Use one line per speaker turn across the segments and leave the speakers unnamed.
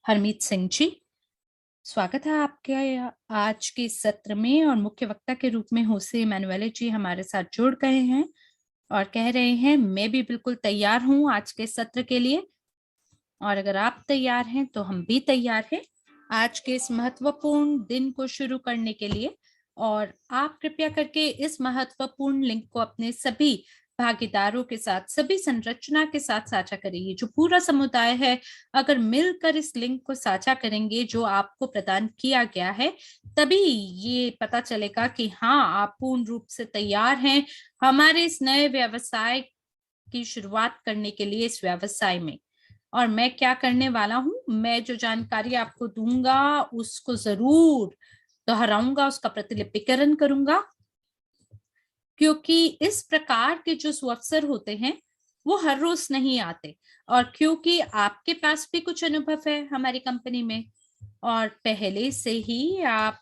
हरमीत सिंह जी, स्वागत है आपके आज के सत्र में। और मुख्य वक्ता के रूप में होसे इमैनुएले जी हमारे साथ जुड़ गए हैं और कह रहे हैं मैं भी बिल्कुल तैयार हूं आज के सत्र के लिए, और अगर आप तैयार हैं तो हम भी तैयार हैं आज के इस महत्वपूर्ण दिन को शुरू करने के लिए। और आप कृपया करके इस महत्वपूर्ण लिंक को अपने सभी भागीदारों के साथ, सभी संरचना के साथ साझा करिए। जो पूरा समुदाय है, अगर मिलकर इस लिंक को साझा करेंगे जो आपको प्रदान किया गया है, तभी ये पता चलेगा कि हाँ, आप पूर्ण रूप से तैयार हैं हमारे इस नए व्यवसाय की शुरुआत करने के लिए इस व्यवसाय में। और मैं क्या करने वाला हूं, मैं जो जानकारी आपको दूंगा उसको जरूर दोहराऊंगा, उसका प्रतिलिपिकरण करूंगा, क्योंकि इस प्रकार के जो सुअवसर होते हैं वो हर रोज नहीं आते। और क्योंकि आपके पास भी कुछ अनुभव है हमारी कंपनी में, और पहले से ही आप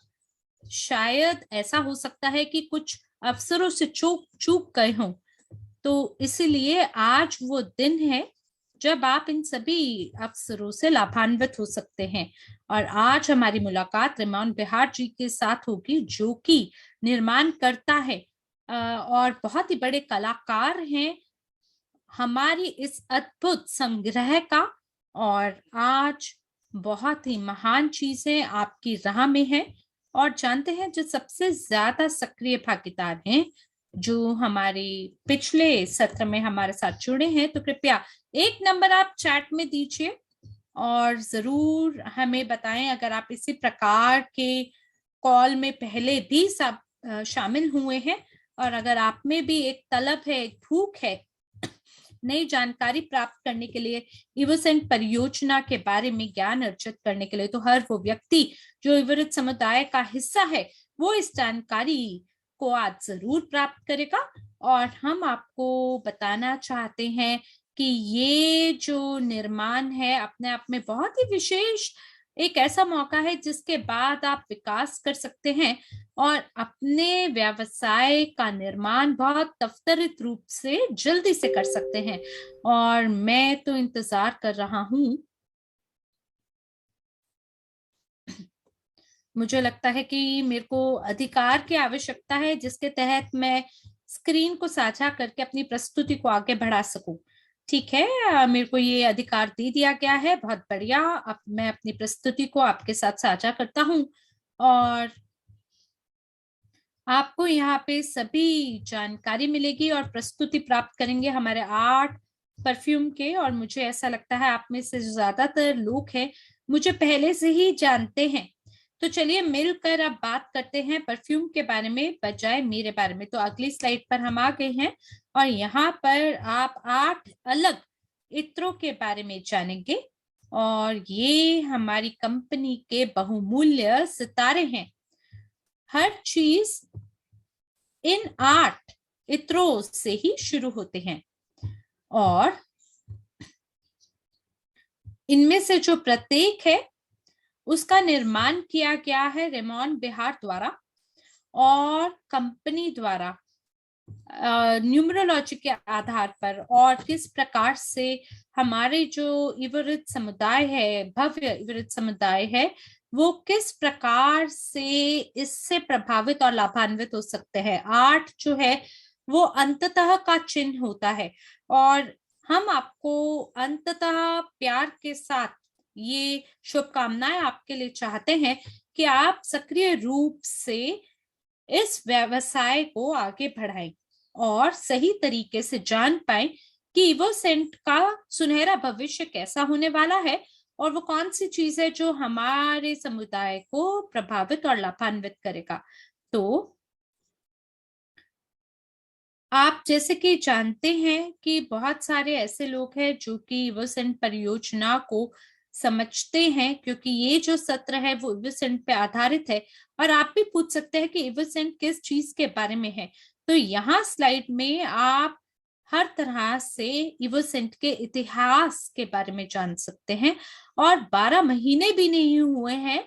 शायद ऐसा हो सकता है कि कुछ अवसरों से चूक गए हों, तो इसीलिए आज वो दिन है जब आप इन सभी अवसरों से लाभान्वित हो सकते हैं। और आज हमारी मुलाकात रेमॉन बिहार जी के साथ होगी, जो कि निर्माण करता है और बहुत ही बड़े कलाकार हैं हमारी इस अद्भुत संग्रह का। और आज बहुत ही महान चीजें आपकी राह में है। और जानते हैं जो सबसे ज्यादा सक्रिय भागीदार हैं, जो हमारे पिछले सत्र में हमारे साथ जुड़े हैं, तो कृपया एक नंबर आप चैट में दीजिए और जरूर हमें बताएं अगर आप इसी प्रकार के कॉल में पहले भी सब शामिल हुए हैं। और अगर आप में भी एक तलब है, एक भूख है नई जानकारी प्राप्त करने के लिए, इवोसेंट परियोजना के बारे में ज्ञान अर्जित करने के लिए, तो हर वो व्यक्ति जो इवरित समुदाय का हिस्सा है वो इस जानकारी को आज जरूर प्राप्त करेगा। और हम आपको बताना चाहते हैं कि ये जो निर्माण है अपने आप में बहुत ही विशेष एक ऐसा मौका है जिसके बाद आप विकास कर सकते हैं और अपने व्यवसाय का निर्माण बहुत त्वरित रूप से जल्दी से कर सकते हैं। और मैं तो इंतजार कर रहा हूं, मुझे लगता है कि मेरे को अधिकार की आवश्यकता है जिसके तहत मैं स्क्रीन को साझा करके अपनी प्रस्तुति को आगे बढ़ा सकूं। ठीक है, मेरे को ये अधिकार दे दिया गया है, बहुत बढ़िया। अब मैं अपनी प्रस्तुति को आपके साथ साझा करता हूं और आपको यहाँ पे सभी जानकारी मिलेगी और प्रस्तुति प्राप्त करेंगे हमारे 8 परफ्यूम के। और मुझे ऐसा लगता है आप में से ज्यादातर लोग हैं मुझे पहले से ही जानते हैं। तो चलिए मिलकर अब बात करते हैं परफ्यूम के बारे में बजाय मेरे बारे में। तो अगली स्लाइड पर हम आ गए हैं और यहाँ पर आप 8 अलग इत्रों के बारे में जानेंगे और ये हमारी कंपनी के बहुमूल्य सितारे हैं। हर चीज इन 8 इत्रों से ही शुरू होते हैं और इनमें से जो प्रत्येक है उसका निर्माण किया गया है रेमॉन बिहार द्वारा और कंपनी द्वारा न्यूमरोलॉजी के आधार पर। और किस प्रकार से हमारे जो इवरित समुदाय है, भव्य इवरित समुदाय है, वो किस प्रकार से इससे प्रभावित और लाभान्वित हो सकते हैं। 8 जो है वो अंततः का चिन्ह होता है और हम आपको अंततः प्यार के साथ ये शुभकामनाएं आपके लिए चाहते हैं कि आप सक्रिय रूप से इस व्यवसाय को आगे बढ़ाएं और सही तरीके से जान पाएं कि इवोसेंट का सुनहरा भविष्य कैसा होने वाला है और वो कौन सी चीज है जो हमारे समुदाय को प्रभावित और लाभान्वित करेगा। तो आप जैसे कि जानते हैं कि बहुत सारे ऐसे लोग हैं जो कि इवोसेंट परियोजना को समझते हैं, क्योंकि ये जो सत्र है वो इवोसेंट पे आधारित है। और आप भी पूछ सकते हैं कि इवोसेंट किस चीज के बारे में है। तो यहाँ स्लाइड में आप हर तरह से इवोसेंट के इतिहास के बारे में जान सकते हैं। और 12 महीने भी नहीं हुए हैं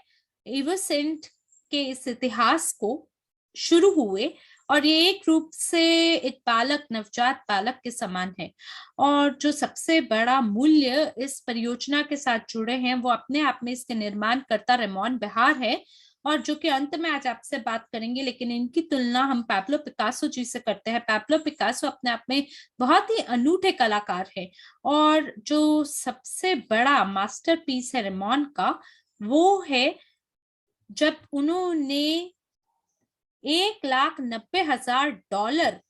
इवोसेंट के इस इतिहास को शुरू हुए और ये एक रूप से एक बालक, नवजात बालक के समान है। और जो सबसे बड़ा मूल्य इस परियोजना के साथ जुड़े हैं वो अपने आप में इसके निर्माणकर्ता रेमोन बेहार है, और जो कि अंत में आज आपसे बात करेंगे। लेकिन इनकी तुलना हम पैब्लो पिकासो जी से करते हैं। पैब्लो पिकासो अपने आप में बहुत ही अनूठे कलाकार है, और जो सबसे बड़ा मास्टरपीस है रेमोन का वो है जब उन्होंने $1,90,000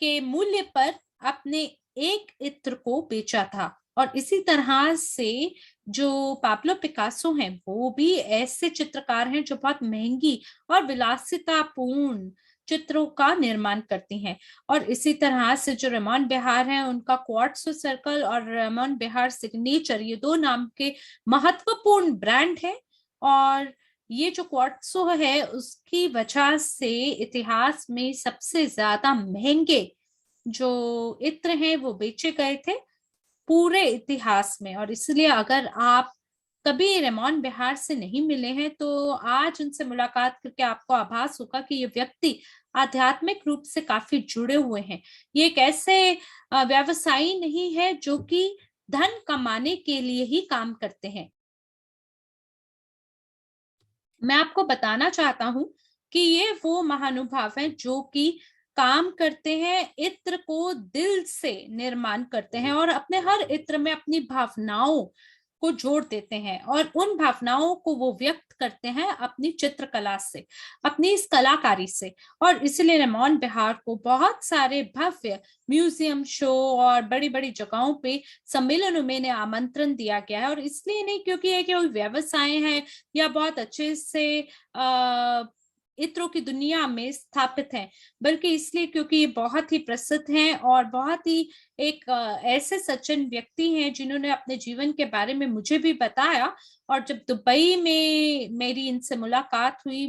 के मूल्य पर अपने एक इत्र को बेचा था। और इसी तरह से जो पाब्लो पिकासो हैं वो भी ऐसे चित्रकार हैं जो बहुत महंगी और विलासितापूर्ण चित्रों का निर्माण करती हैं। और इसी तरह से जो रेमोन बेहार हैं उनका क्वार्ट्जो सर्कल और रेमोन बेहार सिग्नेचर, ये दो नाम के महत्वपूर्ण ब्रांड है। और ये जो क्वार्ट्जो है उसकी वजह से इतिहास में सबसे ज्यादा महंगे जो इत्र हैं वो बेचे गए थे पूरे इतिहास में। और इसलिए अगर आप कभी रेमोन बेहार से नहीं मिले हैं तो आज उनसे मुलाकात करके आपको आभास होगा कि ये व्यक्ति आध्यात्मिक रूप से काफी जुड़े हुए हैं। ये एक ऐसे व्यवसायी नहीं है जो कि धन कमाने के लिए ही काम करते हैं। मैं आपको बताना चाहता हूं कि ये वो महानुभाव हैं जो कि काम करते हैं, इत्र को दिल से निर्माण करते हैं और अपने हर इत्र में अपनी भावनाओं को जोड़ देते हैं, और उन भावनाओं को वो व्यक्त करते हैं अपनी चित्रकला से, अपनी इस कलाकारी से। और इसलिए रेमोन बेहार को बहुत सारे भव्य म्यूजियम, शो और बड़ी बड़ी जगहों पे सम्मेलनों में आमंत्रण दिया गया है। और इसलिए नहीं क्योंकि ये कोई व्यवसाय है या बहुत अच्छे से इत्रों की दुनिया में स्थापित हैं, बल्कि इसलिए क्योंकि ये बहुत ही प्रसिद्ध हैं और बहुत ही एक ऐसे सज्जन व्यक्ति हैं जिन्होंने अपने जीवन के बारे में मुझे भी बताया। और जब दुबई में मेरी इनसे मुलाकात हुई,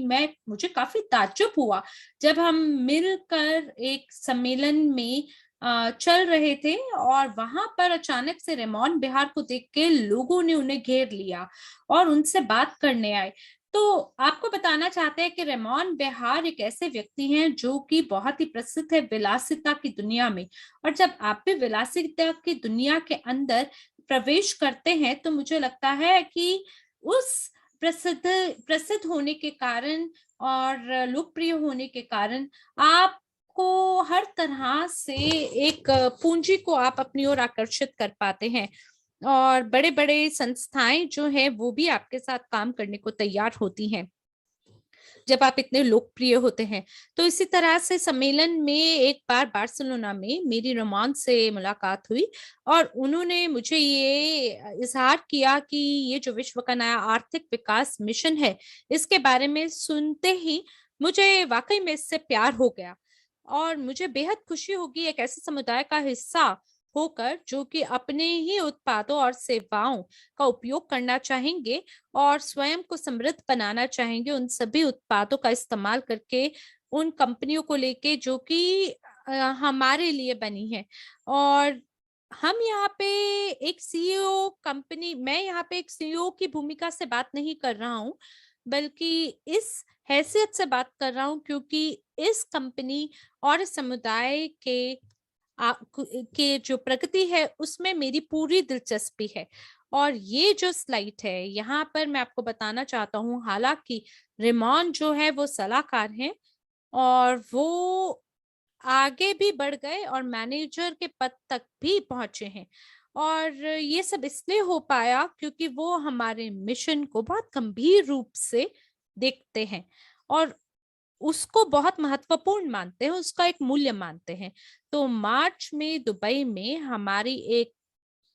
मुझे काफी ताज्जुब हुआ जब हम मिलकर एक सम्मेलन में चल रहे थे और वहां पर अचानक से रेमोन बेहार को देख के लोगों ने उन्हें घेर लिया और उनसे बात करने आए। तो आपको बताना चाहते हैं कि रेमोन बेहार एक ऐसे व्यक्ति हैं जो कि बहुत ही प्रसिद्ध है विलासिता की दुनिया में। और जब आप भी विलासिता की दुनिया के अंदर प्रवेश करते हैं तो मुझे लगता है कि उस प्रसिद्ध प्रसिद्ध होने के कारण और लोकप्रिय होने के कारण आप को हर तरह से एक पूंजी को आप अपनी ओर आकर्षित कर पाते हैं, और बड़े बड़े संस्थाएं जो है वो भी आपके साथ काम करने को तैयार होती हैं जब आप इतने लोकप्रिय होते हैं। तो इसी तरह से सम्मेलन में एक बार बार्सिलोना में मेरी रेमोन से मुलाकात हुई और उन्होंने मुझे ये इजहार किया कि ये जो विश्व का नया आर्थिक विकास मिशन है इसके बारे में सुनते ही मुझे वाकई में इससे प्यार हो गया, और मुझे बेहद खुशी होगी एक ऐसे समुदाय का हिस्सा होकर जो कि अपने ही उत्पादों और सेवाओं का उपयोग करना चाहेंगे और स्वयं को समृद्ध बनाना चाहेंगे उन सभी उत्पादों का इस्तेमाल करके, उन कंपनियों को लेके जो कि हमारे लिए बनी है। और हम यहाँ पे एक सीईओ कंपनी, मैं यहाँ पे एक सीईओ की भूमिका से बात नहीं कर रहा हूँ, बल्कि इस हैसियत से बात कर रहा हूँ क्योंकि इस कंपनी और इस समुदाय के जो प्रगति है उसमें मेरी पूरी दिलचस्पी है। और ये जो स्लाइड है यहाँ पर मैं आपको बताना चाहता हूँ, हालांकि रेमोन जो है वो सलाहकार हैं और वो आगे भी बढ़ गए और मैनेजर के पद तक भी पहुंचे हैं, और ये सब इसलिए हो पाया क्योंकि वो हमारे मिशन को बहुत गंभीर रूप से देखते हैं और उसको बहुत महत्वपूर्ण मानते हैं, उसका एक मूल्य मानते हैं। तो मार्च में दुबई में हमारी एक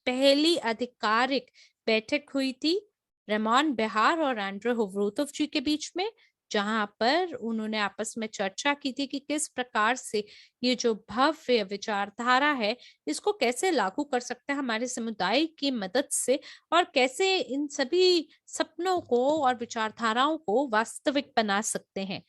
पहली आधिकारिक बैठक हुई थी रेमोन बेहार और एंड्रे होवरूथोव जी के बीच में, जहां पर उन्होंने आपस में चर्चा की थी कि किस प्रकार से ये जो भव्य विचारधारा है इसको कैसे लागू कर सकते हैं हमारे समुदाय की मदद से, और कैसे इन सभी सपनों को और विचारधाराओं को वास्तविक बना सकते हैं।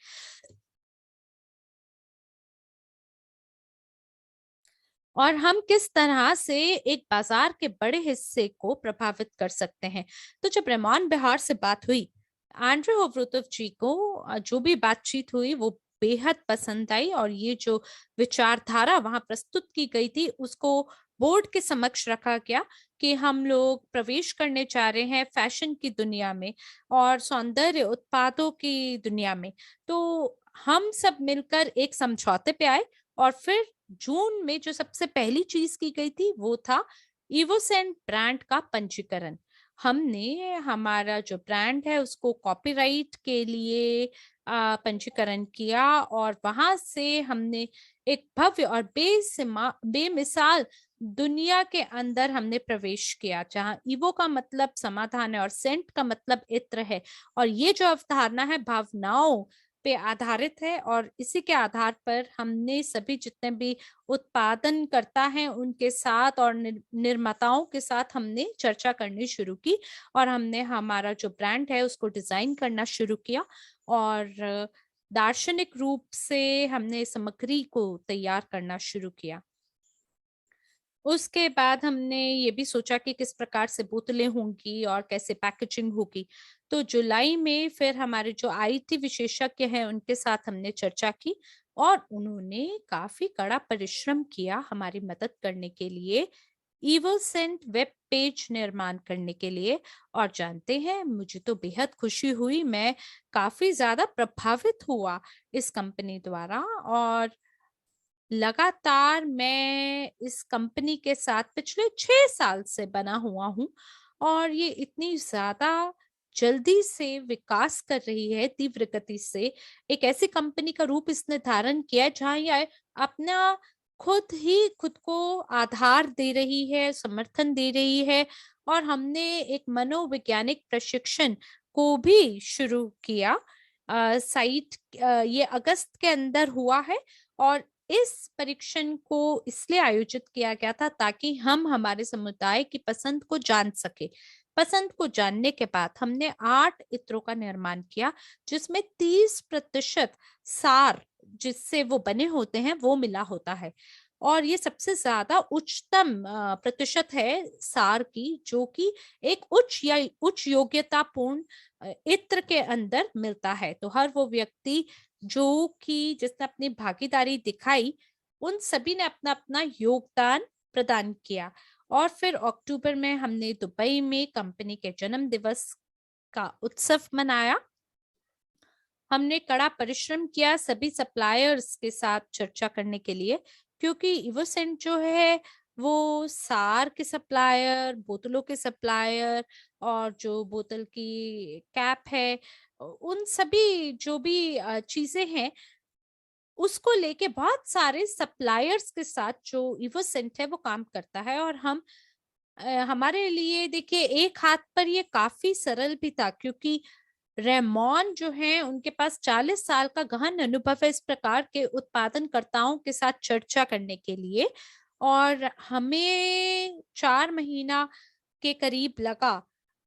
और हम किस तरह से एक बाजार के बड़े हिस्से को प्रभावित कर सकते हैं। तो जब रेमोन बेहार से बात हुई, एंड्रे होवरूथोव जी को जो भी बातचीत हुई वो बेहद पसंद आई और ये जो विचारधारा वहां प्रस्तुत की गई थी उसको बोर्ड के समक्ष रखा गया कि हम लोग प्रवेश करने जा रहे हैं फैशन की दुनिया में और सौंदर्य उत्पादों की दुनिया में। तो हम सब मिलकर एक समझौते पे आए और फिर जून में जो सबसे पहली चीज की गई थी वो था इवोसेंट ब्रांड का पंजीकरण। हमने हमारा जो ब्रांड है उसको कॉपीराइट के लिए पंजीकरण किया और वहां से हमने एक भव्य और बेमिसाल दुनिया के अंदर हमने प्रवेश किया, जहां इवो का मतलब समाधान है और सेंट का मतलब इत्र है। और ये जो अवधारणा है भावनाओं पे आधारित है और इसी के आधार पर हमने सभी जितने भी उत्पादन करता है उनके साथ और निर्माताओं के साथ हमने चर्चा करनी शुरू की और हमने हमारा जो ब्रांड है उसको डिजाइन करना शुरू किया और दार्शनिक रूप से हमने सामग्री को तैयार करना शुरू किया। उसके बाद हमने ये भी सोचा कि किस प्रकार से बोतलें होंगी और कैसे पैकेजिंग होगी। तो जुलाई में फिर हमारे जो आईटी विशेषज्ञ हैं उनके साथ हमने चर्चा की और उन्होंने काफी कड़ा परिश्रम किया हमारी मदद करने के लिए ईवोसेंट वेब पेज निर्माण करने के लिए। और जानते हैं, मुझे तो बेहद खुशी हुई, मैं काफी ज्यादा प्रभावित हुआ इस कंपनी द्वारा और लगातार मैं इस कंपनी के साथ पिछले 6 साल से बना हुआ हूँ और ये इतनी ज्यादा जल्दी से विकास कर रही है, तीव्र गति से। एक ऐसी कंपनी का रूप इसने धारण किया है जहाँ ये अपना खुद ही खुद को आधार दे रही है, समर्थन दे रही है। और हमने एक मनोवैज्ञानिक प्रशिक्षण को भी शुरू किया। साइट ये अगस्त के अंदर हुआ है और इस परीक्षण को इसलिए आयोजित किया गया था ताकि हम हमारे समुदाय की पसंद को जान सके। पसंद को जानने के बाद हमने 8 इत्रों का निर्माण किया जिसमें 30% सार जिससे वो बने होते हैं वो मिला होता है और ये सबसे ज्यादा उच्चतम प्रतिशत है सार की, जो कि एक उच्च या उच्च योग्यतापूर्ण इत्र के अंदर मिलता है। तो हर वो व्यक्ति जो कि जिसने अपनी भागीदारी दिखाई उन सभी ने अपना अपना योगदान प्रदान किया। और फिर अक्टूबर में हमने दुबई में कंपनी के जन्म दिवस का उत्सव मनाया। हमने कड़ा परिश्रम किया सभी सप्लायर्स के साथ चर्चा करने के लिए, क्योंकि इवोसेंट जो है वो सार के सप्लायर, बोतलों के सप्लायर और जो बोतल की कैप है, उन सभी जो भी चीजें हैं उसको लेके बहुत सारे सप्लायर्स के साथ जो इवोसेंट है वो काम करता है। और हमारे लिए देखिए एक हाथ पर ये काफी सरल भी था, क्योंकि रेमॉन जो है उनके पास 40 साल का गहन अनुभव है इस प्रकार के उत्पादनकर्ताओं के साथ चर्चा करने के लिए। और हमें 4 महीना के करीब लगा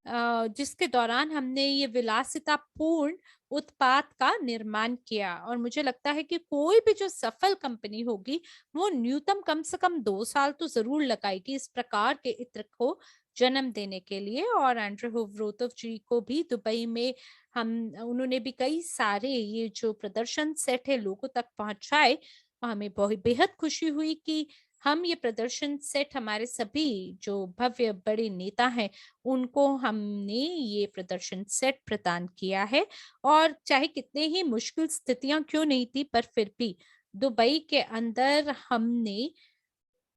जिसके दौरान हमने ये विलासितापूर्ण उत्पाद का निर्माण किया। और मुझे लगता है कि कोई भी जो सफल कंपनी होगी वो न्यूनतम कम से कम 2 साल तो जरूर लगाएगी इस प्रकार के इत्र को जन्म देने के लिए। और एंड्रे होवरोतोव जी को भी दुबई में हम उन्होंने भी कई सारे ये जो प्रदर्शन सेट है लोगों तक पहुंचाए। और हमें बहुत बेहद खुशी हुई कि हम ये प्रदर्शन सेट हमारे सभी जो भव्य बड़े नेता हैं उनको हमने ये प्रदर्शन सेट प्रदान किया है। और चाहे कितने ही मुश्किल स्थितियां क्यों नहीं थी, पर फिर भी दुबई के अंदर हमने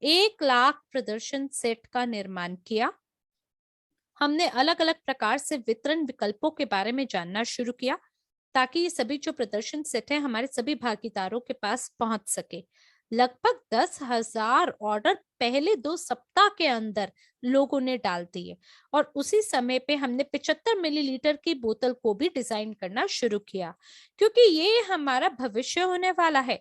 1 लाख प्रदर्शन सेट का निर्माण किया। हमने अलग अलग प्रकार से वितरण विकल्पों के बारे में जानना शुरू किया ताकि ये सभी जो प्रदर्शन सेट है हमारे सभी भागीदारों के पास पहुंच सके। लगभग 10,000 ऑर्डर पहले 2 सप्ताह के अंदर लोगों ने डाल दिए और उसी समय पे हमने 75 मिलीलीटर की बोतल को भी डिजाइन करना शुरू किया, क्योंकि ये हमारा भविष्य होने वाला है।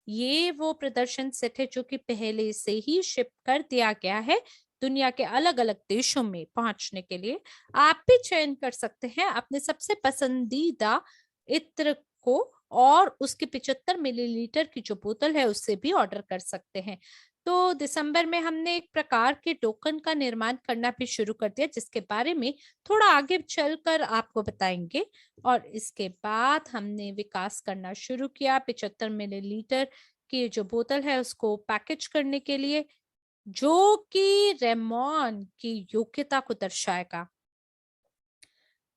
ये वो प्रदर्शन सेट है जो कि पहले से ही शिप कर दिया गया है दुनिया के अलग अलग देशों में पहुंचने के लिए। आप भी चयन कर सकते हैं अपने सबसे पसंदीदा इत्र को और उसकी 75 मिलीलीटर की जो बोतल है उससे भी ऑर्डर कर सकते हैं। तो दिसंबर में हमने एक प्रकार के टोकन का निर्माण करना भी शुरू कर दिया, जिसके बारे में थोड़ा आगे चलकर आपको बताएंगे। और इसके बाद हमने विकास करना शुरू किया 75 मिलीलीटर की जो बोतल है उसको पैकेज करने के लिए, जो कि रेमॉन की योग्यता को दर्शाएगा।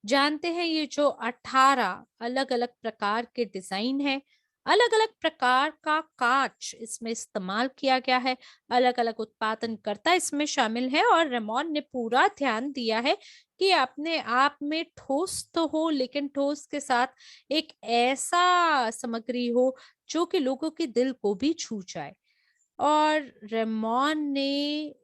जानते हैं ये जो 18 अलग अलग प्रकार के डिजाइन है, अलग अलग प्रकार का कांच इसमें इस्तेमाल किया गया है, अलग अलग उत्पादनकर्ता इसमें शामिल है, और रेमॉन ने पूरा ध्यान दिया है कि अपने आप में ठोस तो हो, लेकिन ठोस के साथ एक ऐसा सामग्री हो जो कि लोगों के दिल को भी छू जाए। और रेमॉन ने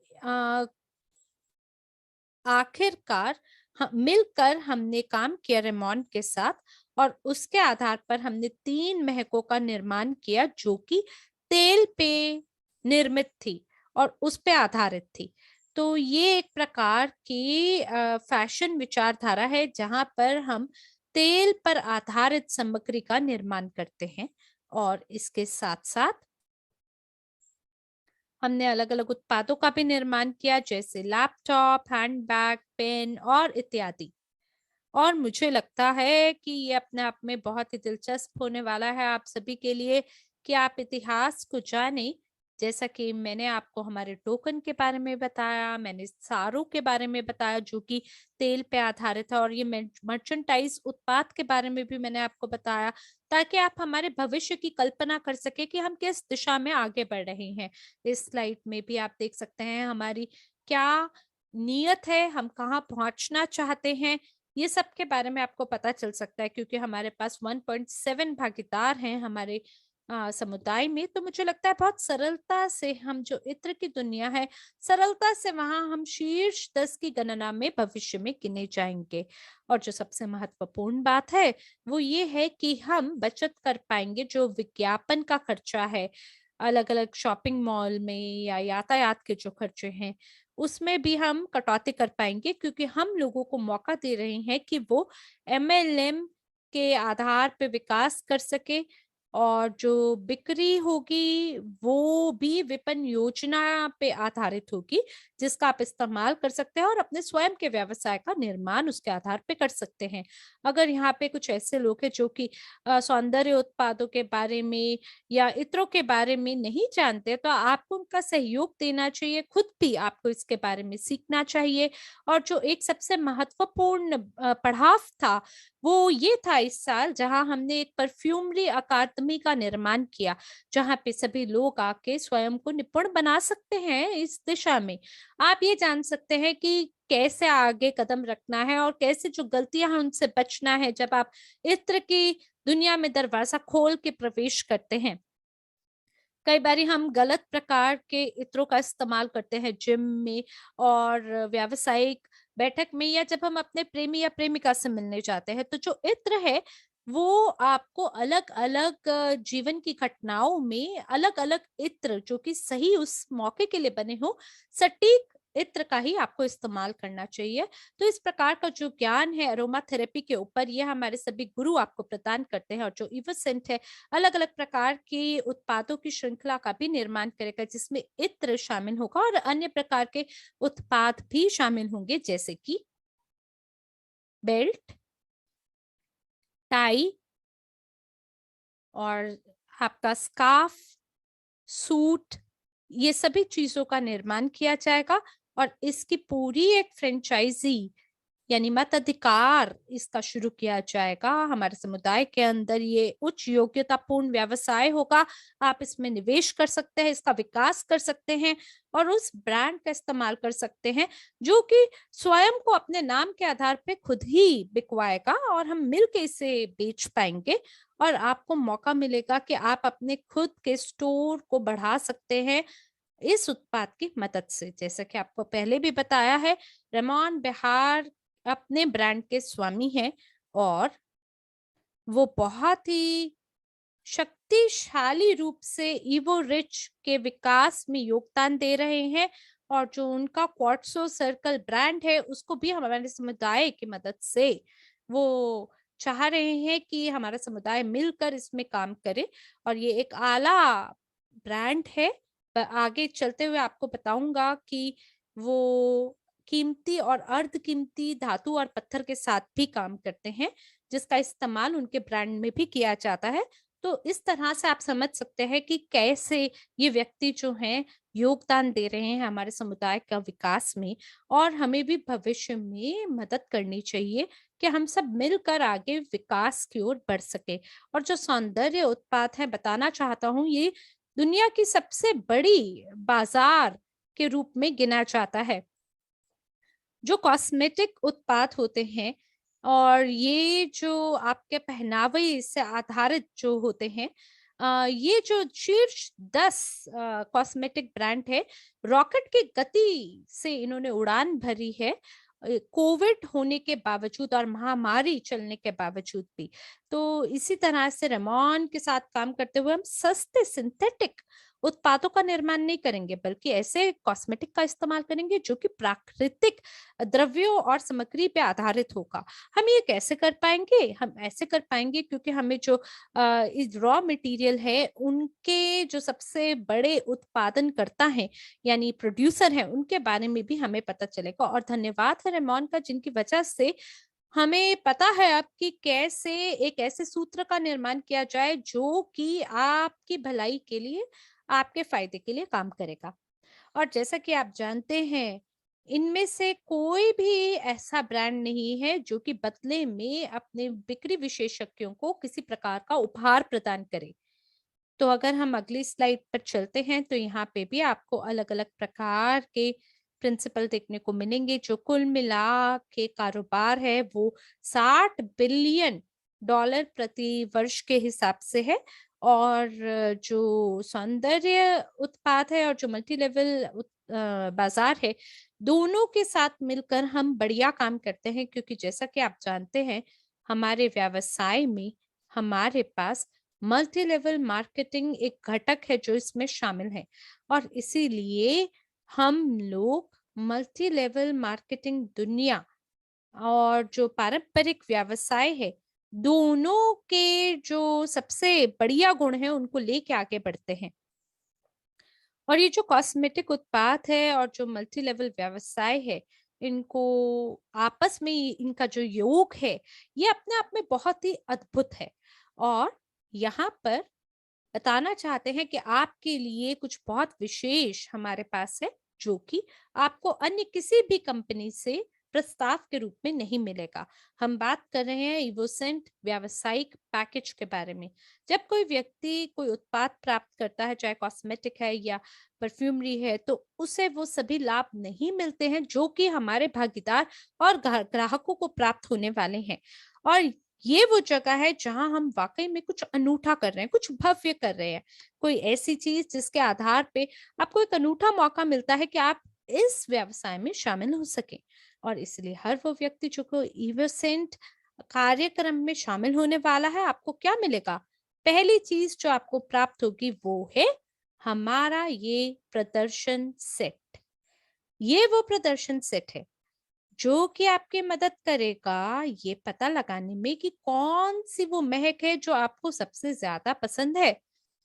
आखिरकार मिलकर हमने काम किया रेमॉन के साथ, और उसके आधार पर हमने 3 महकों का निर्माण किया जो कि तेल पे निर्मित थी और उस पे आधारित थी। तो ये एक प्रकार की फैशन विचारधारा है जहां पर हम तेल पर आधारित सामग्री का निर्माण करते हैं। और इसके साथ साथ हमने अलग अलग उत्पादों का भी निर्माण किया, जैसे लैपटॉप, हैंडबैग, पेन और इत्यादि। और मुझे लगता है कि ये अपने आप में बहुत ही दिलचस्प होने वाला है आप सभी के लिए कि आप इतिहास को जानें। जैसा कि मैंने आपको हमारे टोकन के बारे में बताया, मैंने सारों के बारे में बताया जो कि तेल पे आधारित है, और ये मर्चेंटाइज उत्पाद के बारे में भी मैंने आपको बताया, ताकि आप हमारे भविष्य की कल्पना कर सके कि हम किस दिशा में आगे बढ़ रहे हैं। इस स्लाइड में भी आप देख सकते हैं हमारी क्या नियत है, हम कहाँ पहुंचना चाहते हैं। ये सब के बारे में आपको पता चल सकता है क्योंकि हमारे पास 1.7 भागीदार हैं हमारे समुदाय में। तो मुझे लगता है बहुत सरलता से हम जो इत्र की दुनिया है, सरलता से वहां हम शीर्ष 10 की गणना में भविष्य में गिने जाएंगे। और जो सबसे महत्वपूर्ण बात है वो ये है कि हम बचत कर पाएंगे जो विज्ञापन का खर्चा है, अलग अलग शॉपिंग मॉल में या यातायात के जो खर्चे हैं उसमें भी हम कटौती कर पाएंगे, क्योंकि हम लोगों को मौका दे रहे हैं कि वो एमएलएम के आधार पे विकास कर सके, और जो बिक्री होगी वो भी विपणन योजना पे आधारित होगी, जिसका आप इस्तेमाल कर सकते हैं और अपने स्वयं के व्यवसाय का निर्माण उसके आधार पे कर सकते हैं। अगर यहाँ पे कुछ ऐसे लोग हैं जो कि सौंदर्य उत्पादों के बारे में या इत्रों के बारे में नहीं जानते, तो आपको उनका सहयोग देना चाहिए, खुद भी आपको इसके बारे में सीखना चाहिए। और जो एक सबसे महत्वपूर्ण पड़ाव था वो ये था इस साल, जहां हमने एक परफ्यूमरी अकादमी का निर्माण किया, जहां पे सभी लोग आके स्वयं को निपुण बना सकते हैं इस दिशा में। आप ये जान सकते हैं कि कैसे आगे कदम रखना है और कैसे जो गलतियां हैं उनसे बचना है जब आप इत्र की दुनिया में दरवाजा खोल के प्रवेश करते हैं। कई बारी हम गलत प्रकार के इत्रों का इस्तेमाल करते हैं जिम में और व्यावसायिक बैठक में, या जब हम अपने प्रेमी या प्रेमिका से मिलने जाते हैं। तो जो इत्र है वो आपको अलग अलग जीवन की घटनाओं में अलग अलग इत्र जो कि सही उस मौके के लिए बने हो, सटीक इत्र का ही आपको इस्तेमाल करना चाहिए। तो इस प्रकार का जो ज्ञान है अरोमा थेरेपी के ऊपर, ये हमारे सभी गुरु आपको प्रदान करते हैं। और जो इवोसेंट है अलग अलग प्रकार की उत्पादों की श्रृंखला का भी निर्माण करेगा, जिसमें इत्र शामिल होगा और अन्य प्रकार के उत्पाद भी शामिल होंगे, जैसे कि बेल्ट, टाई और आपका स्कार्फ, सूट, ये सभी चीजों का निर्माण किया जाएगा। और इसकी पूरी एक फ्रेंचाइजी यानी मताधिकार इसका शुरू किया जाएगा हमारे समुदाय के अंदर। ये उच्च योग्यतापूर्ण व्यवसाय होगा, आप इसमें निवेश कर सकते हैं, इसका विकास कर सकते हैं और उस ब्रांड का इस्तेमाल कर सकते हैं जो कि स्वयं को अपने नाम के आधार पे खुद ही बिकवाएगा, और हम मिलके इसे बेच पाएंगे। और आपको मौका मिलेगा कि आप अपने खुद के स्टोर को बढ़ा सकते हैं इस उत्पाद की मदद से। जैसा कि आपको पहले भी बताया है, रेमॉन बिहार अपने ब्रांड के स्वामी हैं, और वो बहुत ही शक्तिशाली रूप से इवो रिच के विकास में योगदान दे रहे हैं। और जो उनका क्वार्ट्सो सर्कल ब्रांड है उसको भी हमारे समुदाय की मदद से वो चाह रहे हैं कि हमारा समुदाय मिलकर इसमें काम करे। और ये एक आला ब्रांड है, आगे चलते हुए आपको बताऊंगा कि वो कीमती और अर्ध कीमती धातु और पत्थर के साथ भी काम करते हैं, जिसका इस्तेमाल उनके ब्रांड में भी किया जाता है। तो इस तरह से आप समझ सकते हैं कि कैसे ये व्यक्ति जो हैं योगदान दे रहे हैं हमारे समुदाय का विकास में, और हमें भी भविष्य में मदद करनी चाहिए कि हम सब मिलकर आगे विकास की ओर बढ़ सके। और जो सौंदर्य उत्पाद है, बताना चाहता हूँ, ये दुनिया की सबसे बड़ी बाजार के रूप में गिना जाता है। जो कॉस्मेटिक उत्पाद होते हैं और ये जो आपके पहनावे से आधारित जो होते हैं, ये जो शीर्ष 10 कॉस्मेटिक ब्रांड है, रॉकेट की गति से इन्होंने उड़ान भरी है, कोविड होने के बावजूद और महामारी चलने के बावजूद भी। तो इसी तरह से रेमॉन के साथ काम करते हुए हम सस्ते सिंथेटिक उत्पादों का निर्माण नहीं करेंगे, बल्कि ऐसे कॉस्मेटिक का इस्तेमाल करेंगे जो कि प्राकृतिक द्रव्यों और सामग्री पे आधारित होगा। हम ये कैसे कर पाएंगे? हम ऐसे कर पाएंगे क्योंकि हमें जो इस रॉ मटेरियल है, उनके जो सबसे बड़े उत्पादनकर्ता हैं यानी प्रोड्यूसर हैं, उनके बारे में भी हमें पता चलेगा। और धन्यवाद है रेमॉन का, जिनकी वजह से हमें पता है अब कि कैसे एक ऐसे सूत्र का निर्माण किया जाए जो कि आपकी भलाई के लिए, आपके फायदे के लिए काम करेगा। और जैसा कि आप जानते हैं, इनमें से कोई भी ऐसा ब्रांड नहीं है जो कि बदले में अपने बिक्री विशेषज्ञों को किसी प्रकार का उपहार प्रदान करे। तो अगर हम अगली स्लाइड पर चलते हैं, तो यहाँ पे भी आपको अलग-अलग प्रकार के प्रिंसिपल देखने को मिलेंगे। जो कुल मिला के कारोबार है वो $60 बिलियन प्रति वर्ष के हिसाब से है। और जो सौंदर्य उत्पाद है और जो मल्टी लेवल बाजार है, दोनों के साथ मिलकर हम बढ़िया काम करते हैं, क्योंकि जैसा कि आप जानते हैं, हमारे व्यवसाय में हमारे पास मल्टी लेवल मार्केटिंग एक घटक है जो इसमें शामिल है। और इसीलिए हम लोग मल्टी लेवल मार्केटिंग दुनिया और जो पारंपरिक व्यवसाय है, दोनों के जो सबसे बढ़िया गुण है उनको लेके आगे बढ़ते हैं। और ये जो कॉस्मेटिक उत्पाद है और जो मल्टी लेवल व्यवसाय है, इनको आपस में इनका जो योग है, ये अपने आप में बहुत ही अद्भुत है। और यहाँ पर बताना चाहते हैं कि आपके लिए कुछ बहुत विशेष हमारे पास है, जो कि आपको अन्य किसी भी कंपनी से प्रस्ताव के रूप में नहीं मिलेगा। हम बात कर रहे हैं इवोसेंट व्यावसायिक पैकेज के बारे में। जब कोई व्यक्ति कोई उत्पाद प्राप्त करता है, चाहे कॉस्मेटिक है या परफ्यूमरी है, तो उसे वो सभी लाभ नहीं मिलते हैं जो कि हमारे भागीदार और ग्राहकों को प्राप्त होने वाले हैं। और ये वो जगह है जहां हम वाकई में कुछ अनूठा कर रहे हैं, कुछ भव्य कर रहे हैं, कोई ऐसी चीज जिसके आधार पे आपको एक अनूठा मौका मिलता है कि आप इस व्यवसाय में शामिल हो सके। और इसलिए हर वो व्यक्ति जो को इवेसेंट कार्यक्रम में शामिल होने वाला है, आपको क्या मिलेगा? पहली चीज जो आपको प्राप्त होगी वो है हमारा ये प्रदर्शन सेट। ये वो प्रदर्शन सेट है जो कि आपकी मदद करेगा ये पता लगाने में कि कौन सी वो महक है जो आपको सबसे ज्यादा पसंद है।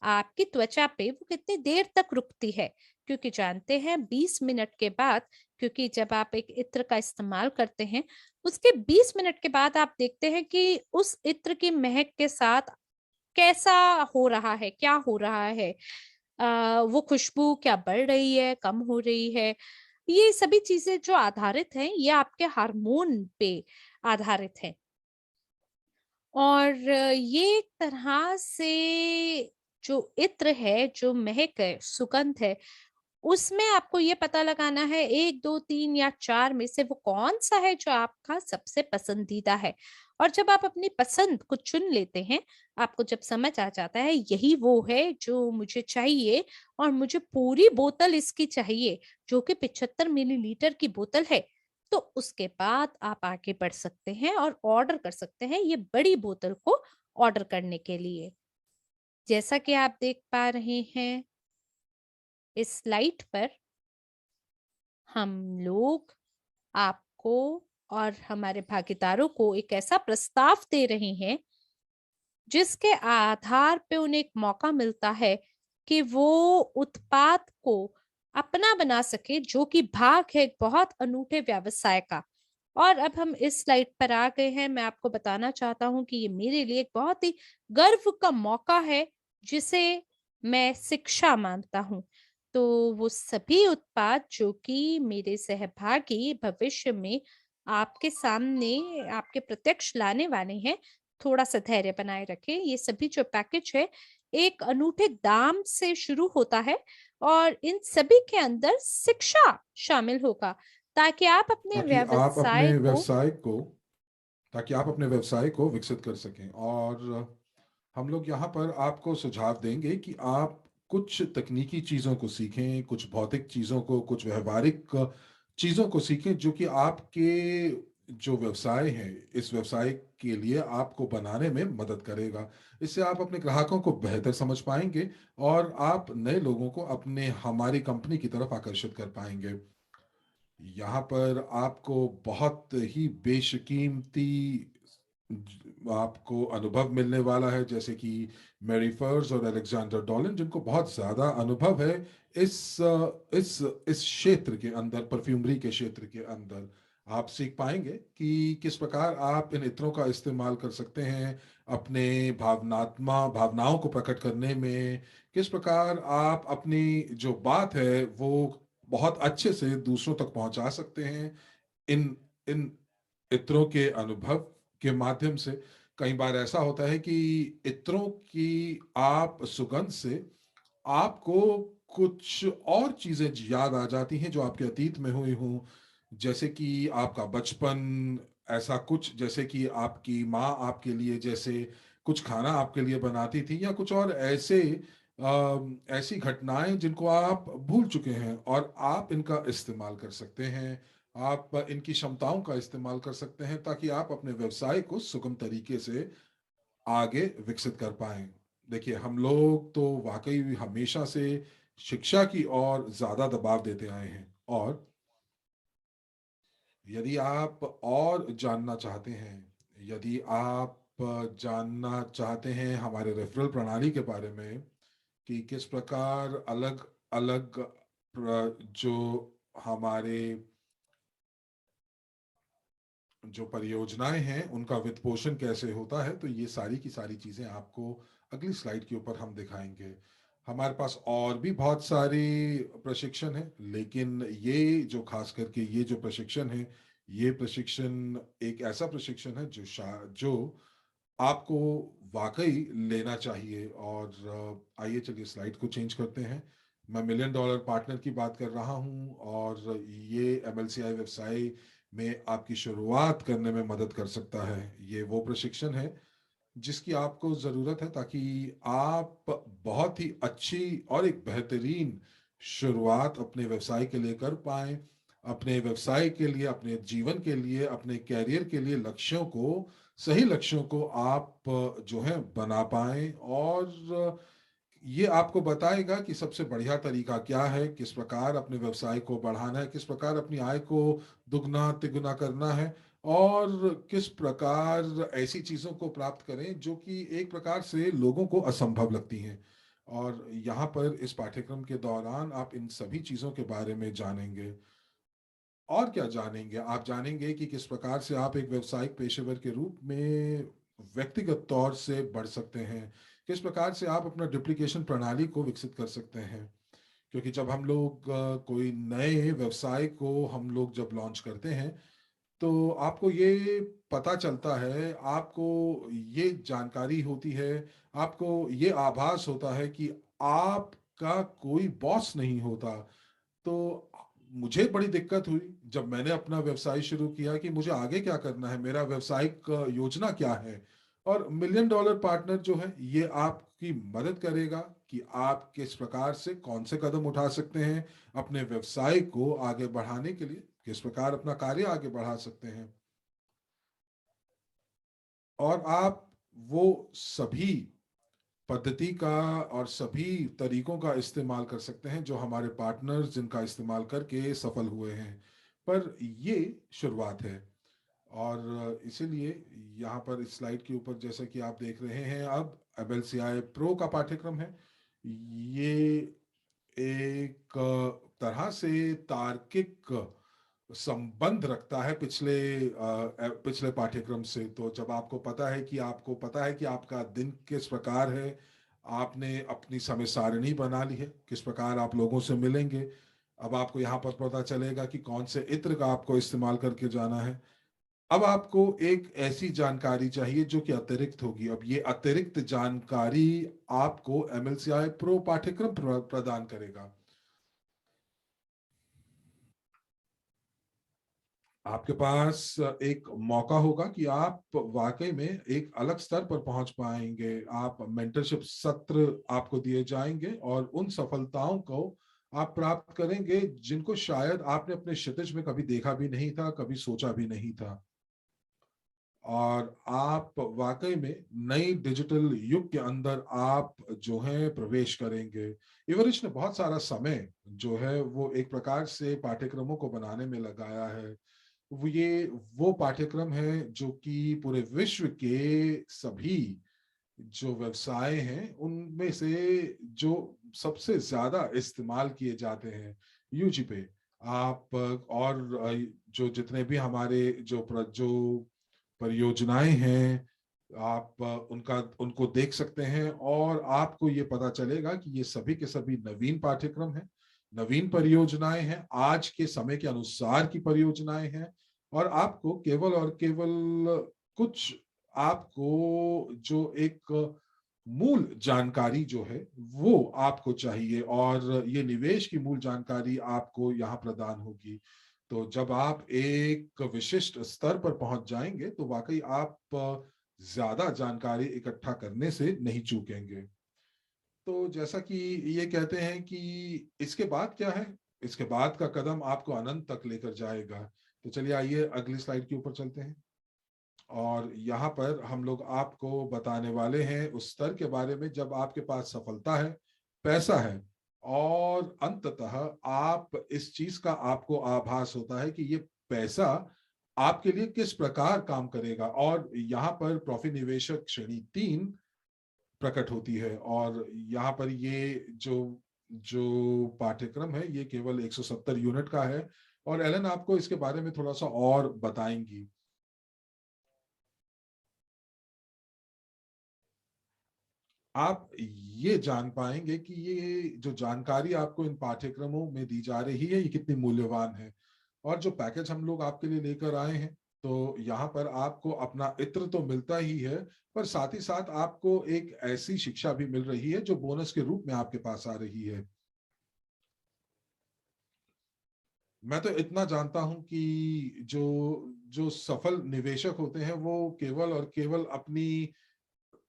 आपकी त्वचा पे वो कितनी देर तक रुकती है, क्योंकि जानते हैं 20 मिनट के बाद, क्योंकि जब आप एक इत्र का इस्तेमाल करते हैं, उसके 20 मिनट के बाद आप देखते हैं कि उस इत्र की महक के साथ कैसा हो रहा है, क्या हो रहा है। वो खुशबू क्या बढ़ रही है, कम हो रही है। ये सभी चीजें जो आधारित हैं, ये आपके हार्मोन पे आधारित है। और ये एक तरह से जो इत्र है, जो महक है, सुगंध है, उसमें आपको ये पता लगाना है 1, 2, 3 या 4 में से वो कौन सा है जो आपका सबसे पसंदीदा है। और जब आप अपनी पसंद को चुन लेते हैं, आपको जब समझ आ जाता है यही वो है जो मुझे चाहिए और मुझे पूरी बोतल इसकी चाहिए, जो कि 75 मिलीलीटर की बोतल है, तो उसके बाद आप आगे बढ़ सकते हैं और ऑर्डर कर सकते हैं ये बड़ी बोतल को ऑर्डर करने के लिए। जैसा कि आप देख पा रहे हैं इस स्लाइड पर, हम लोग आपको और हमारे भागीदारों को एक ऐसा प्रस्ताव दे रहे हैं जिसके आधार पे उन्हें एक मौका मिलता है कि वो उत्पाद को अपना बना सके, जो कि भाग है एक बहुत अनूठे व्यवसाय का। और अब हम इस स्लाइड पर आ गए हैं। मैं आपको बताना चाहता हूं कि ये मेरे लिए एक बहुत ही गर्व का मौका है, जिसे मैं शिक्षा मानता हूं। तो वो सभी उत्पाद जो कि मेरे सहभागी भविष्य में आपके सामने, आपके प्रत्यक्ष लाने वाले हैं, थोड़ा सा धैर्य बनाए रखें। ये सभी जो पैकेज है एक अनूठे दाम से शुरू होता है, और इन सभी के अंदर शिक्षा शामिल होगा, ताकि आप अपने
ताकि आप
व्यवसाय
अपने
को।
व्यवसाय को ताकि आप अपने व्यवसाय को विकसित कर सकें। और हम लोग यहाँ पर आपको सुझाव देंगे कि आप कुछ तकनीकी चीज़ों को सीखें, कुछ भौतिक चीज़ों को, कुछ व्यवहारिक चीज़ों को सीखें जो कि आपके जो व्यवसाय है, इस व्यवसाय के लिए आपको बनाने में मदद करेगा। इससे आप अपने ग्राहकों को बेहतर समझ पाएंगे और आप नए लोगों को अपने हमारी कंपनी की तरफ आकर्षित कर पाएंगे। यहाँ पर आपको बहुत ही बेशकीमती आपको अनुभव मिलने वाला है, जैसे कि मैरी फर्स और अलेक्जेंडर डॉलन, जिनको बहुत ज्यादा अनुभव है इस इस क्षेत्र के अंदर, परफ्यूमरी के क्षेत्र के अंदर। आप सीख पाएंगे कि किस प्रकार आप इन इत्रों का इस्तेमाल कर सकते हैं अपने भावनाओं को प्रकट करने में। किस प्रकार आप अपनी जो बात है वो बहुत अच्छे से दूसरों तक पहुंचा सकते हैं इन इन इत्रों के अनुभव के माध्यम से। कई बार ऐसा होता है कि इत्रों की आप सुगंध से आपको कुछ और चीजें याद आ जाती हैं जो आपके अतीत में हुई हों, जैसे कि आपका बचपन, ऐसा कुछ जैसे कि आपकी माँ आपके लिए जैसे कुछ खाना आपके लिए बनाती थी, या कुछ और ऐसे ऐसी घटनाएं जिनको आप भूल चुके हैं, और आप इनका इस्तेमाल कर सकते हैं। आप इनकी क्षमताओं का इस्तेमाल कर सकते हैं ताकि आप अपने व्यवसाय को सुगम तरीके से आगे विकसित कर पाएं। देखिए, हम लोग तो वाकई हमेशा से शिक्षा की ओर ज्यादा दबाव देते आए हैं, और यदि आप और जानना चाहते हैं, यदि आप जानना चाहते हैं हमारे रेफरल प्रणाली के बारे में, कि किस प्रकार अलग अलग जो हमारे जो परियोजनाएं हैं उनका वित्त पोषण कैसे होता है, तो ये सारी की सारी चीजें आपको अगली स्लाइड के ऊपर हम दिखाएंगे। हमारे पास और भी बहुत सारे प्रशिक्षण हैं, लेकिन ये जो खास करके ये जो प्रशिक्षण है, ये प्रशिक्षण एक ऐसा प्रशिक्षण है जो आपको वाकई लेना चाहिए। और आइए चलिए स्लाइड को चेंज करते हैं। मैं मिलियन डॉलर पार्टनर की बात कर रहा हूं, और ये एमएलसीआई व्यवसाय में आपकी शुरुआत करने में मदद कर सकता है। ये वो प्रशिक्षण है जिसकी आपको ज़रूरत है ताकि आप बहुत ही अच्छी और एक बेहतरीन शुरुआत अपने व्यवसाय के लिए कर पाएं। अपने व्यवसाय के लिए, अपने जीवन के लिए, अपने कैरियर के लिए सही लक्ष्यों को आप जो है बना पाएं। और ये आपको बताएगा कि सबसे बढ़िया तरीका क्या है, किस प्रकार अपने व्यवसाय को बढ़ाना है, किस प्रकार अपनी आय को दुगना तिगुना करना है, और किस प्रकार ऐसी चीजों को प्राप्त करें जो कि एक प्रकार से लोगों को असंभव लगती हैं। और यहाँ पर इस पाठ्यक्रम के दौरान आप इन सभी चीजों के बारे में जानेंगे। और क्या जानेंगे, आप जानेंगे कि किस प्रकार से आप एक व्यावसायिक पेशेवर के रूप में व्यक्तिगत तौर से बढ़ सकते हैं, किस प्रकार से आप अपना डुप्लीकेशन प्रणाली को विकसित कर सकते हैं। क्योंकि जब हम लोग कोई नए व्यवसाय को हम लोग जब लॉन्च करते हैं, तो आपको ये पता चलता है, आपको ये जानकारी होती है, आपको ये आभास होता है कि आपका कोई बॉस नहीं होता। तो मुझे बड़ी दिक्कत हुई जब मैंने अपना व्यवसाय शुरू किया कि मुझे आगे क्या करना है, मेरा व्यवसायिक योजना क्या है। और मिलियन डॉलर पार्टनर जो है ये आपकी मदद करेगा कि आप किस प्रकार से कौन से कदम उठा सकते हैं अपने व्यवसाय को आगे बढ़ाने के लिए, किस प्रकार अपना कार्य आगे बढ़ा सकते हैं। और आप वो सभी पद्धति का और सभी तरीकों का इस्तेमाल कर सकते हैं जो हमारे पार्टनर्स जिनका इस्तेमाल करके सफल हुए हैं। पर ये शुरुआत है। और इसीलिए यहाँ पर इस स्लाइड के ऊपर जैसा कि आप देख रहे हैं, अब एमएलसीआई प्रो का पाठ्यक्रम है। ये एक तरह से तार्किक संबंध रखता है पिछले पाठ्यक्रम से। तो जब आपको पता है कि आपका दिन किस प्रकार है, आपने अपनी समय सारणी बना ली है, किस प्रकार आप लोगों से मिलेंगे। अब आपको यहाँ पर पता चलेगा कि कौन से इत्र का आपको इस्तेमाल करके जाना है। अब आपको एक ऐसी जानकारी चाहिए जो कि अतिरिक्त होगी। अब ये अतिरिक्त जानकारी आपको एमएलसीआई प्रो पाठ्यक्रम प्रदान करेगा। आपके पास एक मौका होगा कि आप वाकई में एक अलग स्तर पर पहुंच पाएंगे। आप मेंटरशिप सत्र आपको दिए जाएंगे और उन सफलताओं को आप प्राप्त करेंगे जिनको शायद आपने अपने क्षितिज में कभी देखा भी नहीं था, कभी सोचा भी नहीं था। और आप वाकई में नई डिजिटल युग के अंदर आप जो है प्रवेश करेंगे। इवरिश ने बहुत सारा समय जो है वो एक प्रकार से पाठ्यक्रमों को बनाने में लगाया है। वो पाठ्यक्रम है जो कि पूरे विश्व के सभी जो व्यवसाय हैं उनमें से जो सबसे ज्यादा इस्तेमाल किए जाते हैं यूजी पे। आप और जो जितने भी हमारे जो परियोजनाएं हैं, आप उनको देख सकते हैं और आपको ये पता चलेगा कि ये सभी के सभी नवीन पाठ्यक्रम हैं, नवीन परियोजनाएं हैं, आज के समय के अनुसार की परियोजनाएं हैं। और आपको केवल और केवल कुछ आपको जो एक मूल जानकारी जो है वो आपको चाहिए, और ये निवेश की मूल जानकारी आपको यहाँ प्रदान होगी। तो जब आप एक विशिष्ट स्तर पर पहुंच जाएंगे तो वाकई आप ज्यादा जानकारी इकट्ठा करने से नहीं चूकेंगे। तो जैसा कि ये कहते हैं कि इसके बाद क्या है, इसके बाद का कदम आपको अनंत तक लेकर जाएगा। तो चलिए आइए अगली स्लाइड के ऊपर चलते हैं। और यहाँ पर हम लोग आपको बताने वाले हैं उस स्तर के बारे में जब आपके पास सफलता है, पैसा है, और अंततः आप इस चीज का आपको आभास होता है कि ये पैसा आपके लिए किस प्रकार काम करेगा। और यहाँ पर प्रॉफिट निवेशक श्रेणी 3 प्रकट होती है। और यहाँ पर ये जो जो पाठ्यक्रम है ये केवल 170 यूनिट का है। और एलन आपको इसके बारे में थोड़ा सा और बताएंगी। आप ये जान पाएंगे कि ये जो जानकारी आपको इन पाठ्यक्रमों में दी जा रही है ये कितनी मूल्यवान है। और जो पैकेज हम लोग आपके लिए लेकर आए हैं, तो यहाँ पर आपको अपना इत्र तो मिलता ही है, पर साथ ही साथ आपको एक ऐसी शिक्षा भी मिल रही है जो बोनस के रूप में आपके पास आ रही है। मैं तो इतना जानता हूं कि जो जो सफल निवेशक होते हैं वो केवल और केवल अपनी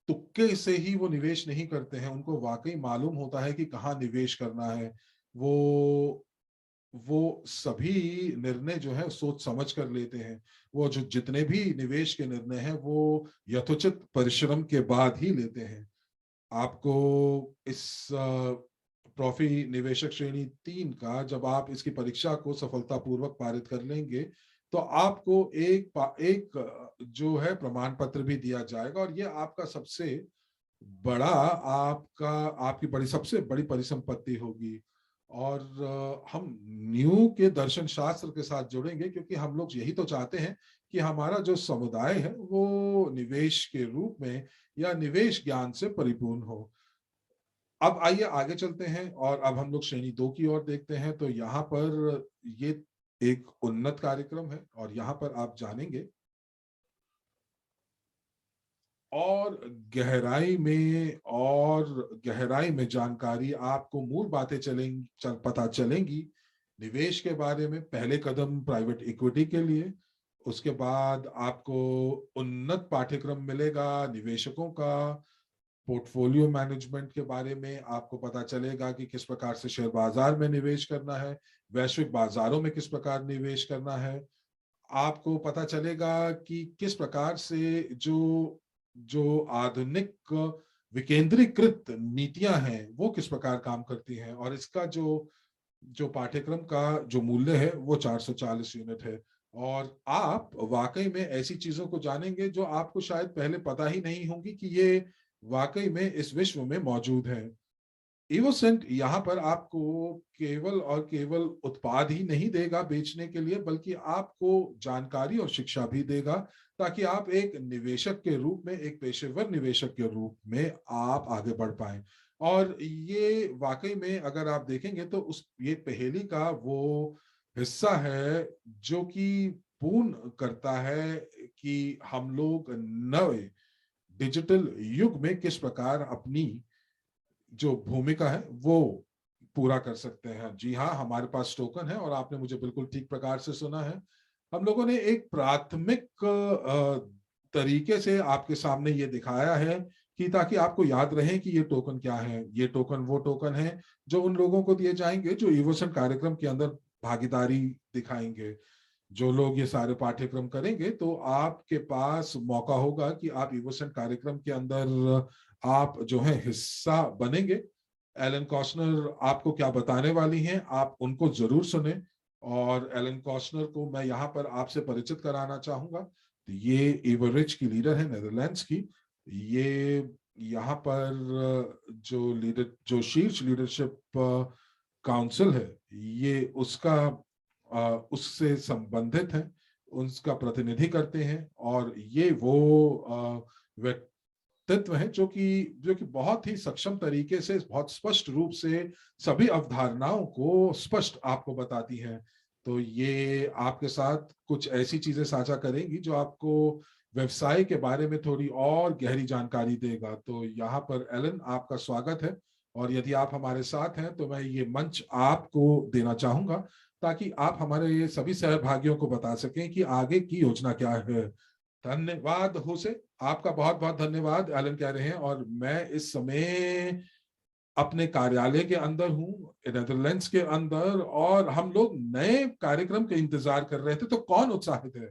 तुक्के से ही वो निवेश नहीं करते हैं, उनको वाकई मालूम होता है कि कहाँ निवेश करना है। वो वो सभी निर्णय जो है सोच समझ कर लेते हैं। वो जो जितने भी निवेश के निर्णय हैं वो यथोचित परिश्रम के बाद ही लेते हैं। आपको इस ट्रॉफी निवेशक श्रेणी 3 का जब आप इसकी परीक्षा को सफलतापूर्वक पारित कर लेंगे तो आपको एक जो है प्रमाण पत्र भी दिया जाएगा। और ये आपका सबसे बड़ा आपका आपकी बड़ी सबसे बड़ी परिसंपत्ति होगी। और हम न्यू के दर्शन शास्त्र के साथ जुड़ेंगे क्योंकि हम लोग यही तो चाहते हैं कि हमारा जो समुदाय है वो निवेश के रूप में या निवेश ज्ञान से परिपूर्ण हो। अब आइए आगे चलते हैं और अब हम लोग श्रेणी 2 की ओर देखते हैं। तो यहाँ पर ये एक उन्नत कार्यक्रम है और यहाँ पर आप जानेंगे और गहराई में जानकारी आपको मूल बातें पता चलेंगी निवेश के बारे में। पहले कदम प्राइवेट इक्विटी के लिए, उसके बाद आपको उन्नत पाठ्यक्रम मिलेगा निवेशकों का पोर्टफोलियो मैनेजमेंट के बारे में। आपको पता चलेगा कि किस प्रकार से शेयर बाजार में निवेश करना है, वैश्विक बाजारों में किस प्रकार निवेश करना है। आपको पता चलेगा कि किस प्रकार से जो जो आधुनिक विकेंद्रीकृत नीतियां हैं वो किस प्रकार काम करती हैं। और इसका जो जो पाठ्यक्रम का जो मूल्य है वो 440 यूनिट है। और आप वाकई में ऐसी चीजों को जानेंगे जो आपको शायद पहले पता ही नहीं होंगी कि ये वाकई में इस विश्व में मौजूद है। इवोसेंट यहाँ पर आपको केवल और केवल उत्पाद ही नहीं देगा बेचने के लिए, बल्कि आपको जानकारी और शिक्षा भी देगा, ताकि आप एक निवेशक के रूप में, एक पेशेवर निवेशक के रूप में आप आगे बढ़ पाए। और ये वाकई में अगर आप देखेंगे तो उस ये पहेली का वो हिस्सा है जो कि पूर्ण करता है कि हम लोग नए डिजिटल युग में किस प्रकार अपनी जो भूमिका है वो पूरा कर सकते हैं। जी हाँ, हमारे पास टोकन है, और आपने मुझे बिल्कुल ठीक प्रकार से सुना है। हम लोगों ने एक प्राथमिक तरीके से आपके सामने ये दिखाया है कि ताकि आपको याद रहे कि ये टोकन क्या है। ये टोकन वो टोकन है जो उन लोगों को दिए जाएंगे जो इवोसन कार्यक्रम के अंदर भागीदारी दिखाएंगे। जो लोग ये सारे पाठ्यक्रम करेंगे तो आपके पास मौका होगा कि आप इवोसन कार्यक्रम के अंदर आप जो है हिस्सा बनेंगे। एलन कॉस्नर आपको क्या बताने वाली हैं, आप उनको जरूर सुने। और एलन कॉस्नर को मैं यहाँ पर आपसे परिचित कराना चाहूंगा। तो ये एवरेज की लीडर है नेदरलैंड्स की। ये यहाँ पर जो शीर्ष लीडरशिप काउंसिल है, ये उससे संबंधित है, उसका प्रतिनिधि करते हैं। और ये वो व्यक्तित्व है जो कि बहुत ही सक्षम तरीके से, बहुत स्पष्ट रूप से सभी अवधारणाओं को स्पष्ट आपको बताती हैं। तो ये आपके साथ कुछ ऐसी चीजें साझा करेंगी जो आपको व्यवसाय के बारे में थोड़ी और गहरी जानकारी देगा। तो यहाँ पर एलन, आपका स्वागत है। और यदि आप हमारे साथ हैं तो मैं ये मंच आपको देना चाहूंगा, ताकि आप हमारे ये सभी सहभागियों को बता सकें कि आगे की योजना क्या है। धन्यवाद होसे, आपका बहुत बहुत धन्यवाद। एलन कह रहे हैं, और मैं इस समय अपने कार्यालय के अंदर हूँ, नेदरलैंड्स के अंदर, और हम लोग नए कार्यक्रम के इंतजार कर रहे थे। तो कौन उत्साहित है?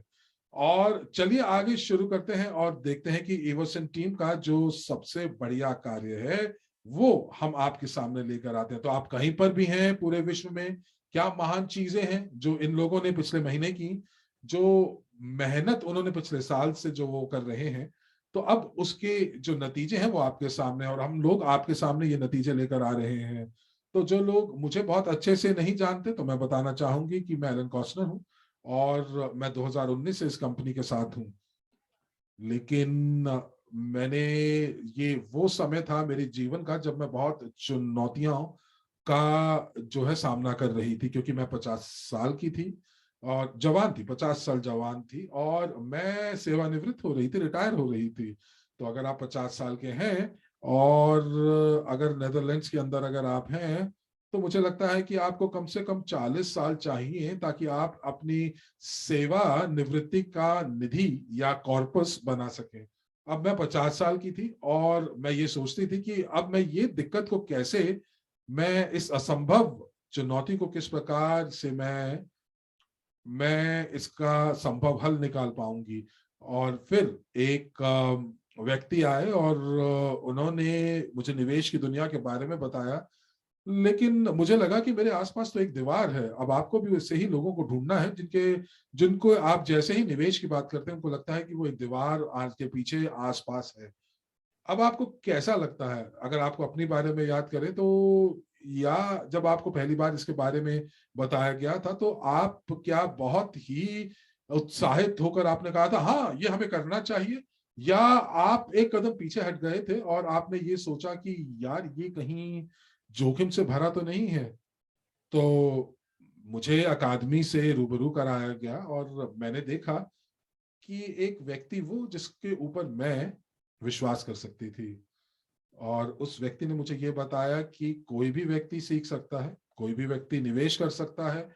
और चलिए आगे शुरू करते हैं और देखते हैं कि इवोसन टीम का जो सबसे बढ़िया कार्य है वो हम आपके सामने लेकर आते हैं। तो आप कहीं पर भी हैं पूरे विश्व में, क्या महान चीजें हैं जो इन लोगों ने पिछले महीने की, जो मेहनत उन्होंने पिछले साल से जो वो कर रहे हैं, तो अब उसके जो नतीजे हैं वो आपके सामने, और हम लोग आपके सामने ये नतीजे लेकर आ रहे हैं। तो जो लोग मुझे बहुत अच्छे से नहीं जानते, तो मैं बताना चाहूंगी कि मैं एलन कॉस्नर हूँ, और मैं 2019 से इस कंपनी के साथ हूँ। लेकिन मैंने ये वो समय था मेरे जीवन का जब मैं बहुत चुनौतियों का जो है सामना कर रही थी, क्योंकि मैं 50 साल की थी और जवान थी, 50 साल जवान थी, और मैं सेवानिवृत्त हो रही थी, रिटायर हो रही थी। तो अगर आप 50 साल के हैं और अगर नेदरलैंड्स के अंदर अगर आप हैं, तो मुझे लगता है कि आपको कम से कम 40 साल चाहिए ताकि आप अपनी सेवा निवृत्ति का निधि या कॉर्पस बना सकें। अब मैं 50 साल की थी और मैं ये सोचती थी कि अब मैं ये दिक्कत को कैसे, मैं इस असंभव चुनौती को किस प्रकार से मैं इसका संभव हल निकाल पाऊंगी। और फिर एक व्यक्ति आए और उन्होंने मुझे निवेश की दुनिया के बारे में बताया। लेकिन मुझे लगा कि मेरे आसपास तो एक दीवार है। अब आपको भी वैसे ही लोगों को ढूंढना है जिनको आप जैसे ही निवेश की बात करते हैं उनको लगता है कि वो एक दीवार आज के पीछे आसपास है। अब आपको कैसा लगता है अगर आपको अपने बारे में याद करें तो, या जब आपको पहली बार इसके बारे में बताया गया था तो आप क्या बहुत ही उत्साहित होकर आपने कहा था हाँ ये हमें करना चाहिए, या आप एक कदम पीछे हट गए थे और आपने ये सोचा कि यार ये कहीं जोखिम से भरा तो नहीं है? तो मुझे अकादमी से रूबरू कराया गया और मैंने देखा कि एक व्यक्ति वो जिसके ऊपर मैं विश्वास कर सकती थी। और उस व्यक्ति ने मुझे ये बताया कि कोई भी व्यक्ति सीख सकता है, कोई भी व्यक्ति निवेश कर सकता है,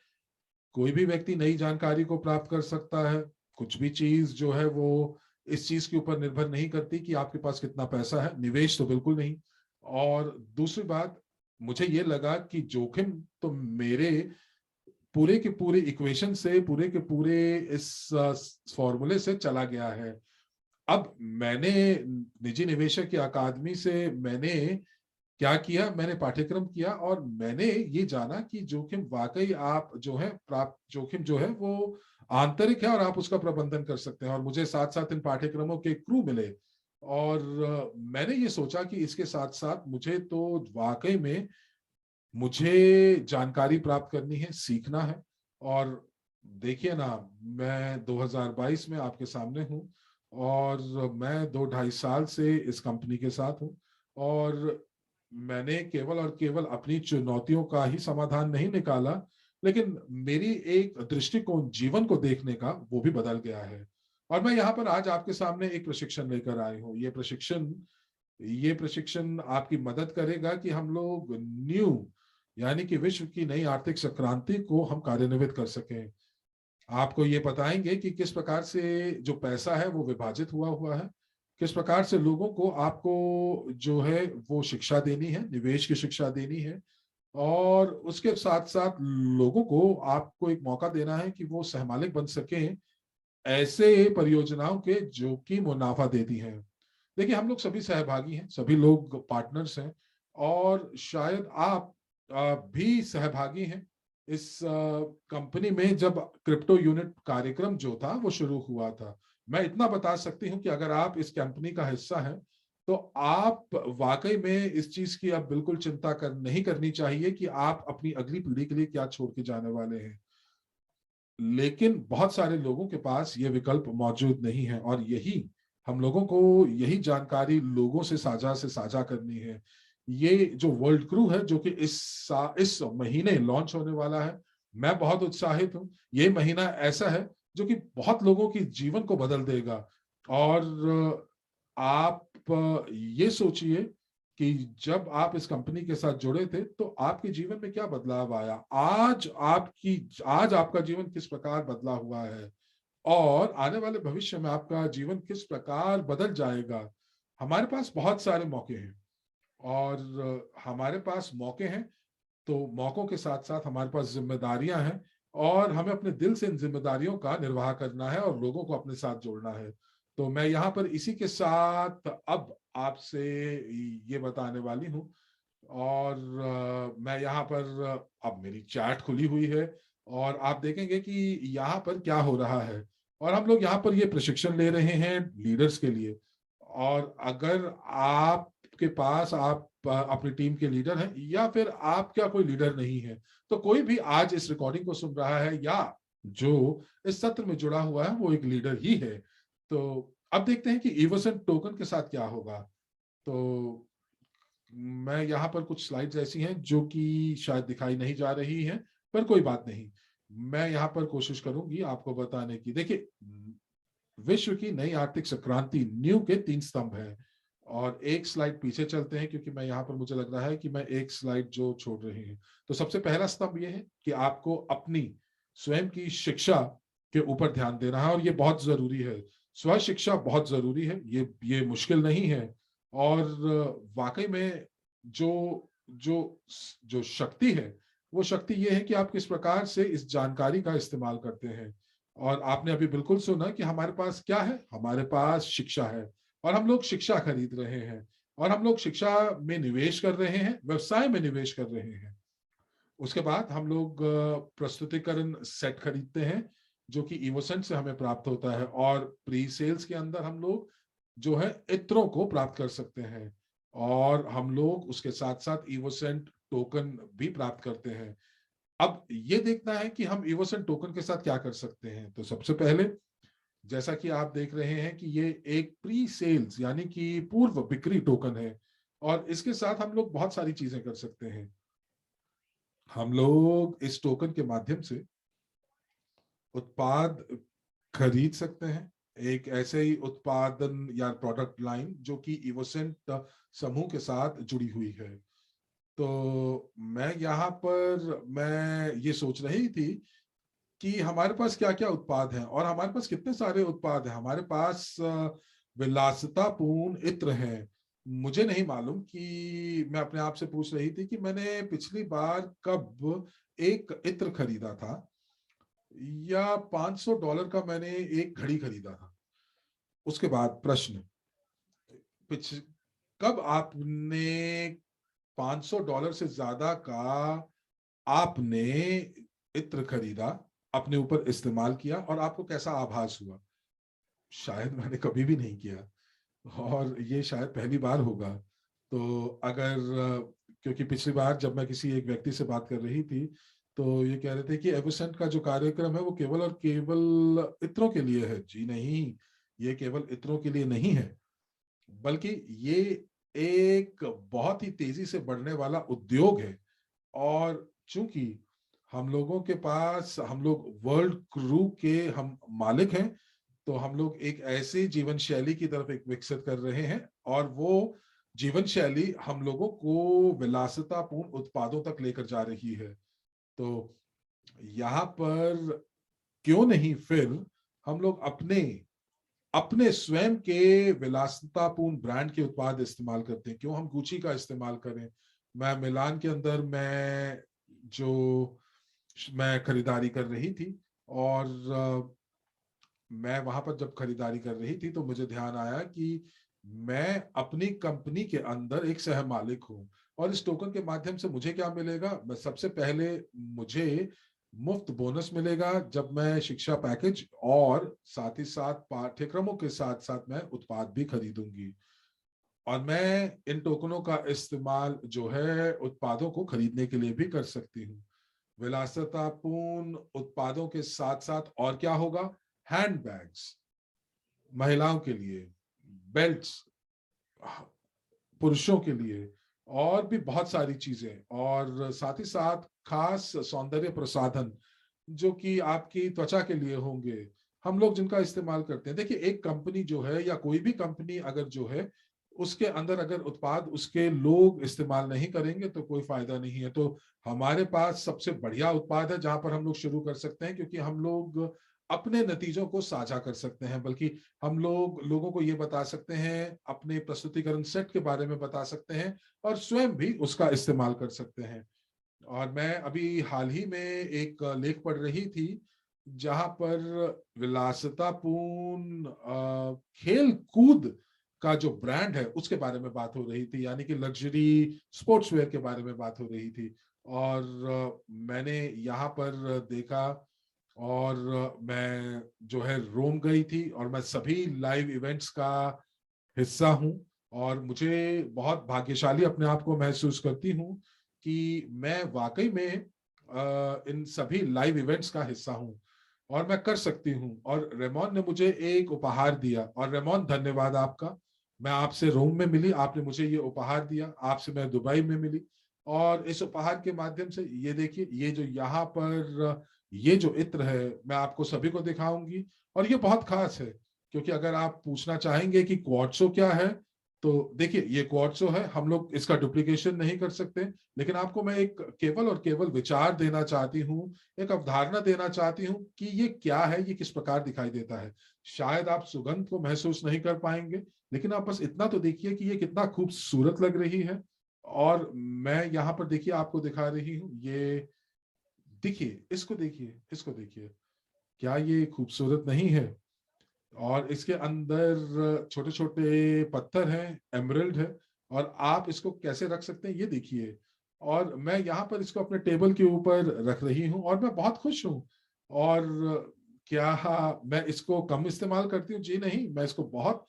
कोई भी व्यक्ति नई जानकारी को प्राप्त कर सकता है। कुछ भी चीज जो है वो इस चीज के ऊपर निर्भर नहीं करती कि आपके पास कितना पैसा है, निवेश तो बिल्कुल नहीं। और दूसरी बात, मुझे ये लगा कि जोखिम तो मेरे पूरे के पूरे इक्वेशन से, पूरे के पूरे इस फॉर्मूले से चला गया है। अब मैंने निजी निवेशक की अकादमी से मैंने क्या किया, मैंने पाठ्यक्रम किया और मैंने ये जाना कि जोखिम वाकई आप जो है प्राप्त जोखिम जो है वो आंतरिक है और आप उसका प्रबंधन कर सकते हैं। और मुझे साथ साथ इन पाठ्यक्रमों के क्रू मिले और मैंने ये सोचा कि इसके साथ साथ मुझे तो वाकई में मुझे जानकारी प्राप्त करनी है, सीखना है। और देखिए ना, मैं 2022 में आपके सामने हूँ और मैं 2-2.5 साल से इस कंपनी के साथ हूँ। और मैंने केवल और केवल अपनी चुनौतियों का ही समाधान नहीं निकाला, लेकिन मेरी एक दृष्टिकोण जीवन को देखने का वो भी बदल गया है। और मैं यहाँ पर आज आपके सामने एक प्रशिक्षण लेकर आई हूँ। ये प्रशिक्षण आपकी मदद करेगा कि हम लोग न्यू, यानी कि विश्व की नई आर्थिक संक्रांति को हम कार्यान्वित कर सकें। आपको ये बताएंगे कि किस प्रकार से जो पैसा है वो विभाजित हुआ हुआ है, किस प्रकार से लोगों को आपको जो है वो शिक्षा देनी है, निवेश की शिक्षा देनी है। और उसके साथ साथ लोगों को आपको एक मौका देना है कि वो सहमालिक बन सकें ऐसे परियोजनाओं के जो कि मुनाफा देती हैं। देखिए, हम लोग सभी सहभागी हैं, सभी लोग पार्टनर्स हैं। और शायद आप भी सहभागी हैं इस कंपनी में जब क्रिप्टो यूनिट कार्यक्रम जो था वो शुरू हुआ था। मैं इतना बता सकती हूँ कि अगर आप इस कंपनी का हिस्सा हैं तो आप वाकई में इस चीज की अब बिल्कुल चिंता नहीं करनी चाहिए कि आप अपनी अगली पीढ़ी के लिए क्या छोड़ के जाने वाले हैं। लेकिन बहुत सारे लोगों के पास ये विकल्प मौजूद नहीं है, और यही हम लोगों को यही जानकारी लोगों से साझा करनी है। ये जो वर्ल्ड क्रू है जो कि इस महीने लॉन्च होने वाला है, मैं बहुत उत्साहित हूँ। ये महीना ऐसा है जो कि बहुत लोगों की जीवन को बदल देगा। और आप ये सोचिए कि जब आप इस कंपनी के साथ जुड़े थे तो आपके जीवन में क्या बदलाव आया, आज आपका जीवन किस प्रकार बदला हुआ है, और आने वाले भविष्य में आपका जीवन किस प्रकार बदल जाएगा। हमारे पास बहुत सारे मौके हैं, और हमारे पास मौके हैं तो मौकों के साथ साथ हमारे पास जिम्मेदारियां हैं, और हमें अपने दिल से इन जिम्मेदारियों का निर्वाह करना है और लोगों को अपने साथ जोड़ना है। तो मैं यहाँ पर इसी के साथ अब आपसे ये बताने वाली हूँ। और मैं यहाँ पर अब मेरी चैट खुली हुई है, और आप देखेंगे कि यहाँ पर क्या हो रहा है। और हम लोग यहाँ पर ये प्रशिक्षण ले रहे हैं लीडर्स के लिए। और अगर आपके पास आप अपनी टीम के लीडर हैं, या फिर आपका कोई लीडर नहीं है, तो कोई भी आज इस रिकॉर्डिंग को सुन रहा है या जो इस सत्र में जुड़ा हुआ है वो एक लीडर ही है। तो अब देखते हैं कि इवोसेंट टोकन के साथ क्या होगा। तो मैं यहाँ पर कुछ स्लाइड्स ऐसी हैं जो कि शायद दिखाई नहीं जा रही हैं, पर कोई बात नहीं। मैं यहाँ पर कोशिश करूंगी आपको बताने की। देखिए, विश्व की नई आर्थिक संक्रांति न्यू के 3 स्तंभ हैं। और एक स्लाइड पीछे चलते हैं क्योंकि मैं यहाँ पर मुझे लग रहा है कि मैं एक स्लाइड जो छोड़ रही हूँ। तो सबसे पहला स्तंभ ये है कि आपको अपनी स्वयं की शिक्षा के ऊपर ध्यान देना है, और ये बहुत जरूरी है। स्व शिक्षा बहुत जरूरी है, ये मुश्किल नहीं है। और वाकई में जो जो जो शक्ति है, वो शक्ति ये है कि आप किस प्रकार से इस जानकारी का इस्तेमाल करते हैं। और आपने अभी बिल्कुल सुना कि हमारे पास क्या है, हमारे पास शिक्षा है। और हम लोग शिक्षा खरीद रहे हैं, और हम लोग शिक्षा में निवेश कर रहे हैं, व्यवसाय में निवेश कर रहे हैं। उसके बाद हम लोग प्रस्तुतिकरण सेट खरीदते हैं जो कि इवोसेंट से हमें प्राप्त होता है, और प्री सेल्स के अंदर हम लोग जो है इत्रों को प्राप्त कर सकते हैं। और हम लोग उसके साथ साथ इवोसेंट टोकन भी प्राप्त करते हैं। अब ये देखना है कि हम इवोसेंट टोकन के साथ क्या कर सकते हैं। तो सबसे पहले, जैसा कि आप देख रहे हैं कि ये एक प्री सेल्स यानी कि पूर्व बिक्री टोकन है, और इसके साथ हम लोग बहुत सारी चीजें कर सकते हैं। हम लोग इस टोकन के माध्यम से उत्पाद खरीद सकते हैं, एक ऐसे ही उत्पादन या प्रोडक्ट लाइन जो कि इवोसेंट समूह के साथ जुड़ी हुई है। तो मैं ये सोच रही थी कि हमारे पास क्या क्या उत्पाद हैं, और हमारे पास कितने सारे उत्पाद हैं। हमारे पास विलासितापूर्ण इत्र हैं। मुझे नहीं मालूम कि मैं अपने आप से पूछ रही थी कि मैंने पिछली बार कब एक इत्र खरीदा था, या $500 का मैंने एक घड़ी खरीदा था। उसके बाद प्रश्न, पिछ कब आपने $500 से ज्यादा का आपने इत्र खरीदा, अपने ऊपर इस्तेमाल किया, और आपको कैसा आभास हुआ। शायद मैंने कभी भी नहीं किया। और ये शायद पहली बार होगा। तो अगर क्योंकि पिछली बार जब मैं किसी एक व्यक्ति से बात कर रही थी, तो ये कह रहे थे कि एवोसेंट का जो कार्यक्रम है वो केवल और केवल इत्रों के लिए है। जी नहीं, ये केवल इत्रों के लिए नहीं है, बल्कि ये एक बहुत ही तेजी से बढ़ने वाला उद्योग है। और चूंकि हम लोगों के पास, हम लोग वर्ल्ड क्रू के हम मालिक हैं, तो हम लोग एक ऐसी जीवन शैली की तरफ एक विकसित कर रहे हैं, और वो जीवन शैली हम लोगों को विलासितापूर्ण उत्पादों तक लेकर जा रही है। तो यहाँ पर क्यों नहीं फिर हम लोग अपने अपने स्वयं के विलासितापूर्ण ब्रांड के उत्पाद इस्तेमाल करते हैं। क्यों हम गुची का इस्तेमाल करें। मैं मिलान के अंदर जो मैं खरीदारी कर रही थी, और मैं वहां पर जब खरीदारी कर रही थी तो मुझे ध्यान आया कि मैं अपनी कंपनी के अंदर एक सह मालिक हूं, और इस टोकन के माध्यम से मुझे क्या मिलेगा। मैं सबसे पहले, मुझे मुफ्त बोनस मिलेगा जब मैं शिक्षा पैकेज और साथ ही साथ पाठ्यक्रमों के साथ साथ मैं उत्पाद भी खरीदूंगी। और मैं इन टोकनों का इस्तेमाल जो है उत्पादों को खरीदने के लिए भी कर सकती हूँ। विलासितापूर्ण उत्पादों के साथ साथ और क्या होगा, हैंडबैग्स महिलाओं के लिए, बेल्ट्स पुरुषों के लिए, और भी बहुत सारी चीजें, और साथ ही साथ खास सौंदर्य प्रसाधन जो कि आपकी त्वचा के लिए होंगे, हम लोग जिनका इस्तेमाल करते हैं। देखिए, एक कंपनी जो है या कोई भी कंपनी अगर जो है उसके अंदर अगर उत्पाद उसके लोग इस्तेमाल नहीं करेंगे तो कोई फायदा नहीं है। तो हमारे पास सबसे बढ़िया उत्पाद है जहां पर हम लोग शुरू कर सकते हैं, क्योंकि हम लोग अपने नतीजों को साझा कर सकते हैं, बल्कि हम लोग लोगों को ये बता सकते हैं, अपने प्रस्तुतिकरण सेट के बारे में बता सकते हैं, और स्वयं भी उसका इस्तेमाल कर सकते हैं। और मैं अभी हाल ही में एक लेख पढ़ रही थी जहां पर विलासितापूर्ण खेल कूद का जो ब्रांड है उसके बारे में बात हो रही थी, यानी कि लग्जरी स्पोर्ट्स वेयर के बारे में बात हो रही थी। और मैंने यहाँ पर देखा, और मैं जो है रोम गई थी, और मैं सभी लाइव इवेंट्स का हिस्सा हूं, और मुझे बहुत भाग्यशाली अपने आप को महसूस करती हूं कि मैं वाकई में इन सभी लाइव इवेंट्स का हिस्सा हूं, और मैं कर सकती हूं। और रेमोन ने मुझे एक उपहार दिया, और रेमोन धन्यवाद आपका। मैं आपसे रोम में मिली, आपने मुझे ये उपहार दिया, आपसे मैं दुबई में मिली, और इस उपहार के माध्यम से ये देखिए, ये जो यहाँ पर ये जो इत्र है मैं आपको सभी को दिखाऊंगी, और ये बहुत खास है। क्योंकि अगर आप पूछना चाहेंगे कि क्वार्ट्जो क्या है, तो देखिए ये क्वार्ट्जो है, हम लोग इसका डुप्लीकेशन नहीं कर सकते, लेकिन आपको मैं एक केवल और केवल विचार देना चाहती हूँ, एक अवधारणा देना चाहती हूँ कि ये क्या है, ये किस प्रकार दिखाई देता है। शायद आप सुगंध को महसूस नहीं कर पाएंगे, लेकिन आप बस इतना तो देखिए कि ये कितना खूबसूरत लग रही है। और मैं यहाँ पर देखिए आपको दिखा रही हूँ, ये देखिए, इसको देखिए, इसको देखिए, क्या ये खूबसूरत नहीं है। और इसके अंदर छोटे छोटे पत्थर हैं, एमरल्ड है, और आप इसको कैसे रख सकते हैं ये देखिए। और मैं यहाँ पर इसको अपने टेबल के ऊपर रख रही हूँ, और मैं बहुत खुश हूँ। और क्या मैं इसको कम इस्तेमाल करती हूँ? जी नहीं, मैं इसको बहुत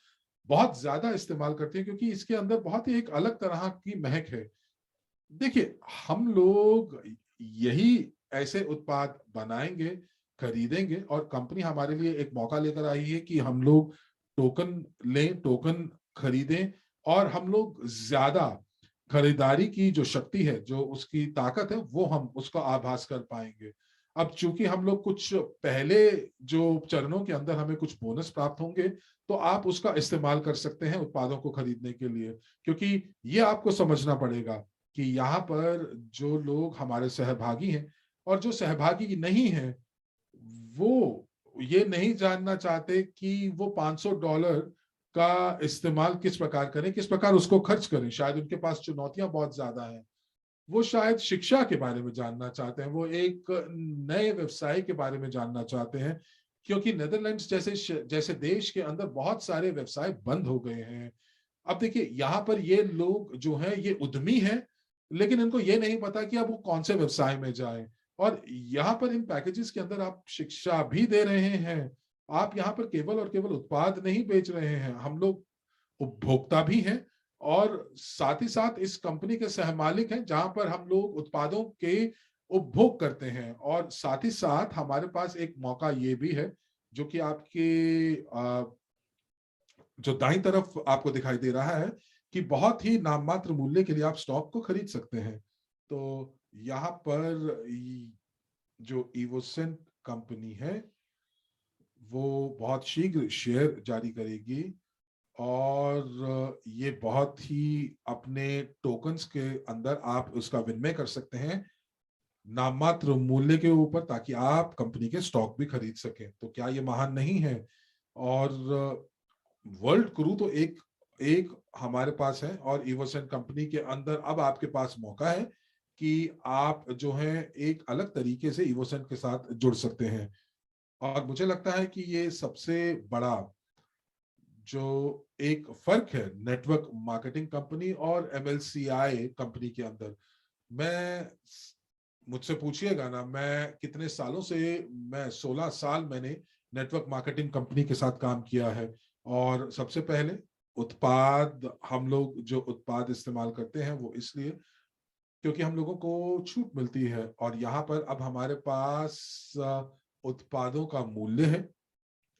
बहुत ज्यादा इस्तेमाल करती हूँ, क्योंकि इसके अंदर बहुत ही एक अलग तरह की महक है। देखिए, हम लोग यही ऐसे उत्पाद बनाएंगे, खरीदेंगे, और कंपनी हमारे लिए एक मौका लेकर आई है कि हम लोग टोकन लें, टोकन खरीदें, और हम लोग ज्यादा खरीदारी की जो शक्ति है, जो उसकी ताकत है, वो हम उसका आभास कर पाएंगे। अब चूंकि हम लोग कुछ पहले जो चरणों के अंदर हमें कुछ बोनस प्राप्त होंगे, तो आप उसका इस्तेमाल कर सकते हैं उत्पादों को खरीदने के लिए। क्योंकि ये आपको समझना पड़ेगा कि यहाँ पर जो लोग हमारे सहभागी हैं और जो सहभागी नहीं हैं, वो ये नहीं जानना चाहते कि वो $500 का इस्तेमाल किस प्रकार करें, किस प्रकार उसको खर्च करें। शायद उनके पास चुनौतियां बहुत ज्यादा हैं, वो शायद शिक्षा के बारे में जानना चाहते हैं, वो एक नए व्यवसाय के बारे में जानना चाहते हैं। क्योंकि नेदरलैंड्स जैसे जैसे देश के अंदर बहुत सारे व्यवसाय बंद हो गए हैं। अब देखिए, यहाँ पर ये लोग जो हैं ये उद्यमी हैं, लेकिन इनको ये नहीं पता कि अब वो कौन से व्यवसाय में जाएं। और यहाँ पर इन पैकेजेस के अंदर आप शिक्षा भी दे रहे हैं, आप यहाँ पर केवल और केवल उत्पाद नहीं बेच रहे हैं। हम लोग उपभोक्ता भी हैं और साथ ही साथ इस कंपनी के सहमालिक हैं, जहां पर हम लोग उत्पादों के उपभोग करते हैं। और साथ ही साथ हमारे पास एक मौका ये भी है, जो कि आपके जो दाईं तरफ आपको दिखाई दे रहा है, कि बहुत ही नाममात्र मूल्य के लिए आप स्टॉक को खरीद सकते हैं। तो यहाँ पर जो इवोसेंट कंपनी है वो बहुत शीघ्र शेयर जारी करेगी, और ये बहुत ही अपने टोकन्स के अंदर आप उसका विनिमय कर सकते हैं नाममात्र मूल्य के ऊपर, ताकि आप कंपनी के स्टॉक भी खरीद सकें। तो क्या ये महान नहीं है? और वर्ल्ड क्रू तो एक एक हमारे पास है, और इवोसेंट कंपनी के अंदर अब आपके पास मौका है कि आप जो है एक अलग तरीके से इवोसेंट के साथ जुड़ सकते हैं। और मुझे लगता है कि ये सबसे बड़ा जो एक फर्क है नेटवर्क मार्केटिंग कंपनी और एमएलसीआई कंपनी के अंदर। मैं मुझसे पूछिएगा ना, मैं कितने सालों से, मैं 16 साल मैंने नेटवर्क मार्केटिंग कंपनी के साथ काम किया है। और सबसे पहले उत्पाद, हम लोग जो उत्पाद इस्तेमाल करते हैं वो इसलिए क्योंकि हम लोगों को छूट मिलती है, और यहाँ पर अब हमारे पास उत्पादों का मूल्य है।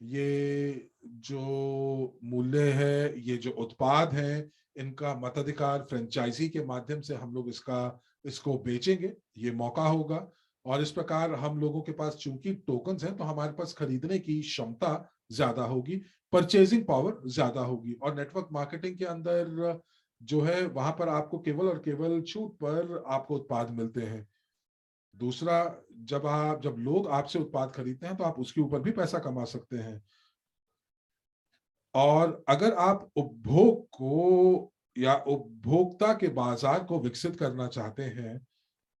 ये जो मूल्य है, ये जो उत्पाद है, इनका मताधिकार फ्रेंचाइजी के माध्यम से हम लोग इसको बेचेंगे, ये मौका होगा। और इस प्रकार हम लोगों के पास चूंकि टोकन्स हैं, तो हमारे पास खरीदने की क्षमता ज्यादा होगी, परचेजिंग पावर ज्यादा होगी। और नेटवर्क मार्केटिंग के अंदर जो है, वहां पर आपको केवल और केवल छूट पर आपको उत्पाद मिलते हैं। दूसरा, जब लोग आपसे उत्पाद खरीदते हैं, तो आप उसके ऊपर भी पैसा कमा सकते हैं। और अगर आप उपभोग को या उपभोक्ता के बाजार को विकसित करना चाहते हैं,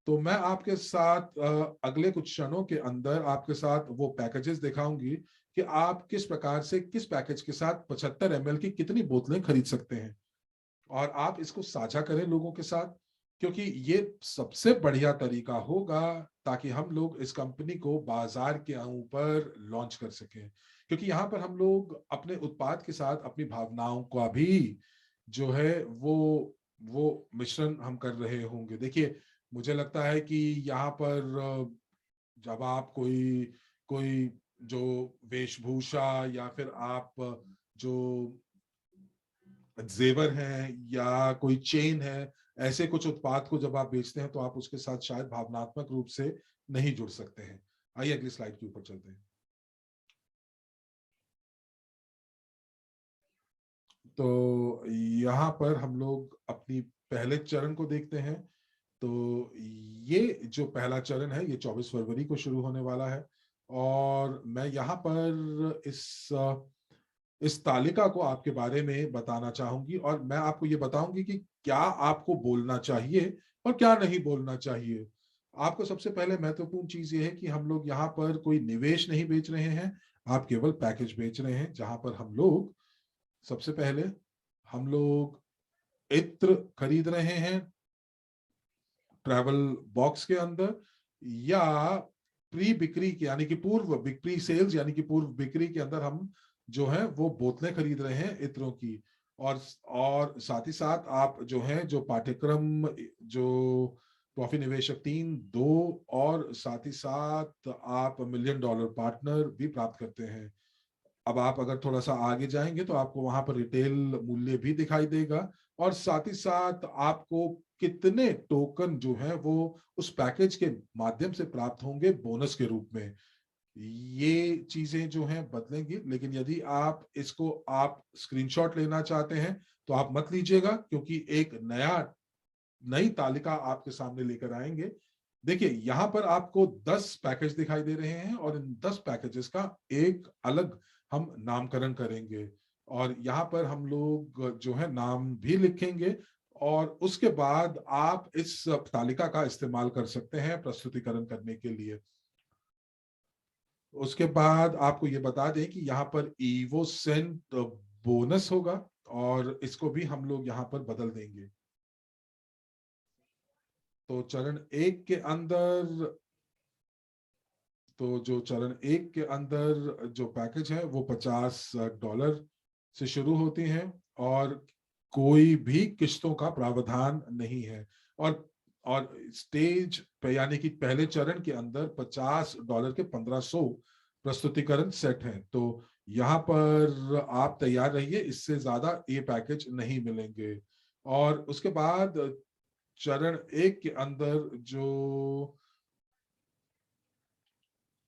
तो मैं आपके साथ अगले कुछ क्षणों के अंदर आपके साथ वो पैकेजेस दिखाऊंगी कि आप किस प्रकार से, किस पैकेज के साथ 75 ml की कितनी बोतलें खरीद सकते हैं। और आप इसको साझा करें लोगों के साथ, क्योंकि ये सबसे बढ़िया तरीका होगा ताकि हम लोग इस कंपनी को बाजार के ऊपर लॉन्च कर सकें। क्योंकि यहाँ पर हम लोग अपने उत्पाद के साथ अपनी भावनाओं का भी जो है वो मिश्रण हम कर रहे होंगे। देखिए, मुझे लगता है कि यहाँ पर जब आप कोई कोई जो वेशभूषा, या फिर आप जो जेवर हैं, या कोई चेन है, ऐसे कुछ उत्पाद को जब आप बेचते हैं, तो आप उसके साथ शायद भावनात्मक रूप से नहीं जुड़ सकते हैं। आइए अगली स्लाइड के ऊपर चलते हैं। तो यहाँ पर हम लोग अपनी पहले चरण को देखते हैं। तो ये जो पहला चरण है, ये 24 फरवरी को शुरू होने वाला है। और मैं यहाँ पर इस तालिका को आपके बारे में बताना चाहूंगी, और मैं आपको ये बताऊंगी कि क्या आपको बोलना चाहिए और क्या नहीं बोलना चाहिए। आपको सबसे पहले महत्वपूर्ण चीज ये है कि हम लोग यहाँ पर कोई निवेश नहीं बेच रहे हैं, आप केवल पैकेज बेच रहे हैं, जहां पर हम लोग सबसे पहले हम लोग इत्र खरीद रहे हैं ट्रैवल बॉक्स के अंदर, या प्री बिक्री के यानी कि पूर्व बिक्री सेल्स यानी कि पूर्व बिक्री के अंदर हम जो है वो बोतलें खरीद रहे हैं इत्रों की। और साथ ही साथ आप जो है जो पाठ्यक्रम, जो कॉफी निवेशक 3, 2, और साथ ही साथ आप $1 मिलियन पार्टनर भी प्राप्त करते हैं। अब आप अगर थोड़ा सा आगे जाएंगे, तो आपको वहां पर रिटेल मूल्य भी दिखाई देगा, और साथ ही साथ आपको कितने टोकन जो है वो उस पैकेज के माध्यम से प्राप्त होंगे बोनस के रूप में। ये चीजें जो हैं बदलेंगी, लेकिन यदि आप स्क्रीनशॉट लेना चाहते हैं, तो आप मत लीजिएगा, क्योंकि एक नई तालिका आपके सामने लेकर आएंगे। देखिए, यहां पर आपको 10 पैकेज दिखाई दे रहे हैं, और इन 10 पैकेजेस का एक अलग हम नामकरण करेंगे। और यहाँ पर हम लोग जो है नाम भी लिखेंगे, और उसके बाद आप इस तालिका का इस्तेमाल कर सकते हैं प्रस्तुतिकरण करने के लिए। उसके बाद आपको ये बता दें कि यहाँ पर ईवो सेंट बोनस होगा, और इसको भी हम लोग यहाँ पर बदल देंगे। तो चरण एक के अंदर जो पैकेज है वो $50 से शुरू होती हैं, और कोई भी किस्तों का प्रावधान नहीं है। और स्टेज पे यानी कि पहले चरण के अंदर $50 के 1500 प्रस्तुतिकरण सेट हैं। तो यहाँ पर आप तैयार रहिए, इससे ज्यादा ये पैकेज नहीं मिलेंगे। और उसके बाद चरण 1 के अंदर जो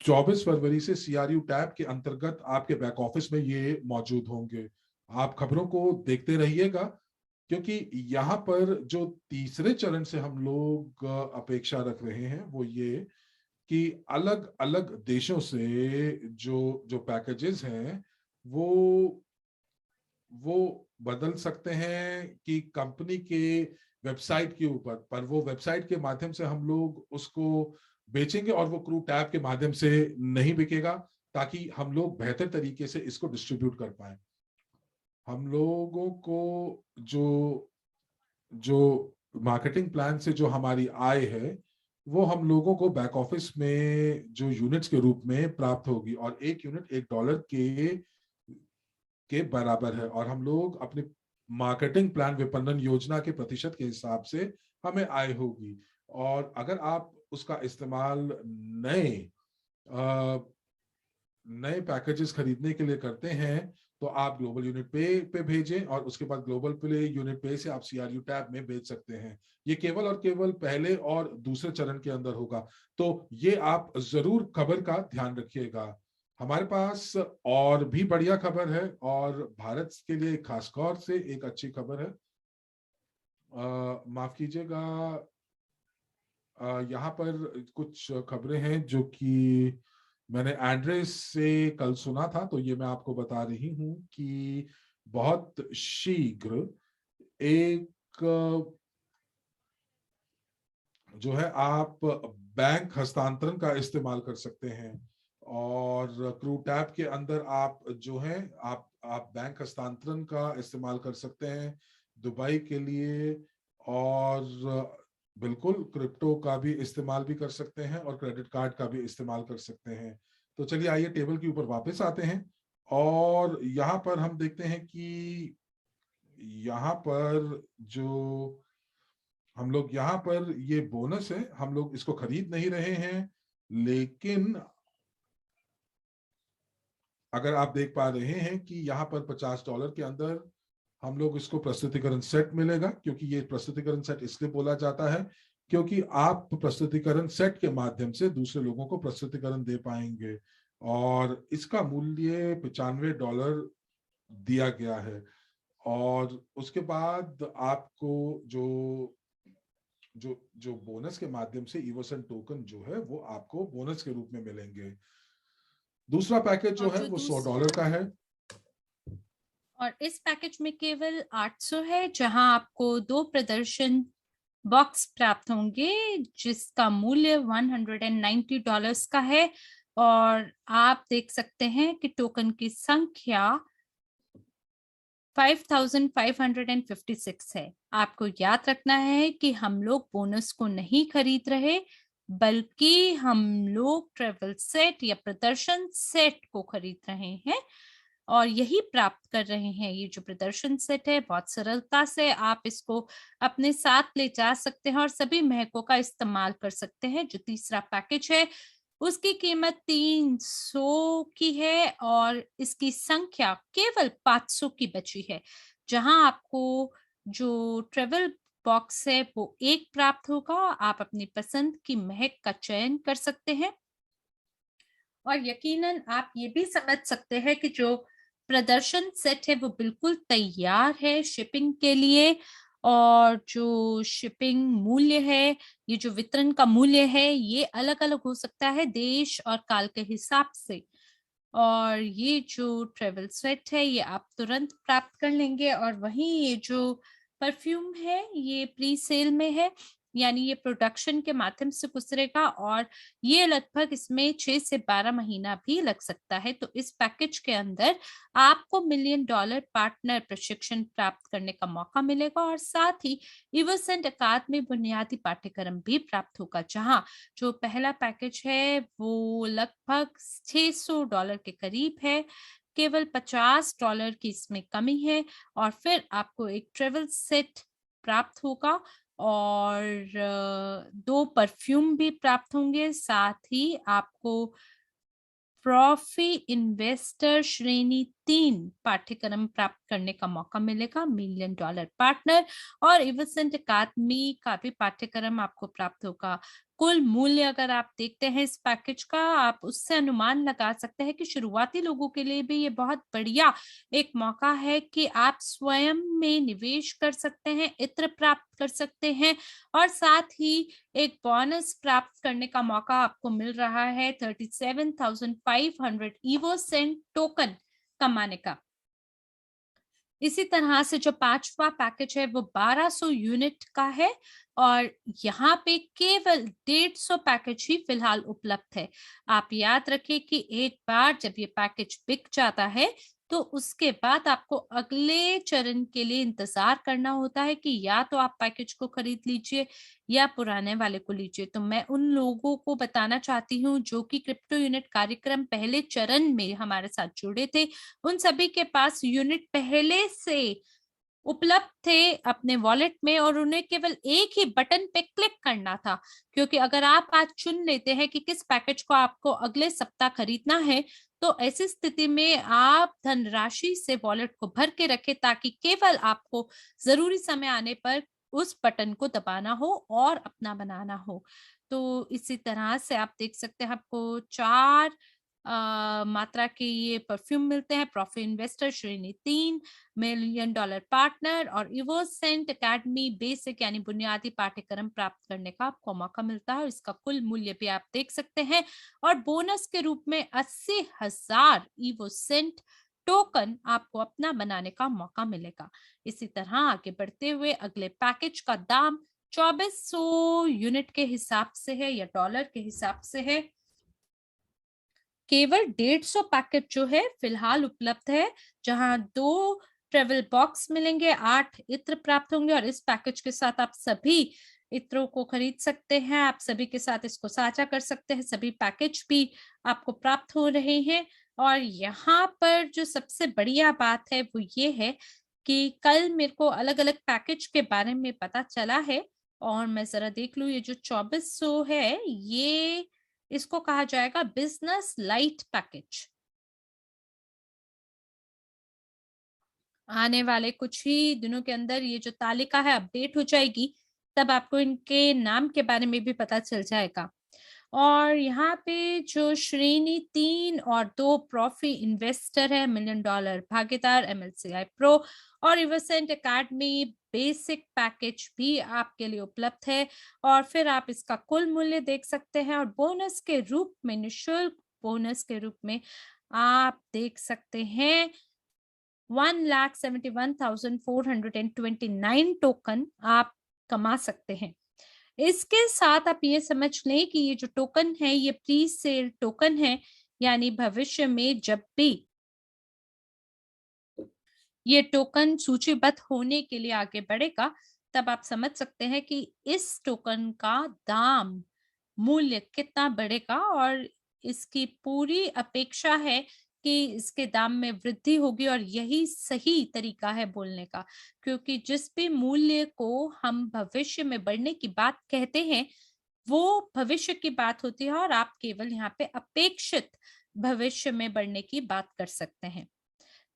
24 फरवरी से CRU टैब के अंतर्गत आपके बैक ऑफिस में ये मौजूद होंगे। आप खबरों को देखते रहिएगा, क्योंकि यहाँ पर जो तीसरे चरण से हम लोग अपेक्षा रख रहे हैं वो ये कि अलग अलग देशों से जो जो पैकेजेस हैं वो वो बदल सकते हैं कि कंपनी के वेबसाइट के ऊपर, पर वो वेबसाइट के माध्यम से हम लोग उसको बेचेंगे और वो क्रू टैब के माध्यम से नहीं बिकेगा, ताकि हम लोग बेहतर तरीके से इसको डिस्ट्रीब्यूट कर पाए। हम लोगों को जो जो मार्केटिंग प्लान से जो हमारी आय है वो हम लोगों को बैक ऑफिस में जो यूनिट्स के रूप में प्राप्त होगी, और एक यूनिट $1 के बराबर है। और हम लोग अपने मार्केटिंग प्लान विपणन योजना के प्रतिशत के हिसाब से हमें आय होगी। और अगर आप उसका इस्तेमाल नए नए पैकेजेस खरीदने के लिए करते हैं तो आप ग्लोबल यूनिट पे भेजें, और उसके बाद ग्लोबल पे यूनिट पे से आप CRU टैब में भेज सकते हैं। ये केवल और केवल पहले और दूसरे चरण के अंदर होगा। तो ये आप जरूर खबर का ध्यान रखिएगा। हमारे पास और भी बढ़िया खबर है, और भारत के लिए खासतौर से एक अच्छी खबर है। माफ कीजिएगा, यहाँ पर कुछ खबरें हैं जो कि मैंने एंड्रेस से कल सुना था, तो ये मैं आपको बता रही हूँ कि बहुत शीघ्र एक जो है आप बैंक हस्तांतरण का इस्तेमाल कर सकते हैं। और क्रू टैब के अंदर आप जो है आप बैंक हस्तांतरण का इस्तेमाल कर सकते हैं दुबई के लिए, और बिल्कुल क्रिप्टो का भी इस्तेमाल भी कर सकते हैं, और क्रेडिट कार्ड का भी इस्तेमाल कर सकते हैं। तो चलिए आइए टेबल के ऊपर वापस आते हैं, और यहाँ पर हम देखते हैं कि यहाँ पर जो हम लोग यहाँ पर ये बोनस है, हम लोग इसको खरीद नहीं रहे हैं, लेकिन अगर आप देख पा रहे हैं कि यहाँ पर $50 के अंदर हम लोग इसको प्रस्तुतिकरण सेट मिलेगा, क्योंकि ये प्रस्तुतिकरण सेट इसलिए बोला जाता है क्योंकि आप प्रस्तुतिकरण सेट के माध्यम से दूसरे लोगों को प्रस्तुतिकरण दे पाएंगे। और इसका मूल्य $95 दिया गया है। और उसके बाद आपको जो जो जो बोनस के माध्यम से इवोसन टोकन जो है वो आपको बोनस के रूप में मिलेंगे। दूसरा पैकेज जो
और
है
जो
वो
दूस
$100 का है।
और इस पैकेज में केवल 800 है, जहां आपको 2 प्रदर्शन बॉक्स प्राप्त होंगे जिसका मूल्य $190 का है। और आप देख सकते हैं कि टोकन की संख्या 5556 है। आपको याद रखना है कि हम लोग बोनस को नहीं खरीद रहे, बल्कि हम लोग ट्रेवल सेट या प्रदर्शन सेट को खरीद रहे हैं और यही प्राप्त कर रहे हैं। ये जो प्रदर्शन सेट है, बहुत सरलता से आप इसको अपने साथ ले जा सकते हैं और सभी महकों का इस्तेमाल कर सकते हैं। जो तीसरा पैकेज है उसकी कीमत 300 की है और इसकी संख्या केवल 500 की बची है, जहां आपको जो ट्रेवल बॉक्स है वो एक प्राप्त होगा। आप अपनी पसंद की महक का चयन कर सकते हैं और यकीनन आप ये भी समझ सकते हैं कि जो प्रदर्शन सेट है वो बिल्कुल तैयार है शिपिंग के लिए। और जो शिपिंग मूल्य है, ये जो वितरण का मूल्य है, ये अलग अलग हो सकता है देश और काल के हिसाब से। और ये जो ट्रेवल सेट है ये आप तुरंत प्राप्त कर लेंगे। और वहीं ये जो परफ्यूम है ये प्री सेल में है, यानी ये प्रोडक्शन के माध्यम से गुजरेगा और ये लगभग इसमें 6 से 12 महीना भी लग सकता है। तो इस पैकेज के अंदर आपको $1,000,000 पार्टनर प्रशिक्षण प्राप्त करने का मौका मिलेगा और साथ ही इवोसेंट अकादमी बुनियादी पाठ्यक्रम भी प्राप्त होगा, जहां जो पहला पैकेज है वो लगभग $600 के करीब है, केवल $50 की इसमें कमी है और फिर आपको एक ट्रेवल सेट प्राप्त होगा और 2 परफ्यूम भी प्राप्त होंगे। साथ ही आपको प्रॉफी इन्वेस्टर श्रेणी 3 पाठ्यक्रम प्राप्त करने का मौका मिलेगा। मिलियन डॉलर पार्टनर और इवसेंट अकादमी का भी पाठ्यक्रम आपको प्राप्त होगा। कुल मूल्य अगर आप देखते हैं इस पैकेज का, आप उससे अनुमान लगा सकते हैं कि शुरुआती लोगों के लिए भी ये बहुत बढ़िया एक मौका है कि आप स्वयं में निवेश कर सकते हैं, इत्र प्राप्त कर सकते हैं और साथ ही एक बोनस प्राप्त करने का मौका आपको मिल रहा है 37,500 इवोसेंट टोकन कमाने का। इसी तरह से जो 5वां पैकेज है वो 1200 यूनिट का है और यहाँ पे केवल 150 पैकेज ही फिलहाल उपलब्ध है। आप याद रखें कि एक बार जब ये पैकेज बिक जाता है तो उसके बाद आपको अगले चरण के लिए इंतजार करना होता है कि या तो आप पैकेज को खरीद लीजिए या पुराने वाले को लीजिए। तो मैं उन लोगों को बताना चाहती हूँ जो कि क्रिप्टो यूनिट कार्यक्रम पहले चरण में हमारे साथ जुड़े थे, उन सभी के पास यूनिट पहले से उपलब्ध थे अपने वॉलेट में और उन्हें केवल एक ही बटन पे क्लिक करना था। क्योंकि अगर आप आज चुन लेते हैं कि किस पैकेज को आपको अगले सप्ताह खरीदना है, तो ऐसी स्थिति में आप धनराशि से वॉलेट को भर के रखें ताकि केवल आपको जरूरी समय आने पर उस बटन को दबाना हो और अपना बनाना हो। तो इसी तरह से आप देख सकते हैं आपको 4 मात्रा के ये परफ्यूम मिलते हैं। प्रॉफी इन्वेस्टर श्रेणी 3, मिलियन डॉलर पार्टनर और इवोसेंट अकेडमी बेसिक यानी बुनियादी पाठ्यक्रम प्राप्त करने का आपको मौका मिलता है। इसका कुल मूल्य भी आप देख सकते हैं और बोनस के रूप में 80,000 इवोसेंट टोकन आपको अपना बनाने का मौका मिलेगा। इसी तरह आगे बढ़ते हुए अगले पैकेज का दाम 2400 यूनिट के हिसाब से है या डॉलर के हिसाब से है। केवल 150 पैकेट जो है फिलहाल उपलब्ध है, जहां 2 ट्रेवल बॉक्स मिलेंगे, 8 इत्र प्राप्त होंगे और इस पैकेज के साथ आप सभी इत्रों को खरीद सकते हैं। आप सभी के साथ इसको साझा कर सकते हैं। सभी पैकेज भी आपको प्राप्त हो रहे हैं और यहाँ पर जो सबसे बढ़िया बात है वो ये है कि कल मेरे को अलग-अलग पैकेज के बारे में पता चला है और मैं जरा देख लूं, ये जो 2400 है ये इसको कहा जाएगा बिजनेस लाइट पैकेज। आने वाले कुछ ही दिनों के अंदर ये जो तालिका है अपडेट हो जाएगी, तब आपको इनके नाम के बारे में भी पता चल जाएगा। और यहाँ पे जो श्रेणी 3 और 2 प्रॉफी इन्वेस्टर है, मिलियन डॉलर भागीदार, MLCI प्रो और इवसेंट अकेडमी बेसिक पैकेज भी आपके लिए उपलब्ध है और फिर आप इसका कुल मूल्य देख सकते हैं और बोनस के रूप में, निःशुल्क बोनस के रूप में आप देख सकते हैं 1,71,429 टोकन आप कमा सकते हैं। इसके साथ आप ये समझ लें कि ये जो टोकन है ये प्री सेल टोकन है, यानी भविष्य में जब भी ये टोकन सूचीबद्ध होने के लिए आगे बढ़ेगा, तब आप समझ सकते हैं कि इस टोकन का दाम, मूल्य कितना बढ़ेगा और इसकी पूरी अपेक्षा है कि इसके दाम में वृद्धि होगी और यही सही तरीका है बोलने का। क्योंकि जिस भी मूल्य को हम भविष्य में बढ़ने की बात कहते हैं, वो भविष्य की बात होती है और आप केवल यहाँ पे अपेक्षित भविष्य में बढ़ने की बात कर सकते हैं।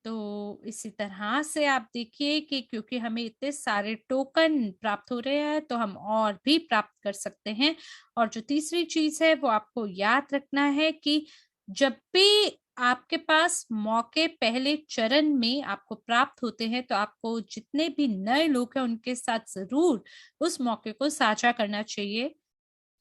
तो इसी तरह से आप देखिए कि क्योंकि हमें इतने सारे टोकन प्राप्त हो रहे हैं तो हम और भी प्राप्त कर सकते हैं। और जो तीसरी चीज है वो आपको याद रखना है कि जब भी आपके पास मौके पहले चरण में आपको प्राप्त होते हैं तो आपको जितने भी नए लोग हैं उनके साथ जरूर उस मौके को साझा करना चाहिए,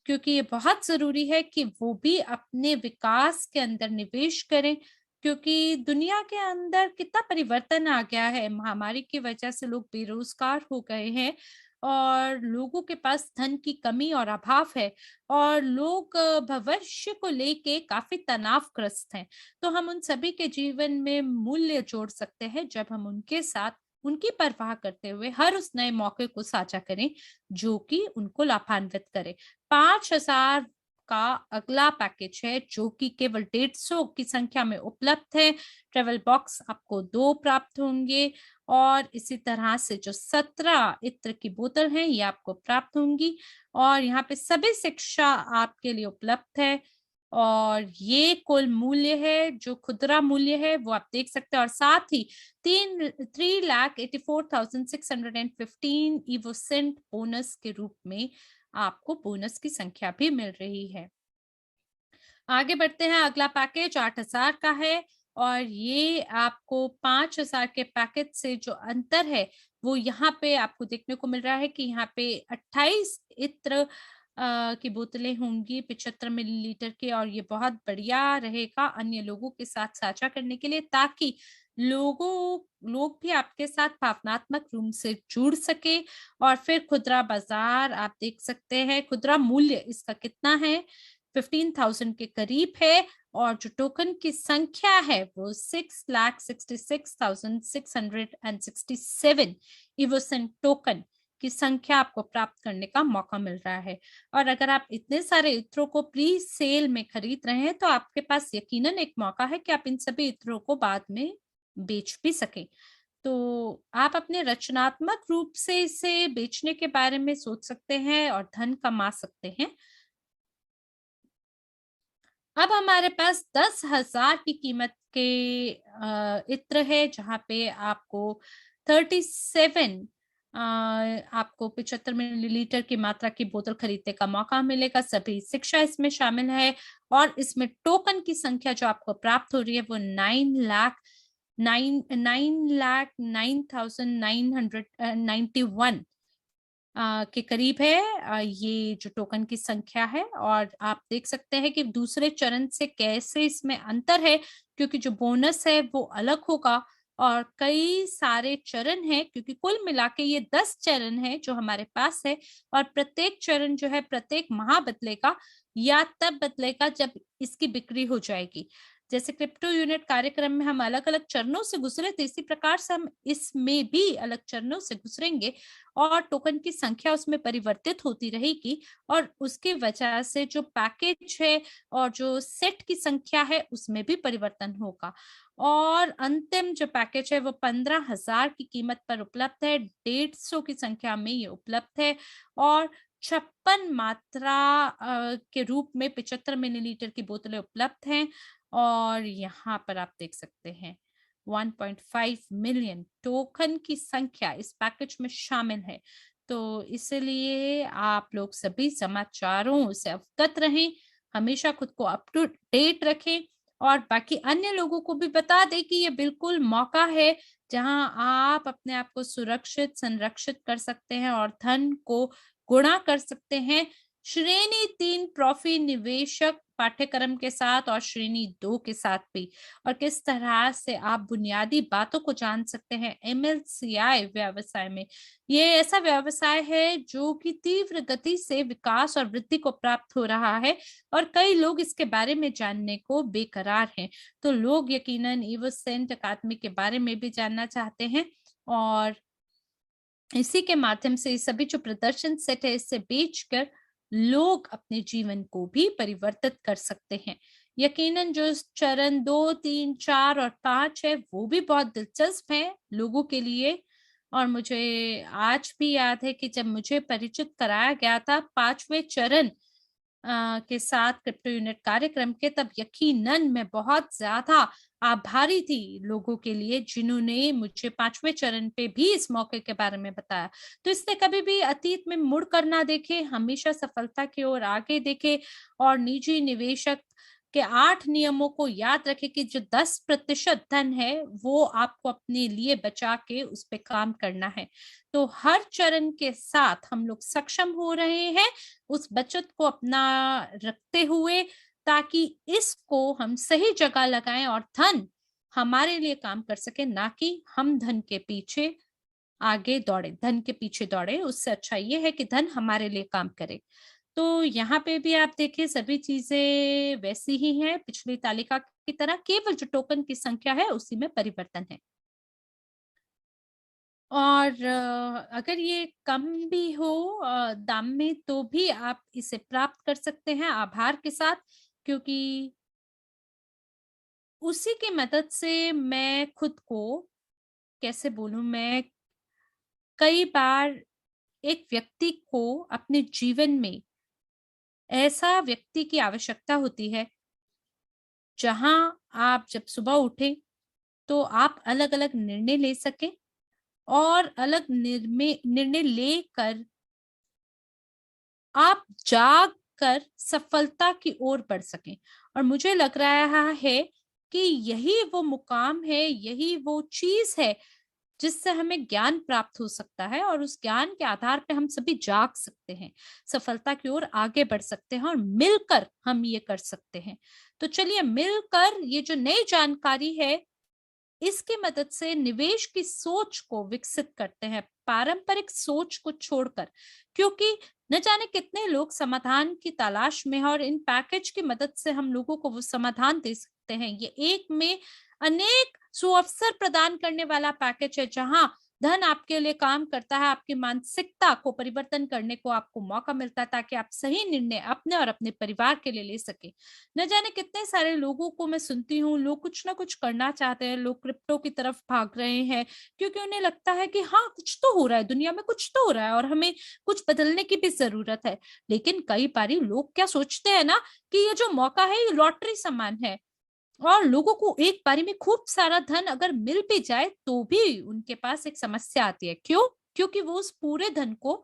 क्योंकि ये बहुत ज़रूरी है कि वो भी अपने विकास के अंदर निवेश करें। क्योंकि दुनिया के अंदर कितना परिवर्तन आ गया है, महामारी की वजह से लोग बेरोज़गार हो गए हैं और लोगों के पास धन की कमी और अभाव है और लोग भविष्य को लेके काफ़ी तनावग्रस्त हैं। तो हम उन सभी के जीवन में मूल्य जोड़ सकते हैं जब हम उनके साथ उनकी परवाह करते हुए हर उस नए मौके को साझा करें, जो कि उनको लाभान्वित करे। 5,000 आपका अगला पैकेज है जो कि केवल 150 की संख्या में उपलब्ध है। ट्रेवल बॉक्स आपको 2 प्राप्त होंगे और इसी तरह से जो 17 इत्र की बोतल हैं ये आपको प्राप्त होंगी और यहाँ पे सभी शिक्षा आपके लिए उपलब्ध है और ये कुल मूल्य है, जो खुदरा मूल्य है वो आप देख सकते हैं और साथ ही 3,84,615 इवोसेंट बोनस के रूप में आपको बोनस की संख्या भी मिल रही है। आगे बढ़ते हैं, अगला पैकेज 8,000 का है और ये आपको 5,000 के पैकेज से जो अंतर है वो यहाँ पे आपको देखने को मिल रहा है कि यहाँ पे 28 इत्र की बोतलें होंगी 75 मिलीलीटर की और ये बहुत बढ़िया रहेगा अन्य लोगों के साथ साझा करने के लिए, ताकि लोग भी आपके साथ भावनात्मक रूप से जुड़ सके। और फिर खुदरा बाजार आप देख सकते हैं, खुदरा मूल्य इसका कितना है, 15,000 के करीब है और जो टोकन की संख्या है वो 6,66,667 इवोसेंट टोकन की संख्या आपको प्राप्त करने का मौका मिल रहा है। और अगर आप इतने सारे इत्रों को प्री सेल में खरीद रहे हैं तो आपके पास यकीनन एक मौका है कि आप इन सभी इत्रों को बाद में बेच भी सकें। तो आप अपने रचनात्मक रूप से इसे बेचने के बारे में सोच सकते हैं और धन कमा सकते हैं। अब हमारे पास 10,000 की कीमत के इत्र है जहां पे आपको 37 आपको 75 मिलीलीटर की मात्रा की बोतल खरीदने का मौका मिलेगा। सभी शिक्षा इसमें शामिल है और इसमें टोकन की संख्या जो आपको प्राप्त हो रही है वो 9,09,991 के करीब है। ये जो टोकन की संख्या है और आप देख सकते हैं कि दूसरे चरण से कैसे इसमें अंतर है, क्योंकि जो बोनस है वो अलग होगा और कई सारे चरण हैं, क्योंकि कुल मिला के ये 10 चरण है जो हमारे पास है और प्रत्येक चरण जो है प्रत्येक माह बदलेगा या तब बदलेगा जब इसकी बिक्री हो जाएगी। जैसे क्रिप्टो यूनिट कार्यक्रम में हम अलग अलग चरणों से गुजरे थे, इसी प्रकार से हम इसमें भी अलग चरणों से गुजरेंगे और टोकन की संख्या उसमें परिवर्तित होती रहेगी और उसकी वजह से जो पैकेज है और जो सेट की संख्या है उसमें भी परिवर्तन होगा। और अंतिम जो पैकेज है वो 15,000 की कीमत पर उपलब्ध है, 150 की संख्या में ये उपलब्ध है और 56 मात्रा के रूप में 75 मिलीलीटर की बोतलें उपलब्ध हैं और यहाँ पर आप देख सकते हैं 1.5 मिलियन टोकन की संख्या इस पैकेज में शामिल है। तो इसलिए आप लोग सभी समाचारों से अवगत रहें, हमेशा खुद को अप टू डेट रखें और बाकी अन्य लोगों को भी बता दें कि ये बिल्कुल मौका है जहां आप अपने आप को सुरक्षित संरक्षित कर सकते हैं और धन को गुणा कर सकते हैं। श्रेणी 3 ट्रॉफी निवेशक पाठ्यक्रम के साथ और श्रेणी 2 के साथ भी, और किस तरह से आप बुनियादी बातों को जान सकते हैं एमएलसीआई व्यवसाय में। ये ऐसा व्यवसाय है जो कि तीव्र गति से विकास और वृद्धि को प्राप्त हो रहा है और कई लोग इसके बारे में जानने को बेकरार हैं। तो लोग यकीनन इवोसेंट अकादमी के बारे में भी जानना चाहते हैं और इसी के माध्यम से सभी जो प्रदर्शन सेट है इससे बेचकर लोग अपने जीवन को भी परिवर्तित कर सकते हैं। यकीनन जो चरण 2, 3, 4 और 5 है वो भी बहुत दिलचस्प है लोगों के लिए और मुझे आज भी याद है कि जब मुझे परिचित कराया गया था 5वें चरण के साथ क्रिप्टो यूनिट कार्यक्रम के, तब यकीनन मैं बहुत ज्यादा आभारी थी लोगों के लिए जिन्होंने मुझे 5वें चरण पे भी इस मौके के बारे में बताया। तो इसलिए कभी भी अतीत में मुड़ कर ना देखे, हमेशा सफलता की ओर आगे देखे और निजी निवेशक के 8 नियमों को याद रखे कि जो 10% धन है वो आपको अपने लिए बचा के उस पे काम करना है। तो हर चरण के साथ हम लोग सक्षम हो रहे हैं उस बचत को अपना रखते हुए, ताकि इसको हम सही जगह लगाएं और धन हमारे लिए काम कर सके, ना कि हम धन के पीछे आगे दौड़े, धन के पीछे दौड़े। उससे अच्छा ये है कि धन हमारे लिए काम करे। तो यहाँ पे भी आप देखिए सभी चीजें वैसी ही हैं पिछली तालिका की तरह, केवल जो टोकन की संख्या है उसी में परिवर्तन है। और अगर ये कम भी हो दाम में, तो भी आप इसे प्राप्त कर सकते हैं आभार के साथ, क्योंकि उसी की मदद से मैं खुद को, कैसे बोलूँ मैं, कई बार एक व्यक्ति को अपने जीवन में ऐसा व्यक्ति की आवश्यकता होती है, जहाँ आप जब सुबह उठे तो आप अलग-अलग निर्णय ले सकें और अलग निर्णय लेकर आप जाग कर सफलता की ओर बढ़ सकें। और मुझे लग रहा है कि यही वो मुकाम है, यही वो चीज़ है जिससे हमें ज्ञान प्राप्त हो सकता है, और उस ज्ञान के आधार पे हम सभी जाग सकते हैं, सफलता की ओर आगे बढ़ सकते हैं और मिलकर हम ये कर सकते हैं। तो चलिए मिलकर ये जो नई जानकारी है, इसकी मदद से निवेश की सोच को विकसित करते हैं, पारंपरिक सोच को छोड़कर, क्योंकि न जाने कितने लोग समाधान की तलाश में हैं, और इन पैकेज की मदद से हम लोगों को वो समाधान दे सकते हैं। ये एक में अनेक सुअवसर प्रदान करने वाला पैकेज है, जहां धन आपके लिए काम करता है, आपकी मानसिकता को परिवर्तन करने को आपको मौका मिलता है, ताकि आप सही निर्णय अपने और अपने परिवार के लिए ले सके। न जाने कितने सारे लोगों को मैं सुनती हूँ, लोग कुछ ना कुछ करना चाहते हैं, लोग क्रिप्टो की तरफ भाग रहे हैं, क्योंकि उन्हें लगता है कि हाँ, कुछ तो हो रहा है, दुनिया में कुछ तो हो रहा है और हमें कुछ बदलने की भी ज़रूरत है। लेकिन कई बारी लोग क्या सोचते हैं ना, कि ये जो मौका है, ये लॉटरी समान है, और लोगों को एक बारी में खूब सारा धन अगर मिल भी जाए, तो भी उनके पास एक समस्या आती है। क्यों? क्योंकि वो उस पूरे धन को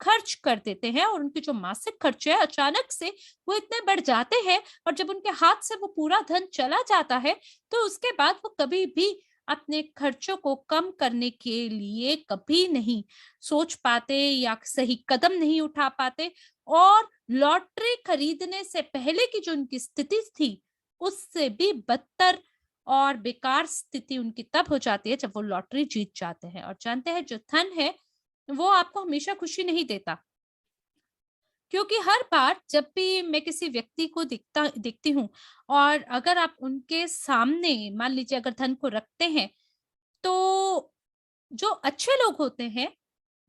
खर्च कर देते हैं, और उनके जो मासिक खर्चे हैं, अचानक से वो इतने बढ़ जाते हैं, और जब उनके हाथ से वो पूरा धन चला जाता है, तो उसके बाद वो कभी भी अपने खर्चों को कम करने के लिए कभी नहीं सोच पाते या सही कदम नहीं उठा पाते, और लॉटरी खरीदने से पहले की जो उनकी स्थिति थी, उससे भी बदतर और बेकार स्थिति उनकी तब हो जाती है, जब वो लॉटरी जीत जाते हैं। और जानते हैं, जो धन है, वो आपको हमेशा खुशी नहीं देता, क्योंकि हर बार जब भी मैं किसी व्यक्ति को देखती हूँ, और अगर आप उनके सामने मान लीजिए अगर धन को रखते हैं, तो जो अच्छे लोग होते हैं,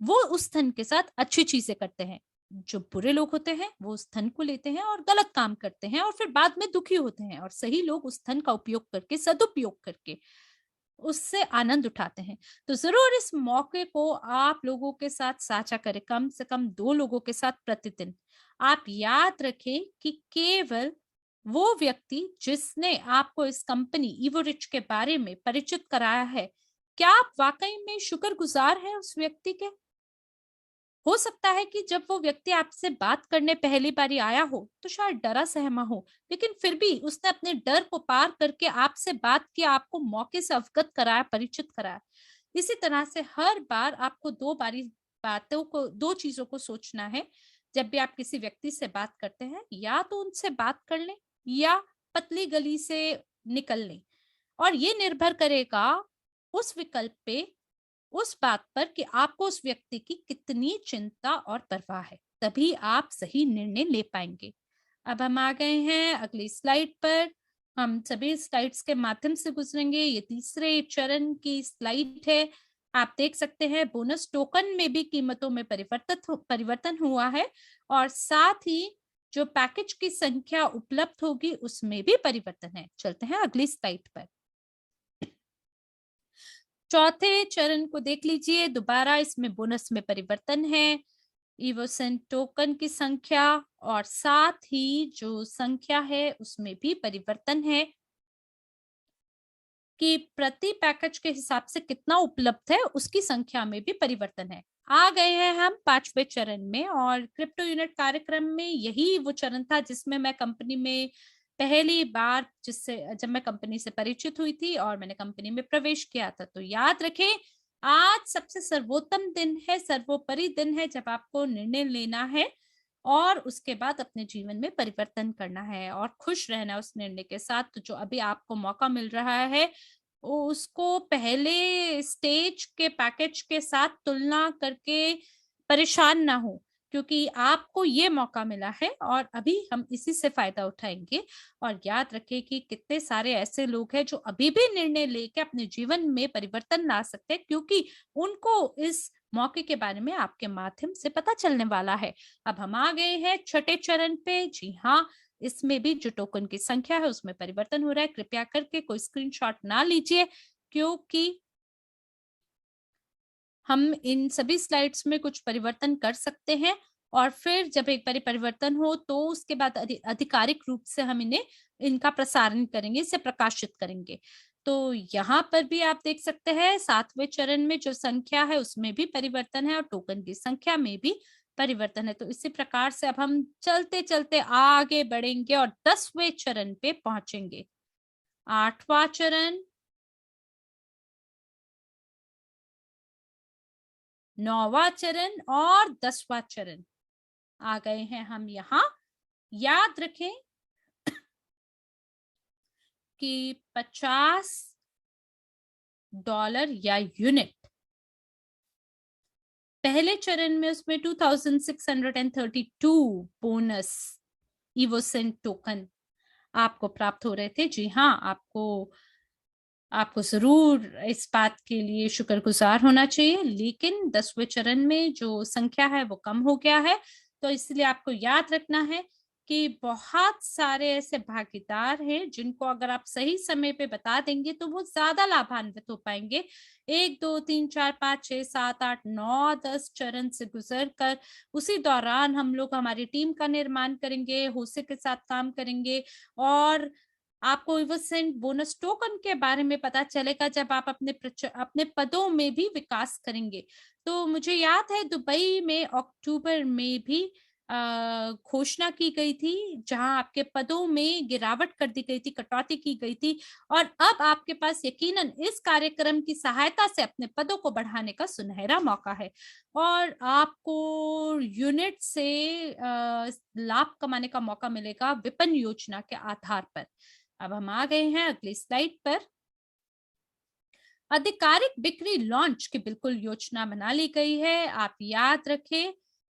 वो उस धन के साथ अच्छी चीजें करते हैं। जो बुरे लोग होते हैं, वो उस धन को लेते हैं और गलत काम करते हैं, और फिर बाद में दुखी होते हैं, और सही लोग उस धन का उपयोग करके, सदुपयोग करके उससे आनंद उठाते हैं। तो ज़रूर इस मौके को आप लोगों के साथ साझा करें, कम से कम 2 लोगों के साथ प्रतिदिन। आप याद रखें कि केवल वो व्यक्ति जिसने आपको इस कंपनी इवोरिच के बारे में परिचित कराया है, क्या आप वाक़ई में शुक्रगुज़ार हैं उस व्यक्ति के? हो सकता है कि जब वो व्यक्ति आपसे बात करने पहली बारी आया हो, तो शायद डरा सहमा हो, लेकिन फिर भी उसने अपने डर को पार करके आपसे बात की, आपको मौके से अवगत कराया, परिचित कराया। इसी तरह से हर बार आपको 2 बारी बातों को 2 चीज़ों को सोचना है, जब भी आप किसी व्यक्ति से बात करते हैं, या तो उनसे बात कर लें या पतली गली से निकल लें। और ये निर्भर करेगा उस विकल्प पे, उस बात पर कि आपको उस व्यक्ति की कितनी चिंता और परवाह है, तभी आप सही निर्णय ले पाएंगे। अब हम आ गए हैं अगली स्लाइड पर। हम सभी स्लाइड्स के माध्यम से गुजरेंगे। ये तीसरे चरण की स्लाइड है। आप देख सकते हैं बोनस टोकन में भी कीमतों में परिवर्तन हुआ है, और साथ ही जो पैकेज की संख्या उपलब्ध होगी उसमें भी परिवर्तन है। चलते हैं अगली स्लाइड पर। चौथे चरण को देख लीजिए, दोबारा इसमें बोनस में परिवर्तन है, इवोसेंट टोकन की संख्या और साथ ही जो संख्या है उसमें भी परिवर्तन है, कि प्रति पैकेज के हिसाब से कितना उपलब्ध है उसकी संख्या में भी परिवर्तन है। आ गए हैं हम 5वें चरण में, और क्रिप्टो यूनिट कार्यक्रम में यही वो चरण था जिसमें मैं कंपनी में पहली बार, जिससे जब मैं कंपनी से परिचित हुई थी और मैंने कंपनी में प्रवेश किया था। तो याद रखें, आज सबसे सर्वोत्तम दिन है, सर्वोपरि दिन है, जब आपको निर्णय लेना है और उसके बाद अपने जीवन में परिवर्तन करना है और खुश रहना है उस निर्णय के साथ। तो जो अभी आपको मौका मिल रहा है, उसको पहले स्टेज के पैकेज के साथ तुलना करके परेशान ना हो, क्योंकि आपको ये मौका मिला है और अभी हम इसी से फायदा उठाएंगे। और याद रखें कि कितने सारे ऐसे लोग हैं जो अभी भी निर्णय लेके अपने जीवन में परिवर्तन ला सकते हैं, क्योंकि उनको इस मौके के बारे में आपके माध्यम से पता चलने वाला है। अब हम आ गए हैं छठे चरण पे। जी हाँ, इसमें भी जो टोकन की संख्या है उसमें परिवर्तन हो रहा है। कृपया करके कोई स्क्रीनशॉट ना लीजिए, क्योंकि हम इन सभी स्लाइड्स में कुछ परिवर्तन कर सकते हैं और फिर जब एक बार परिवर्तन हो तो उसके बाद आधिकारिक रूप से हम इनका प्रसारण करेंगे, इसे प्रकाशित करेंगे। तो यहाँ पर भी आप देख सकते हैं 7वें चरण में जो संख्या है उसमें भी परिवर्तन है और टोकन की संख्या में भी परिवर्तन है। तो इसी प्रकार से अब हम चलते चलते आगे बढ़ेंगे और 10वें चरण पे पहुंचेंगे। 8वां चरण, 9वां चरण और 10वां चरण आ गए हैं हम यहाँ। याद रखें कि $50 या यूनिट पहले चरण में उसमें 2632 बोनस इवोसेंट टोकन आपको प्राप्त हो रहे थे। जी हाँ, आपको जरूर इस बात के लिए शुक्रगुजार होना चाहिए, लेकिन 10वें चरण में जो संख्या है वो कम हो गया है। तो इसलिए आपको याद रखना है कि बहुत सारे ऐसे भागीदार हैं जिनको अगर आप सही समय पे बता देंगे तो वो ज्यादा लाभान्वित हो पाएंगे। 1 2 3 4 5 6 7 8 9 10 चरण से गुजर कर उसी दौरान हम लोग हमारी टीम का निर्माण करेंगे, होसे के साथ काम करेंगे और आपको इवोसेंट बोनस टोकन के बारे में पता चलेगा जब आप अपने पदों में भी विकास करेंगे। तो मुझे याद है दुबई में अक्टूबर में भी घोषणा की गई थी, जहां आपके पदों में गिरावट कर दी गई थी, कटौती की गई थी और अब आपके पास यकीनन इस कार्यक्रम की सहायता से अपने पदों को बढ़ाने का सुनहरा मौका है और आपको यूनिट से लाभ कमाने का मौका मिलेगा विपणन योजना के आधार पर। अब हम आ गए हैं अगली स्लाइड पर। आधिकारिक बिक्री लॉन्च की बिल्कुल योजना बना ली गई है। आप याद रखें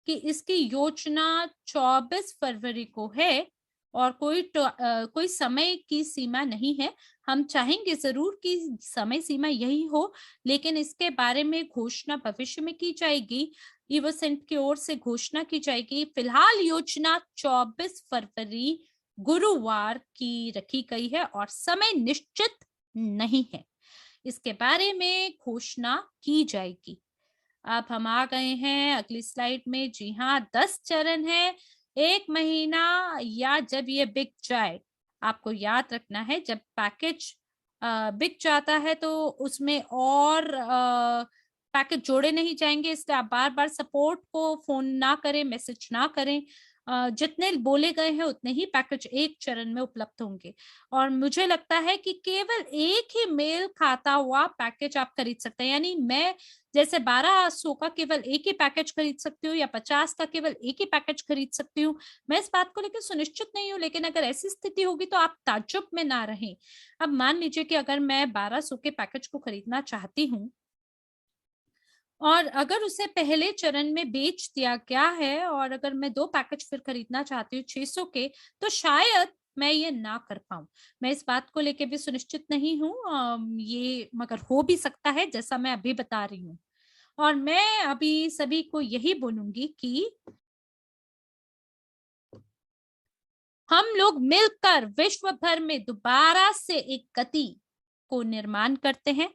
कि इसकी योजना 24 फरवरी को है और कोई समय की सीमा नहीं है। हम चाहेंगे जरूर कि समय सीमा यही हो, लेकिन इसके बारे में घोषणा भविष्य में की जाएगी। इवोसेंट की ओर से घोषणा की जाएगी। फिलहाल योजना 24 फरवरी गुरुवार की रखी गई है और समय निश्चित नहीं है। इसके बारे में घोषणा की जाएगी। अब हम आ गए हैं अगली स्लाइड में। जी हाँ, 10 चरण है। 1 महीना या जब ये बिक जाए, आपको याद रखना है जब पैकेज बिक जाता है तो उसमें और पैकेज जोड़े नहीं जाएंगे। इसलिए आप बार बार सपोर्ट को फोन ना करें, मैसेज ना करें। जितने बोले गए हैं उतने ही पैकेज एक चरण में उपलब्ध होंगे और मुझे लगता है कि केवल एक ही मेल खाता हुआ पैकेज आप खरीद सकते हैं। यानी मैं जैसे 1200 का केवल एक ही पैकेज खरीद सकती हूँ या 50 का केवल एक ही पैकेज खरीद सकती हूँ। मैं इस बात को लेकर सुनिश्चित नहीं हूँ, लेकिन अगर ऐसी स्थिति होगी तो आप ताज्जुब में ना रहें। अब मान लीजिए कि अगर मैं 1200 के पैकेज को खरीदना चाहती हूँ और अगर उसे पहले चरण में बेच दिया गया है और अगर मैं 2 पैकेज फिर खरीदना चाहती हूँ 600 के, तो शायद मैं ये ना कर पाऊं। मैं इस बात को लेके भी सुनिश्चित नहीं हूँ, ये मगर हो भी सकता है जैसा मैं अभी बता रही हूँ। और मैं अभी सभी को यही बोलूंगी कि हम लोग मिलकर विश्व भर में दोबारा से एक गति को निर्माण करते हैं।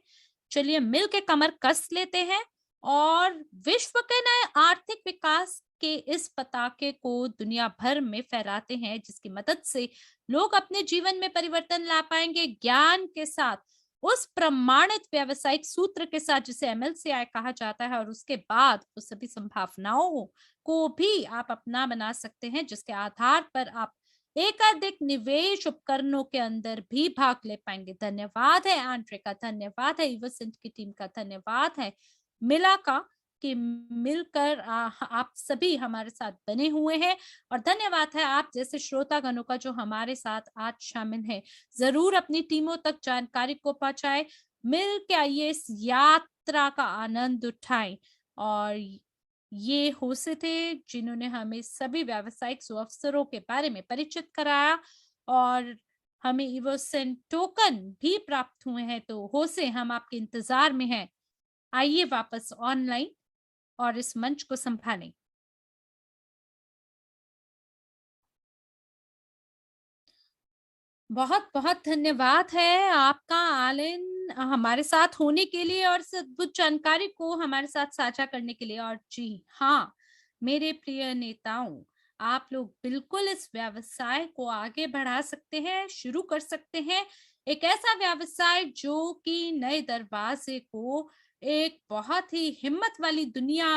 चलिए मिलकर कमर कस लेते हैं और विश्व के नए आर्थिक विकास के इस पताके को दुनिया भर में फहराते हैं, जिसकी मदद से लोग अपने जीवन में परिवर्तन ला पाएंगे ज्ञान के साथ, उस प्रमाणित व्यावसायिक सूत्र के साथ जिसे MLCI कहा जाता है। और उसके बाद उस सभी संभावनाओं को भी आप अपना बना सकते हैं, जिसके आधार पर आप एकाधिक निवेश उपकरणों के अंदर भी भाग ले पाएंगे। धन्यवाद है आंड्रे का, धन्यवाद है इवोसेंट की टीम का, धन्यवाद है मिला का कि मिलकर आप सभी हमारे साथ बने हुए हैं और धन्यवाद है आप जैसे श्रोतागणों का जो हमारे साथ आज शामिल है। जरूर अपनी टीमों तक जानकारी को पहुंचाएं। मिल के आइए इस यात्रा का आनंद उठाएं और ये होसे थे जिन्होंने हमें सभी व्यावसायिक अवसरों के बारे में परिचित कराया और हमें इवोसेंट टोकन भी प्राप्त हुए हैं। तो होसे हम आपके इंतजार में हैं। आइए वापस ऑनलाइन और इस मंच को संभालें। बहुत-बहुत धन्यवाद है आपका आलिन हमारे साथ होने के लिए और इस अद्भुत जानकारी को हमारे साथ साझा करने के लिए। और जी हाँ, मेरे प्रिय नेताओं, आप लोग बिल्कुल इस व्यवसाय को आगे बढ़ा सकते हैं, शुरू कर सकते हैं। एक ऐसा व्यवसाय जो कि नए दरवाजे को एक बहुत ही हिम्मत वाली दुनिया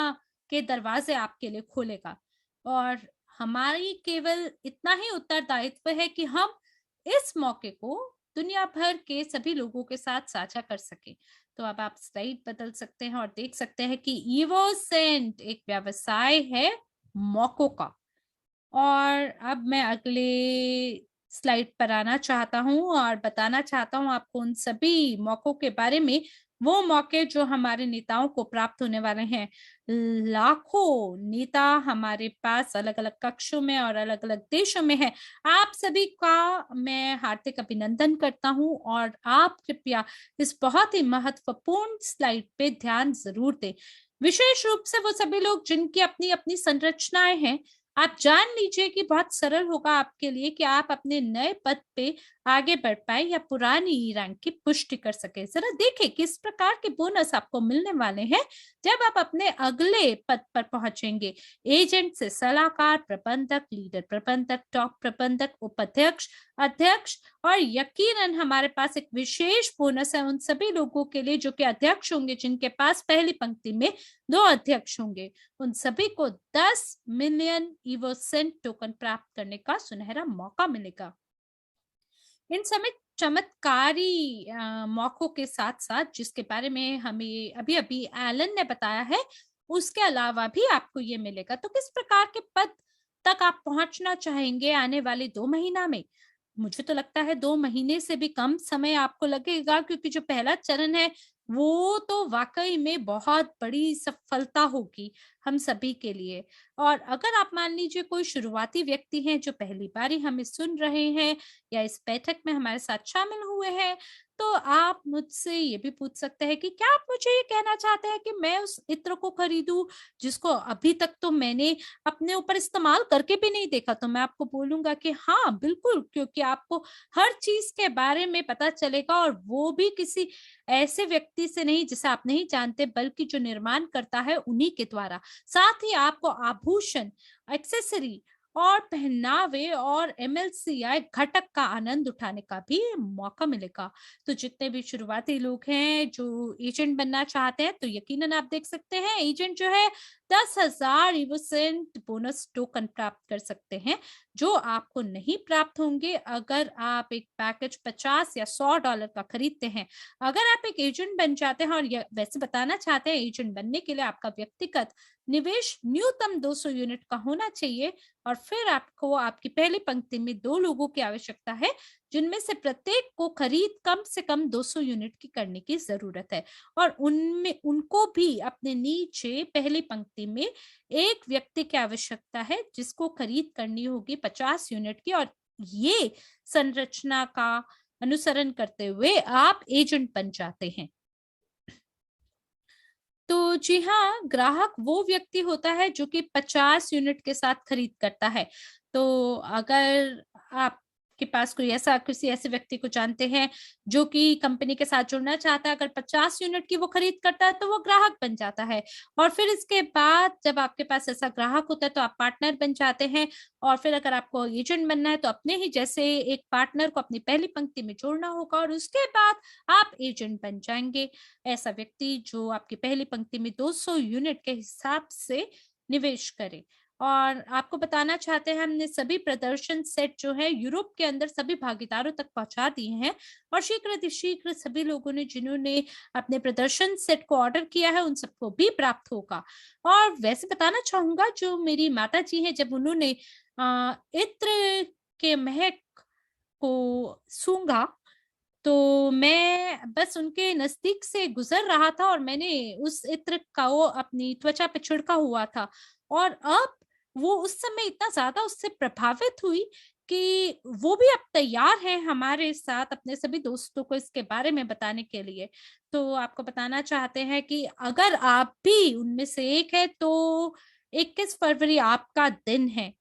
के दरवाजे आपके लिए खोलेगा। और हमारी केवल इतना ही उत्तरदायित्व है कि हम इस मौके को दुनिया भर के सभी लोगों के साथ साझा कर सके। तो अब आप स्लाइड बदल सकते हैं और देख सकते हैं कि इवोसेंट एक व्यवसाय है मौकों का। और अब मैं अगले स्लाइड पर आना चाहता हूँ और बताना चाहता हूँ आपको उन सभी मौकों के बारे में, वो मौके जो हमारे नेताओं को प्राप्त होने वाले हैं। लाखों नेता हमारे पास अलग-अलग कक्षों में और अलग-अलग देशों में हैं। आप सभी का मैं हार्दिक अभिनंदन करता हूँ और आप कृपया इस बहुत ही महत्वपूर्ण स्लाइड पे ध्यान ज़रूर दें। विशेष रूप से वो सभी लोग जिनकी अपनी-अपनी संरचनाएँ हैं, आप जान लीजिए कि बहुत सरल होगा आपके लिए कि आप अपने नए पद पे आगे बढ़ पाए या पुरानी रैंक की पुष्टि कर सके। जरा देखें किस प्रकार के बोनस आपको मिलने वाले हैं जब आप अपने अगले पद पर पहुंचेंगे। एजेंट से सलाहकार, प्रबंधक, लीडर प्रबंधक, टॉप प्रबंधक, उपाध्यक्ष, अध्यक्ष और यकीनन हमारे पास एक विशेष बोनस है उन सभी लोगों के लिए जो कि अध्यक्ष होंगे, जिनके पास पहली पंक्ति में 2 अध्यक्ष होंगे। उन सभी को 10 मिलियन इवोसेंट टोकन प्राप्त करने का सुनहरा मौका मिलेगा। इन समय चमत्कारी मौकों के साथ-साथ जिसके बारे में हमें अभी-अभी एलन ने बताया है, उसके अलावा भी आपको ये मिलेगा। तो किस प्रकार के पद तक आप पहुँचना चाहेंगे आने वाले 2 महीना में? मुझे तो लगता है 2 महीने से भी कम समय आपको लगेगा क्योंकि जो पहला चरण है, वो तो वाक़ई में बहुत बड़ी सफलता होगी हम सभी के लिए। और अगर आप मान लीजिए कोई शुरुआती व्यक्ति हैं जो पहली बार ही हमें सुन रहे हैं या इस बैठक में हमारे साथ शामिल हुए हैं, तो आप मुझसे ये भी पूछ सकते हैं कि क्या आप मुझे ये कहना चाहते हैं कि मैं उस इत्र को खरीदूँ, जिसको अभी तक तो मैंने अपने ऊपर इस्तेमाल करके भी नहीं देखा? तो मैं आपको बोलूँगा कि हाँ, बिल्कुल, क्योंकि आपको हर चीज़ के बारे में पता चलेगा और वो भी किसी ऐसे व्यक्ति से नहीं जिसे आप नहीं जानते, बल्कि जो निर्माण करता है उन्हीं के द्वारा। साथ ही आपको आभूषण, एक्सेसरी और पहनावे और एमएलसीआई घटक का आनंद उठाने का भी मौका मिलेगा। तो जितने भी शुरुआती लोग हैं जो एजेंट बनना चाहते हैं, तो यकीनन आप देख सकते हैं एजेंट जो है 10,000 इवोसेंट बोनस टोकन प्राप्त कर सकते हैं, जो आपको नहीं प्राप्त होंगे अगर आप एक पैकेज 50 या $100 का खरीदते हैं। अगर आप एक एजेंट बन जाते हैं और वैसे बताना चाहते हैं एजेंट बनने के लिए आपका व्यक्तिगत निवेश न्यूनतम 200 यूनिट का होना चाहिए और फिर आपको आपकी पहली पंक्ति में 2 लोगों की आवश्यकता है, जिनमें से प्रत्येक को खरीद कम से कम 200 यूनिट की करने की ज़रूरत है और उनमें उनको भी अपने नीचे पहली पंक्ति में एक व्यक्ति की आवश्यकता है, जिसको खरीद करनी होगी 50 यूनिट की और ये संरचना का अनुसरण करते हुए आप एजेंट बन जाते हैं। तो जी हाँ, ग्राहक वो व्यक्ति होता है जो कि 50 यूनिट के साथ खरीद करता है। तो अगर आपके पास कोई ऐसा किसी ऐसे व्यक्ति को जानते हैं जो कि कंपनी के साथ जुड़ना चाहता है, अगर 50 यूनिट की वो खरीद करता है तो वो ग्राहक बन जाता है। और फिर इसके बाद जब आपके पास ऐसा ग्राहक होता है तो आप पार्टनर बन जाते हैं और फिर अगर आपको एजेंट बनना है तो अपने ही जैसे एक पार्टनर को अपनी पहली पंक्ति में जोड़ना होगा और उसके बाद आप एजेंट बन जाएँगे। ऐसा व्यक्ति जो आपकी पहली पंक्ति में 200 यूनिट के हिसाब से निवेश करे। और आपको बताना चाहते हैं हमने सभी प्रदर्शन सेट जो है यूरोप के अंदर सभी भागीदारों तक पहुंचा दिए हैं और शीघ्र सभी लोगों ने जिन्होंने अपने प्रदर्शन सेट को ऑर्डर किया है उन सबको भी प्राप्त होगा। और वैसे बताना चाहूंगा जो मेरी माता जी हैं जब उन्होंने इत्र के महक को सूंघा तो मैं बस उनके नजदीक से गुजर रहा था और मैंने उस इत्र का वो अपनी त्वचा पे छिड़का हुआ था, और अब वो उस समय इतना ज्यादा उससे प्रभावित हुई कि वो भी अब तैयार है हमारे साथ अपने सभी दोस्तों को इसके बारे में बताने के लिए। तो आपको बताना चाहते हैं कि अगर आप भी उनमें से एक है तो 21 फरवरी आपका दिन है।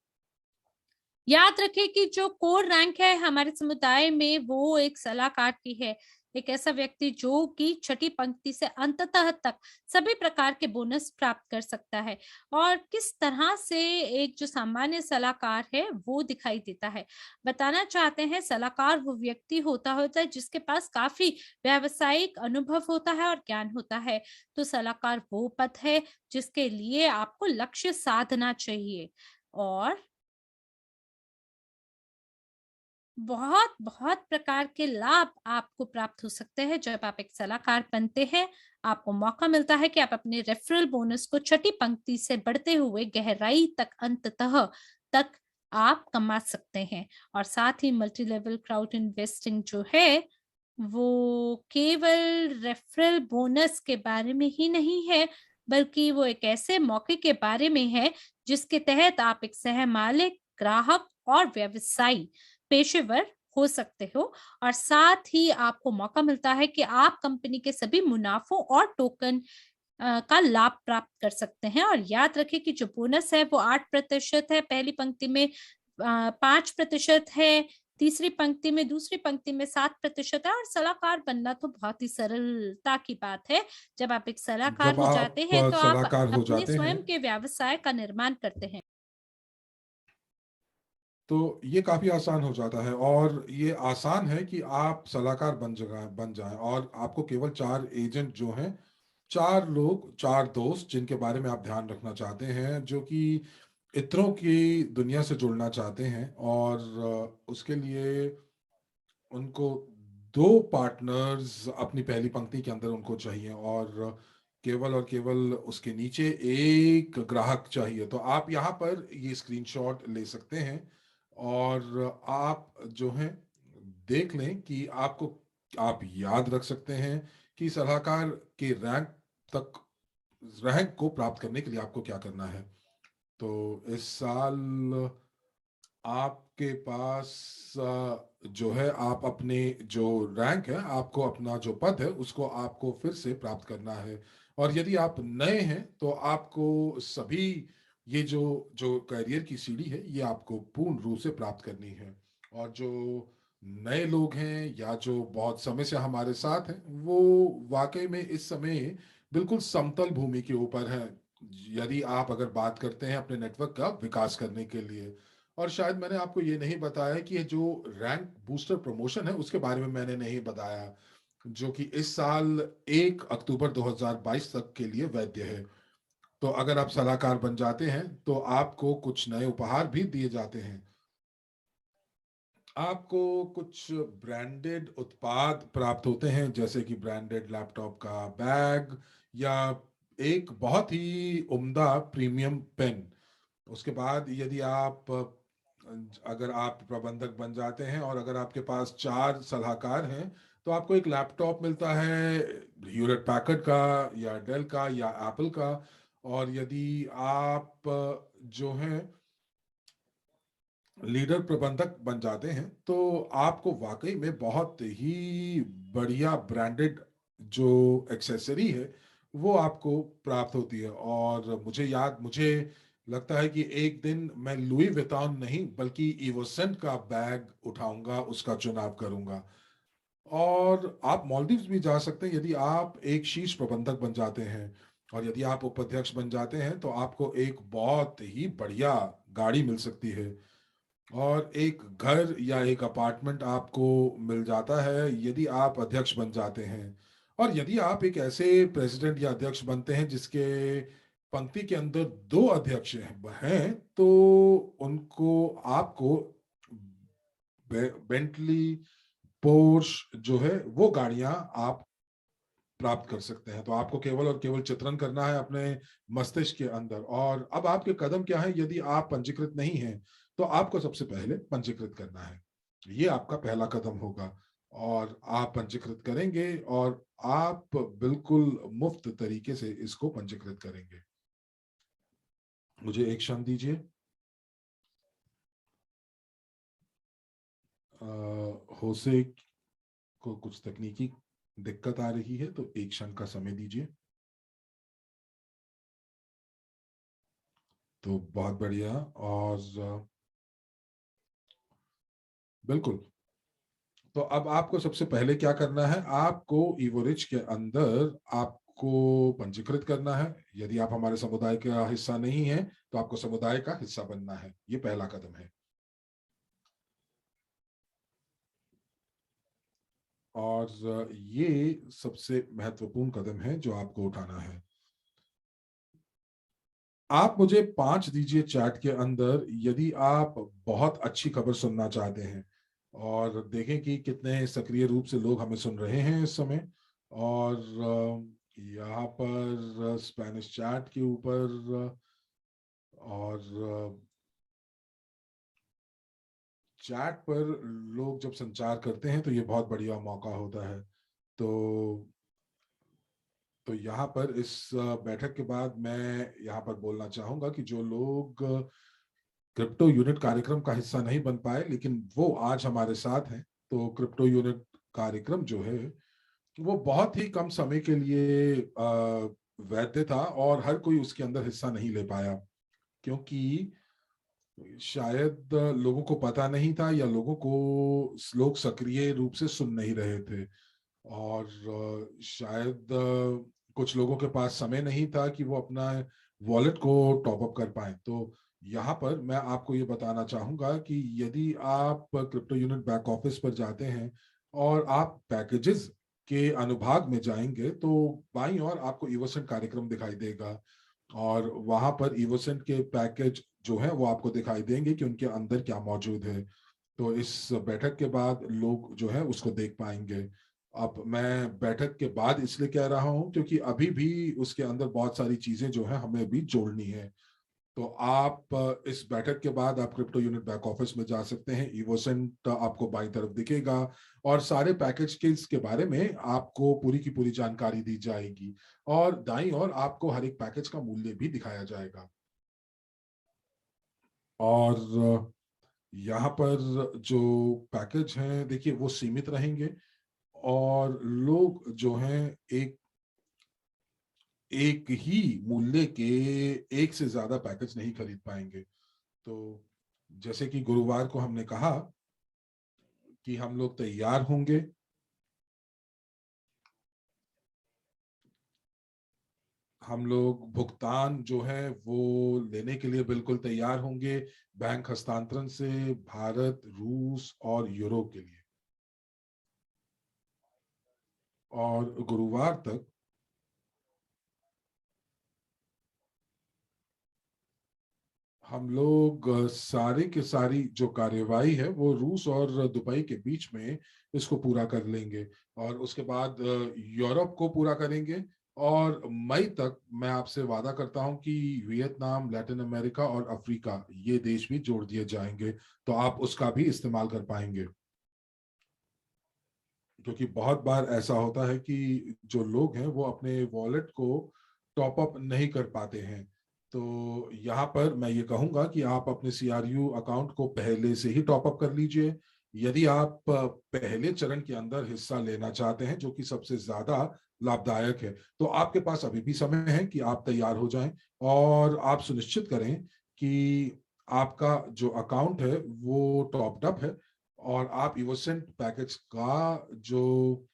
याद रखें कि जो कोर रैंक है हमारे समुदाय में वो एक सलाहकार की है, एक ऐसा व्यक्ति जो कि छठी पंक्ति से अंततः तक सभी प्रकार के बोनस प्राप्त कर सकता है। और किस तरह से एक जो सामान्य सलाहकार है वो दिखाई देता है, बताना चाहते हैं। सलाहकार वो व्यक्ति होता है जिसके पास काफी व्यावसायिक अनुभव होता है और ज्ञान होता है। तो सलाहकार वो पद है जिसके लिए आपको लक्ष्य साधना चाहिए, और बहुत बहुत प्रकार के लाभ आपको प्राप्त हो सकते हैं जब आप एक सलाहकार बनते हैं। आपको मौका मिलता है कि आप अपने रेफरल बोनस को छठी पंक्ति से बढ़ते हुए गहराई तक अंततः तक आप कमा सकते हैं। और साथ ही मल्टी लेवल क्राउड इन्वेस्टिंग जो है वो केवल रेफरल बोनस के बारे में ही नहीं है, बल्कि वो एक ऐसे मौके के बारे में है जिसके तहत आप एक सह मालिक, ग्राहक और व्यवसायी पेशेवर हो सकते हो। और साथ ही आपको मौका मिलता है कि आप कंपनी के सभी मुनाफों और टोकन का लाभ प्राप्त कर सकते हैं। और याद रखें कि जो बोनस है वो 8% है, पहली पंक्ति में 5% है, तीसरी पंक्ति में, दूसरी पंक्ति में 7% है। और सलाहकार बनना तो बहुत ही सरलता की बात है। जब आप एक सलाहकार
जब
हो
आप
जाते हैं तो आप
सलाहकार हो
अपने
जाते हैं
स्वयं के व्यवसाय का निर्माण करते हैं।
तो ये काफी आसान हो जाता है, और ये आसान है कि आप सलाहकार बन जाएं, और आपको केवल 4 एजेंट जो हैं, 4 लोग, 4 दोस्त जिनके बारे में आप ध्यान रखना चाहते हैं, जो कि इत्रों की दुनिया से जुड़ना चाहते हैं, और उसके लिए उनको 2 पार्टनर्स अपनी पहली पंक्ति के अंदर उनको चाहिए, और केवल उसके नीचे एक ग्राहक चाहिए। तो आप यहाँ पर ये स्क्रीनशॉट ले सकते हैं, और आप जो है देख लें कि आप याद रख सकते हैं कि सलाहकार के तक रैंक को प्राप्त करने के लिए आपको क्या करना है। तो इस साल आपके पास जो है, आप अपने जो रैंक है, आपको अपना जो पद है उसको आपको फिर से प्राप्त करना है। और यदि आप नए हैं तो आपको सभी ये जो जो करियर की सीढ़ी है ये आपको पूर्ण रूप से प्राप्त करनी है। और जो नए लोग हैं या जो बहुत समय से हमारे साथ हैं, वो वाकई में इस समय बिल्कुल समतल भूमि के ऊपर है, यदि आप अगर बात करते हैं अपने नेटवर्क का विकास करने के लिए। और शायद मैंने आपको ये नहीं बताया कि ये जो रैंक बूस्टर प्रमोशन है उसके बारे में मैंने नहीं बताया, जो कि इस साल 1 अक्टूबर 2022 तक के लिए वैध है। तो अगर आप सलाहकार बन जाते हैं तो आपको कुछ नए उपहार भी दिए जाते हैं। आपको कुछ ब्रांडेड उत्पाद प्राप्त होते हैं, जैसे कि ब्रांडेड लैपटॉप का बैग, या एक बहुत ही उम्दा प्रीमियम पेन। उसके बाद यदि आप अगर आप प्रबंधक बन जाते हैं और अगर आपके पास 4 सलाहकार हैं, तो आपको एक लैपटॉप मिलता है ह्यूलेट पैकर्ड का, या डेल का, या एप्पल का। और यदि आप जो है लीडर प्रबंधक बन जाते हैं, तो आपको वाकई में बहुत ही बढ़िया ब्रांडेड जो एक्सेसरी है वो आपको प्राप्त होती है। और मुझे लगता है कि एक दिन मैं लुई वितौन नहीं बल्कि इवोसेंट का बैग उठाऊंगा, उसका चुनाव करूंगा। और आप मालदीव्स भी जा सकते हैं यदि आप एक शीर्ष प्रबंधक बन जाते हैं। और यदि आप उपाध्यक्ष बन जाते हैं तो आपको एक बहुत ही बढ़िया गाड़ी मिल सकती है, और एक घर या एक अपार्टमेंट आपको मिल जाता है यदि आप अध्यक्ष बन जाते हैं। और यदि आप एक ऐसे प्रेसिडेंट या अध्यक्ष बनते हैं जिसके पंक्ति के अंदर 2 अध्यक्ष हैं, तो उनको आपको बेंटली, पोर्श जो है वो गाड़ियां आप प्राप्त कर सकते हैं। तो आपको केवल और केवल चित्रण करना है अपने मस्तिष्क के अंदर। और अब आपके कदम क्या है, यदि आप पंजीकृत नहीं हैं तो आपको सबसे पहले पंजीकृत करना है। ये आपका पहला कदम होगा। और आप पंजीकृत करेंगे और आप बिल्कुल मुफ्त तरीके से इसको पंजीकृत करेंगे। मुझे एक क्षण दीजिए। होसे को कुछ तकनीकी दिक्कत आ रही है, तो एक क्षण का समय दीजिए। तो बहुत बढ़िया। और बिल्कुल, तो अब आपको सबसे पहले क्या करना है, आपको इवोरिच के अंदर आपको पंजीकृत करना है। यदि आप हमारे समुदाय का हिस्सा नहीं है तो आपको समुदाय का हिस्सा बनना है, ये पहला कदम है। और ये सबसे महत्वपूर्ण कदम है जो आपको उठाना है। आप मुझे 5 दीजिए चैट के अंदर यदि आप बहुत अच्छी खबर सुनना चाहते हैं, और देखें कि कितने सक्रिय रूप से लोग हमें सुन रहे हैं इस समय। और यहाँ पर स्पेनिश चैट के ऊपर और चैट पर लोग जब संचार करते हैं तो ये बहुत बढ़िया मौका होता है। तो यहाँ पर इस बैठक के बाद मैं यहाँ पर बोलना चाहूंगा कि जो लोग क्रिप्टो यूनिट कार्यक्रम का हिस्सा नहीं बन पाए लेकिन वो आज हमारे साथ हैं, तो क्रिप्टो यूनिट कार्यक्रम जो है वो बहुत ही कम समय के लिए वैध था और हर कोई उसके अंदर हिस्सा नहीं ले पाया, क्योंकि शायद लोगों को पता नहीं था या लोग सक्रिय रूप से सुन नहीं रहे थे। और शायद कुछ लोगों के पास समय नहीं था कि वो अपना वॉलेट को टॉप अप कर पाए। तो यहाँ पर मैं आपको ये बताना चाहूंगा कि यदि आप क्रिप्टो यूनिट बैक ऑफिस पर जाते हैं और आप पैकेजेस के अनुभाग में जाएंगे तो बाईं ओर आपको इवोसेंट कार्यक्रम दिखाई देगा, और वहां पर इवोसेंट के पैकेज जो है वो आपको दिखाई देंगे कि उनके अंदर क्या मौजूद है। तो इस बैठक के बाद लोग जो है उसको देख पाएंगे। अब मैं बैठक के बाद इसलिए कह रहा हूं क्योंकि अभी भी उसके अंदर बहुत सारी चीजें जो है हमें भी जोड़नी है। तो आप इस बैठक के बाद आप क्रिप्टो यूनिट बैक ऑफिस में जा सकते हैं, इवोसेंट आपको बाईं तरफ दिखेगा और सारे पैकेज के बारे में आपको पूरी की पूरी जानकारी दी जाएगी, और दाईं ओर आपको हर एक पैकेज का मूल्य भी दिखाया जाएगा। और यहाँ पर जो पैकेज हैं देखिए वो सीमित रहेंगे, और लोग जो हैं एक एक ही मूल्य के एक से ज्यादा पैकेज नहीं खरीद पाएंगे। तो जैसे कि गुरुवार को हमने कहा कि हम लोग तैयार होंगे, हम लोग भुगतान जो है वो लेने के लिए बिल्कुल तैयार होंगे, बैंक हस्तांतरण से भारत, रूस और यूरोप के लिए। और गुरुवार तक हम लोग सारी की सारी जो कार्यवाही है वो रूस और दुबई के बीच में इसको पूरा कर लेंगे, और उसके बाद यूरोप को पूरा करेंगे। और मई तक मैं आपसे वादा करता हूं कि वियतनाम, लैटिन अमेरिका और अफ्रीका ये देश भी जोड़ दिए जाएंगे, तो आप उसका भी इस्तेमाल कर पाएंगे। क्योंकि बहुत बार ऐसा होता है कि जो लोग हैं वो अपने वॉलेट को टॉप अप नहीं कर पाते हैं। तो यहाँ पर मैं ये कहूंगा कि आप अपने CRU अकाउंट को पहले से ही टॉप अप कर लीजिए। यदि आप पहले चरण के अंदर हिस्सा लेना चाहते हैं जो कि सबसे ज्यादा लाभदायक है, तो आपके पास अभी भी समय है कि आप तैयार हो जाएं, और आप सुनिश्चित करें कि आपका जो अकाउंट है वो टॉप्ड अप है, और आप इवोसेंट पैकेज का जो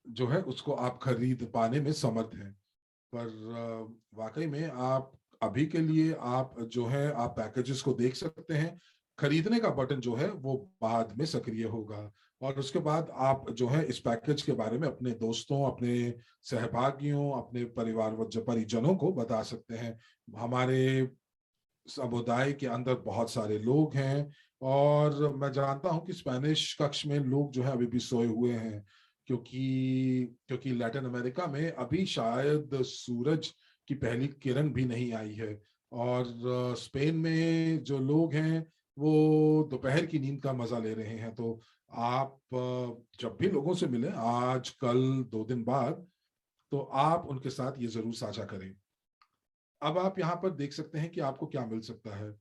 जो है उसको आप खरीद पाने में समर्थ हैं। पर वाकई में आप अभी के लिए आप जो है आप पैकेजेस को देख सकते हैं। खरीदने का बटन जो है वो बाद में सक्रिय होगा, और उसके बाद आप जो है इस पैकेज के बारे में अपने दोस्तों, अपने सहभागियों, अपने परिवार व परिजनों को बता सकते हैं। हमारे समुदाय के अंदर बहुत सारे लोग हैं, और मैं जानता हूं कि स्पेनिश कक्ष में लोग जो है अभी भी सोए हुए हैं, क्योंकि लैटिन अमेरिका में अभी शायद सूरज की पहली किरण भी नहीं आई है। और स्पेन में जो लोग हैं वो दोपहर की नींद का मजा ले रहे हैं। तो आप जब भी लोगों से मिले, आज कल 2 दिन बाद, तो आप उनके साथ ये जरूर साझा करें। अब आप यहाँ पर देख सकते हैं कि आपको क्या मिल सकता है।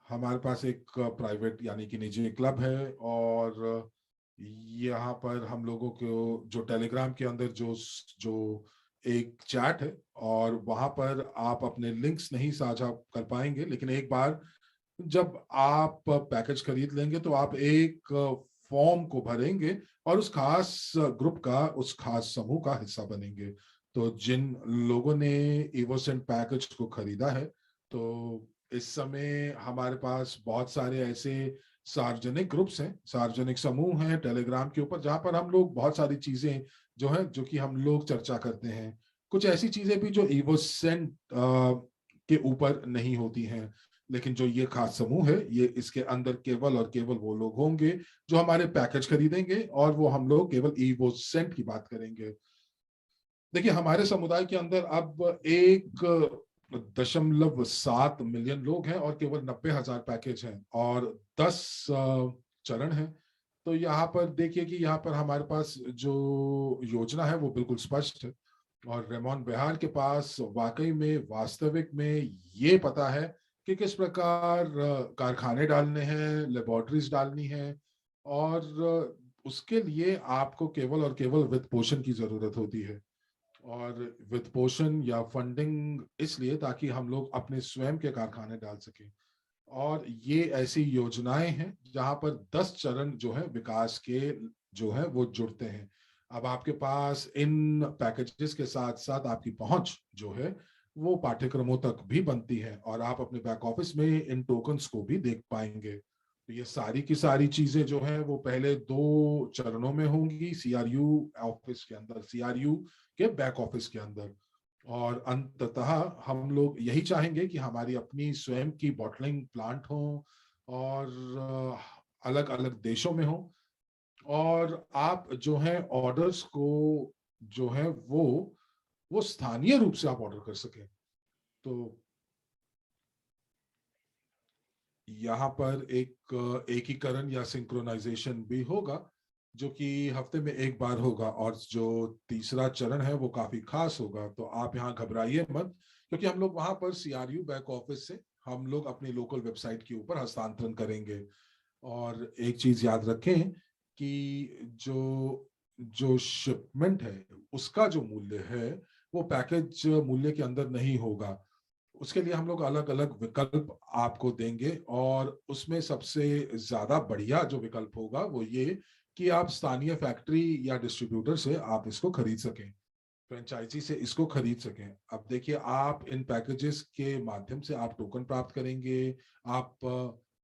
हमारे पास एक प्राइवेट यानी कि निजी क्लब है, और यहाँ पर हम लोगों को जो टेलीग्राम के अंदर जो जो एक चैट है, और वहां पर आप अपने लिंक्स नहीं साझा कर पाएंगे, लेकिन एक बार जब आप पैकेज खरीद लेंगे तो आप एक फॉर्म को भरेंगे और उस खास ग्रुप का, उस खास समूह का हिस्सा बनेंगे। तो जिन लोगों ने इवोसेंट पैकेज को खरीदा है, तो इस समय हमारे पास बहुत सारे ऐसे सार्वजनिक ग्रुप्स हैं, सार्वजनिक समूह हैं टेलीग्राम के ऊपर, जहां पर हम लोग बहुत सारी चीजें जो है, जो कि हम लोग चर्चा करते हैं। कुछ ऐसी चीजें भी जो इवोसेंट के ऊपर नहीं होती हैं, लेकिन जो ये खास समूह है, ये इसके अंदर केवल और केवल वो लोग होंगे जो हमारे पैकेज खरीदेंगे, और वो हम लोग केवल इवोसेंट की बात करेंगे। देखिए, हमारे समुदाय के अंदर अब 1.7 मिलियन लोग हैं, और केवल 90,000 पैकेज हैं, और 10 चरण हैं। तो यहाँ पर देखिए कि यहाँ पर हमारे पास जो योजना है वो बिल्कुल स्पष्ट है, और रेमोन बेहार के पास वाकई में, वास्तविक में ये पता है कि किस प्रकार कारखाने डालने हैं, लेबोरेटरीज डालनी है, और उसके लिए आपको केवल और केवल वित्त पोषण की जरूरत होती है। और वित्त पोषण या फंडिंग इसलिए ताकि हम लोग अपने स्वयं के कारखाने डाल सकें। और ये ऐसी योजनाएं हैं जहां पर 10 चरण जो है विकास के, जो है वो जुड़ते हैं। अब आपके पास इन पैकेजेस के साथ साथ आपकी पहुंच जो है वो पाठ्यक्रमों तक भी बनती है, और आप अपने बैक ऑफिस में इन टोकन्स को भी देख पाएंगे। तो ये सारी की सारी चीजें जो है वो पहले 2 चरणों में होंगी, सीआरयू ऑफिस के अंदर, सीआरयू के बैक ऑफिस के अंदर। और अंततः हम लोग यही चाहेंगे कि हमारी अपनी स्वयं की बॉटलिंग प्लांट हो, और अलग अलग देशों में हो, और आप जो है ऑर्डर्स को जो है वो स्थानीय रूप से आप ऑर्डर कर सकें। तो यहाँ पर एक एकीकरण या सिंक्रोनाइजेशन भी होगा, जो कि हफ्ते में एक बार होगा, और जो तीसरा चरण है वो काफी खास होगा। तो आप यहाँ घबराइए मत, क्योंकि हम लोग वहां पर सीआरयू बैक ऑफिस से हम लोग अपनी लोकल वेबसाइट के ऊपर हस्तांतरण करेंगे। और एक चीज याद रखें कि जो जो शिपमेंट है उसका जो मूल्य है वो पैकेज मूल्य के अंदर नहीं होगा। उसके लिए हम लोग अलग अलग विकल्प आपको देंगे, और उसमें सबसे ज्यादा बढ़िया जो विकल्प होगा वो ये कि आप स्थानीय फैक्ट्री या डिस्ट्रीब्यूटर से आप इसको खरीद सकें, फ्रेंचाइजी से इसको खरीद सकें। अब देखिए, आप इन पैकेजेस के माध्यम से आप टोकन प्राप्त करेंगे, आप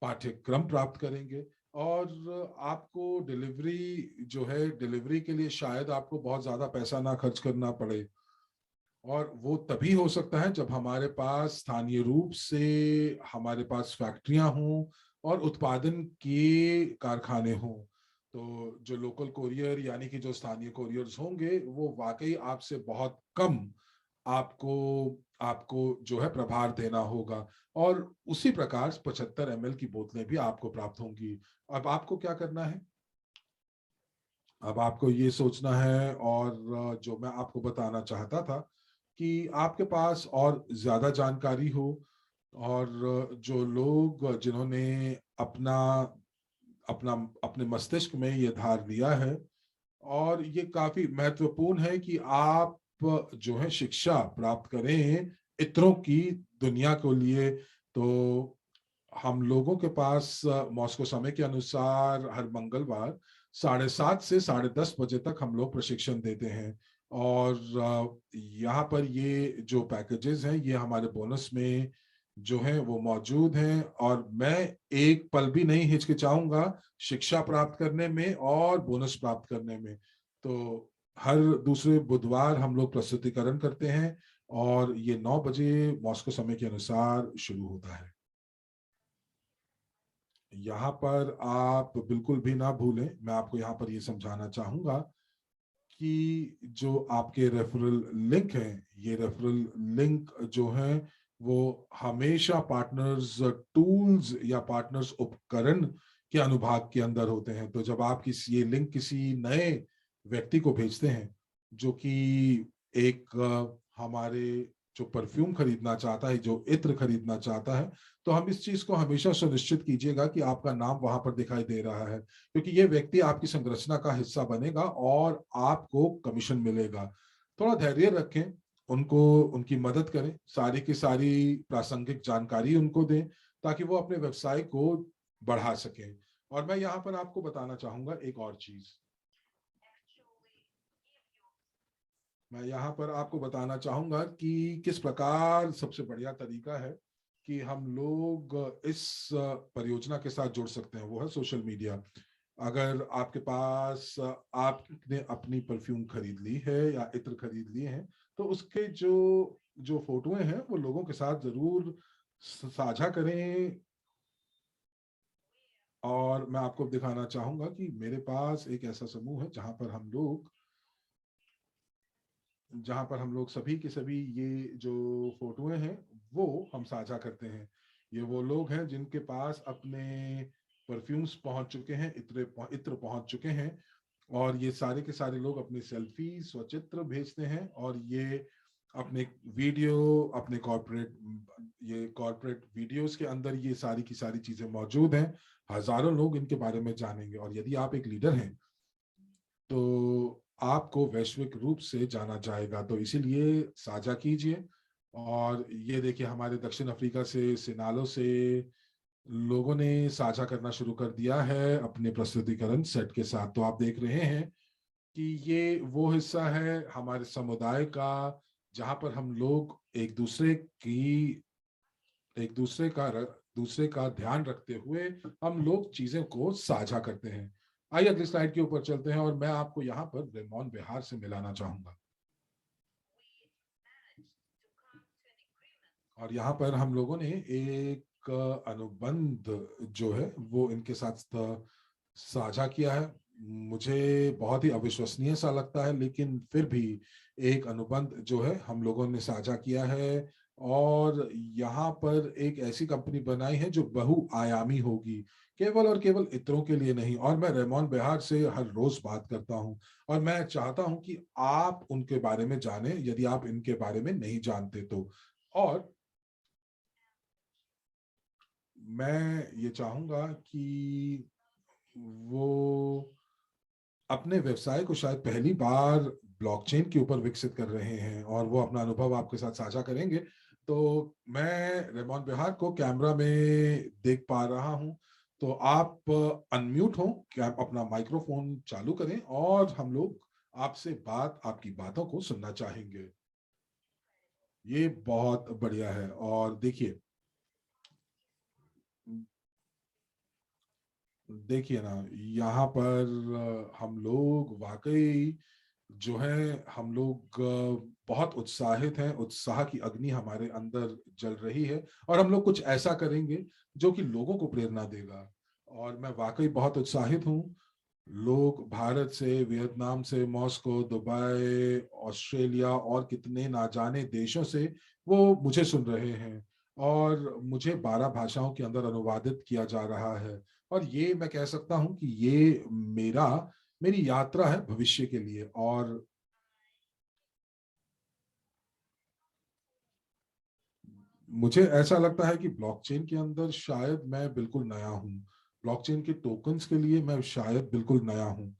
पाठ्यक्रम प्राप्त करेंगे, और आपको डिलीवरी जो है, डिलीवरी के लिए शायद आपको बहुत ज्यादा पैसा ना खर्च करना पड़े। और वो तभी हो सकता है जब हमारे पास स्थानीय रूप से हमारे पास फैक्ट्रियां हों और उत्पादन के कारखाने हों। तो जो लोकल कोरियर यानी कि जो स्थानीय कोरियर्स होंगे वो वाकई आपसे बहुत कम आपको आपको जो है प्रभार देना होगा, और उसी प्रकार 75 ml की बोतलें भी आपको प्राप्त होंगी। अब आपको क्या करना है? अब आपको ये सोचना है, और जो मैं आपको बताना चाहता था कि आपके पास और ज्यादा जानकारी हो, और जो लोग जिन्होंने अपना अपना अपने मस्तिष्क में ये धार लिया है, और ये काफी महत्वपूर्ण है कि आप जो है शिक्षा प्राप्त करें इतरों की दुनिया को लिए। तो हम लोगों के पास मॉस्को समय के अनुसार हर मंगलवार 7:30 से 10:30 बजे तक हम लोग प्रशिक्षण देते हैं। और यहाँ पर ये जो पैकेजेस हैं ये हमारे बोनस में जो है वो मौजूद हैं, और मैं एक पल भी नहीं हिचकिचाऊंगा शिक्षा प्राप्त करने में और बोनस प्राप्त करने में। तो हर दूसरे बुधवार हम लोग प्रस्तुतिकरण करते हैं, और ये 9 बजे मॉस्को समय के अनुसार शुरू होता है। यहाँ पर आप बिल्कुल भी ना भूलें, मैं आपको यहाँ पर ये समझाना चाहूंगा कि जो आपके रेफरल लिंक हैं, ये रेफरल लिंक जो है वो हमेशा पार्टनर्स टूल्स या पार्टनर्स उपकरण के अनुभाग के अंदर होते हैं। तो जब आप ये लिंक किसी नए व्यक्ति को भेजते हैं जो कि एक हमारे जो परफ्यूम खरीदना चाहता है, जो इत्र खरीदना चाहता है, तो हम इस चीज को हमेशा सुनिश्चित कीजिएगा कि आपका नाम वहां पर दिखाई दे रहा है, क्योंकि ये व्यक्ति आपकी संरचना का हिस्सा बनेगा और आपको कमीशन मिलेगा। थोड़ा धैर्य रखें, उनको उनकी मदद करें, सारी की सारी प्रासंगिक जानकारी उनको दें ताकि वो अपने व्यवसाय को बढ़ा सकें। और मैं यहाँ पर आपको बताना चाहूंगा एक और चीज, मैं यहाँ पर आपको बताना चाहूंगा कि किस प्रकार सबसे बढ़िया तरीका है कि हम लोग इस परियोजना के साथ जुड़ सकते हैं, वो है सोशल मीडिया। अगर आपके पास आपने अपनी परफ्यूम खरीद ली है या इत्र खरीद लिए हैं, तो उसके जो जो फोटोएं हैं वो लोगों के साथ जरूर साझा करें। और मैं आपको दिखाना चाहूंगा कि मेरे पास एक ऐसा समूह है जहां पर हम लोग सभी के सभी ये जो फोटोएं हैं वो हम साझा करते हैं। ये वो लोग हैं जिनके पास अपने परफ्यूम्स पहुंच चुके हैं, इत्र पहुंच चुके हैं, और ये सारे के सारे लोग अपनी सेल्फी स्वचित्र भेजते हैं, और ये अपने वीडियो, अपने कॉर्पोरेट वीडियोस के अंदर ये सारी की सारी चीजें मौजूद हैं। हजारों लोग इनके बारे में जानेंगे, और यदि आप एक लीडर हैं तो आपको वैश्विक रूप से जाना जाएगा। तो इसीलिए साझा कीजिए। और ये देखिए, हमारे दक्षिण अफ्रीका से सिनालो से लोगों ने साझा करना शुरू कर दिया है अपने प्रस्तुतिकरण सेट के साथ। तो आप देख रहे हैं कि ये वो हिस्सा है हमारे समुदाय का जहां पर हम लोग एक दूसरे का ध्यान रखते हुए हम लोग चीजें को साझा करते हैं। आइए अगली स्लाइड के ऊपर चलते हैं, और मैं आपको यहाँ पर रेमोन बिहार से मिलाना चाहूंगा। और यहाँ पर हम लोगों ने एक अनुबंध जो है वो इनके साथ साझा किया है। मुझे बहुत ही अविश्वसनीय सा लगता है, लेकिन फिर भी एक अनुबंध जो है हम लोगों ने साझा किया है। और यहाँ पर एक ऐसी कंपनी बनाई है जो बहुआयामी होगी, केवल और केवल इत्रों के लिए नहीं। और मैं रेमोन बिहार से हर रोज बात करता हूँ, और मैं चाहता हूँ कि आप उनके बारे में जानें यदि आप इनके बारे में नहीं जानते तो। और मैं ये चाहूंगा कि वो अपने व्यवसाय को शायद पहली बार ब्लॉकचेन के ऊपर विकसित कर रहे हैं, और वो अपना अनुभव आपके साथ साझा करेंगे। तो मैं रेमोन बिहार को कैमरा में देख पा रहा हूं, तो आप अनम्यूट हो, क्या आप अपना माइक्रोफोन चालू करें, और हम लोग आपसे आपकी बातों को सुनना चाहेंगे। ये बहुत बढ़िया है। और देखिए, देखिए ना, यहाँ पर हम लोग वाकई जो है हम लोग बहुत उत्साहित हैं, उत्साह की अग्नि हमारे अंदर जल रही है, और हम लोग कुछ ऐसा करेंगे जो कि लोगों को प्रेरणा देगा। और मैं वाकई बहुत उत्साहित हूँ। लोग भारत से, वियतनाम से, मॉस्को, दुबई, ऑस्ट्रेलिया और कितने ना जाने देशों से वो मुझे सुन रहे हैं, और मुझे 12 भाषाओं के अंदर अनुवादित किया जा रहा है। और ये मैं कह सकता हूँ कि ये मेरी यात्रा है भविष्य के लिए। और मुझे ऐसा लगता है कि ब्लॉकचेन के अंदर शायद मैं बिल्कुल नया हूँ, ब्लॉकचेन के टोकन्स के लिए मैं शायद बिल्कुल नया हूँ,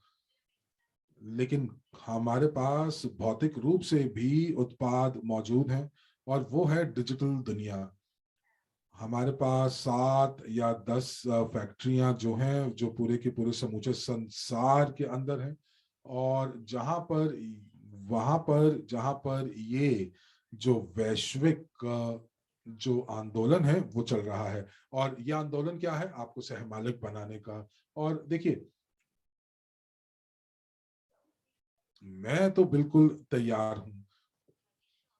लेकिन हमारे पास भौतिक रूप से भी उत्पाद मौजूद हैं, और वो है डिजिटल दुनिया। हमारे पास 7 या 10 फैक्ट्रियां जो हैं, जो पूरे के पूरे समूचे संसार के अंदर हैं, और जहां पर ये जो वैश्विक जो आंदोलन है वो चल रहा है। और ये आंदोलन क्या है? आपको सहमालिक बनाने का। और देखिए, मैं तो बिल्कुल तैयार हूं।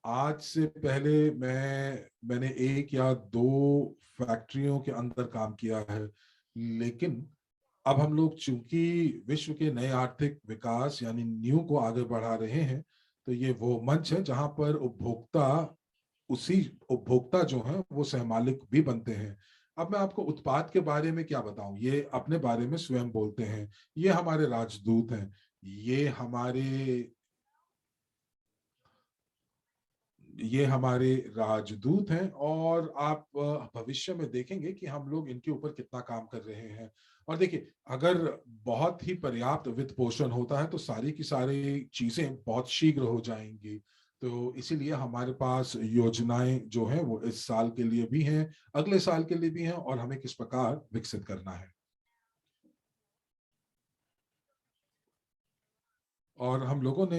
आज से पहले मैंने 1 या 2 फैक्ट्रियों के अंदर काम किया है, लेकिन अब हम लोग चूंकि विश्व के नए आर्थिक विकास यानी न्यू को आगे बढ़ा रहे हैं, तो ये वो मंच है जहां पर उपभोक्ता उसी उपभोक्ता जो है वो सहमालिक भी बनते हैं। अब मैं आपको उत्पाद के बारे में क्या बताऊं, ये अपने बारे में स्वयं बोलते हैं, ये हमारे राजदूत हैं, ये हमारे राजदूत हैं। और आप भविष्य में देखेंगे कि हम लोग इनके ऊपर कितना काम कर रहे हैं। और देखिए, अगर बहुत ही पर्याप्त वित्त पोषण होता है तो सारी की सारी चीजें बहुत शीघ्र हो जाएंगी। तो इसीलिए हमारे पास योजनाएं जो हैं वो इस साल के लिए भी हैं, अगले साल के लिए भी हैं, और हमें किस प्रकार विकसित करना है। और हम लोगों ने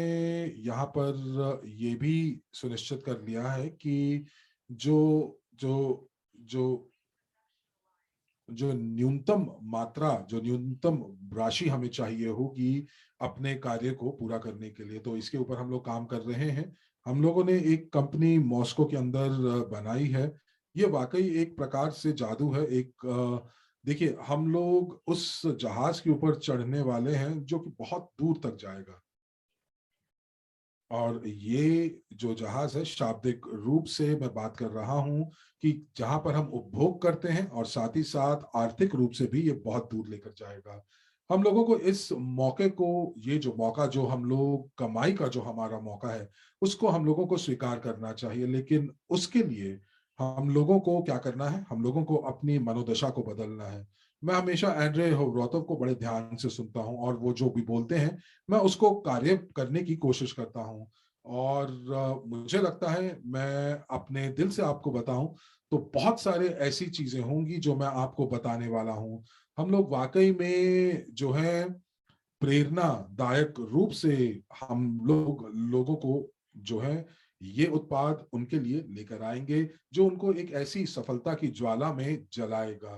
यहाँ पर ये भी सुनिश्चित कर लिया है कि जो जो जो जो न्यूनतम मात्रा, जो न्यूनतम राशि हमें चाहिए होगी अपने कार्य को पूरा करने के लिए, तो इसके ऊपर हम लोग काम कर रहे हैं। हम लोगों ने एक कंपनी मॉस्को के अंदर बनाई है। ये वाकई एक प्रकार से जादू है। देखिए, हम लोग उस जहाज के ऊपर चढ़ने वाले हैं जो कि बहुत दूर तक जाएगा। और ये जो जहाज है, शाब्दिक रूप से मैं बात कर रहा हूं कि जहां पर हम उपभोग करते हैं और साथ ही साथ आर्थिक रूप से भी ये बहुत दूर लेकर जाएगा। हम लोगों को इस मौके को, ये जो मौका, जो हम लोग कमाई का जो हमारा मौका है, उसको हम लोगों को स्वीकार करना चाहिए। लेकिन उसके लिए हम लोगों को क्या करना है, हम लोगों को अपनी मनोदशा को बदलना है। मैं हमेशा एंड्रे होवरोतव को बड़े ध्यान से सुनता हूं, और वो जो भी बोलते हैं मैं उसको कार्य करने की कोशिश करता हूं। और मुझे लगता है, मैं अपने दिल से आपको बताऊं तो बहुत सारे ऐसी चीजें होंगी जो मैं आपको बताने वाला हूं। हम लोग वाकई में जो है प्रेरणादायक रूप से हम लोगों को जो है ये उत्पाद उनके लिए लेकर आएंगे जो उनको एक ऐसी सफलता की ज्वाला में जलाएगा।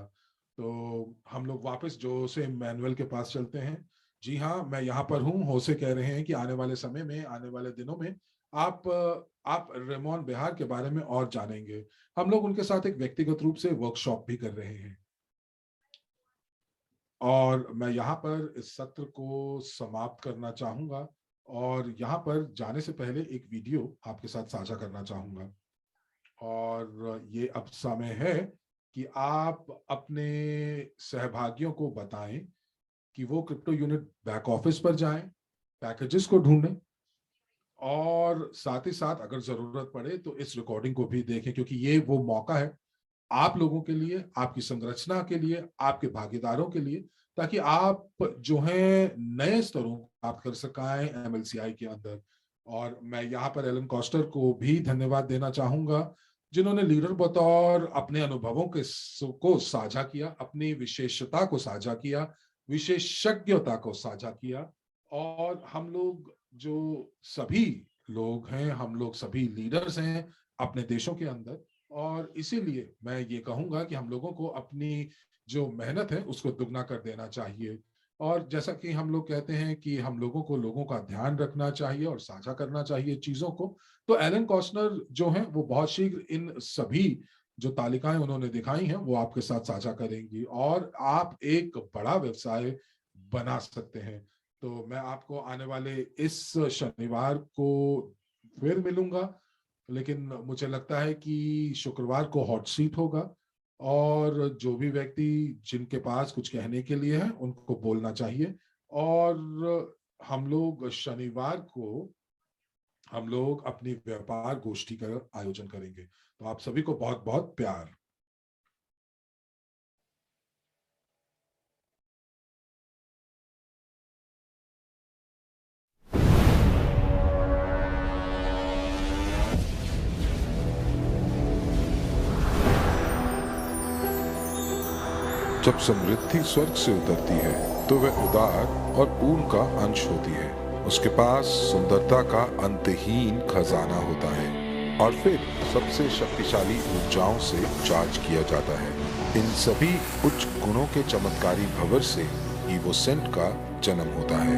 तो हम लोग वापस जोसे मैनुअल के पास चलते हैं। जी हाँ, मैं यहाँ पर हूँ। होसे कह रहे हैं कि आने वाले समय में, आने वाले दिनों में आप रेमोन बेहार के बारे में और जानेंगे। हम लोग उनके साथ एक व्यक्तिगत रूप से वर्कशॉप भी कर रहे हैं। और मैं यहाँ पर इस सत्र को समाप्त करना चाहूंगा, और यहाँ पर जाने से पहले एक वीडियो आपके साथ साझा करना चाहूंगा। और ये अब समय है कि आप अपने सहभागियों को बताएं कि वो क्रिप्टो यूनिट बैक ऑफिस पर जाएं, पैकेजेस को ढूंढें, और साथ ही साथ अगर जरूरत पड़े तो इस रिकॉर्डिंग को भी देखें, क्योंकि ये वो मौका है आप लोगों के लिए, आपकी संरचना के लिए, आपके भागीदारों के लिए, ताकि आप जो है नए स्तरों को प्राप्त कर सकाएं एमएलसीआई के अंदर। और मैं यहाँ पर एलन कॉस्टर को भी धन्यवाद देना चाहूंगा, जिन्होंने लीडर बतौर अपने अनुभवों के को साझा किया, अपनी विशेषता को साझा किया, विशेषज्ञता को साझा किया। और हम लोग जो सभी लोग हैं, हम लोग सभी लीडर्स हैं अपने देशों के अंदर। और इसीलिए मैं ये कहूंगा कि हम लोगों को अपनी जो मेहनत है उसको दुगना कर देना चाहिए। और जैसा कि हम लोग कहते हैं कि हम लोगों को लोगों का ध्यान रखना चाहिए और साझा करना चाहिए चीजों को, तो एलन कॉस्नर जो है वो बहुत शीघ्र इन सभी जो तालिकाएं उन्होंने दिखाई हैं वो आपके साथ साझा करेंगी, और आप एक बड़ा व्यवसाय बना सकते हैं। तो मैं आपको आने वाले इस शनिवार को फिर मिलूंगा, लेकिन मुझे लगता है कि शुक्रवार को हॉट सीट होगा, और जो भी व्यक्ति जिनके पास कुछ कहने के लिए है उनको बोलना चाहिए। और हम लोग शनिवार को हम लोग अपनी व्यापार गोष्ठी का आयोजन करेंगे। तो आप सभी को बहुत बहुत प्यार।
जब समृद्धि स्वर्ग से उतरती है तो वह उदार और पूर्ण का अंश होती है। उसके पास सुंदरता का अंतहीन खजाना होता है और फिर सबसे शक्तिशाली ऊर्जाओं से चार्ज किया जाता है। इन सभी उच्च गुणों के चमत्कारी भंवर से ईवोसेंट का जन्म होता है।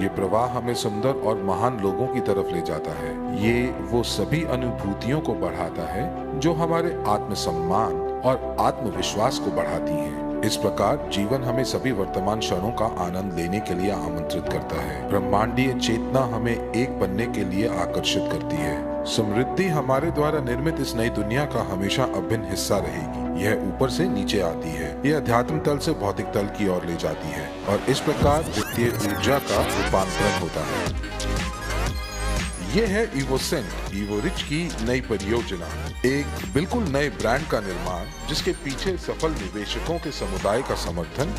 ये प्रवाह हमें सुंदर और महान लोगों की तरफ ले जाता है। ये वो सभी अनुभूतियों को बढ़ाता है जो हमारे आत्मसम्मान और आत्मविश्वास को बढ़ाती हैं। इस प्रकार जीवन हमें सभी वर्तमान क्षणों का आनंद लेने के लिए आमंत्रित करता है। ब्रह्मांडीय चेतना हमें एक बनने के लिए आकर्षित करती है। समृद्धि हमारे द्वारा निर्मित इस नई दुनिया का हमेशा अभिन्न हिस्सा रहेगी। यह ऊपर से नीचे आती है, यह अध्यात्म तल से भौतिक तल की ओर ले जाती है और इस प्रकार वित्तीय ऊर्जा का रूपांतरण होता है। यह है इवोसेंट, इवोरिच की नई परियोजना, एक बिल्कुल नए ब्रांड का निर्माण जिसके पीछे सफल निवेशकों के समुदाय का समर्थन,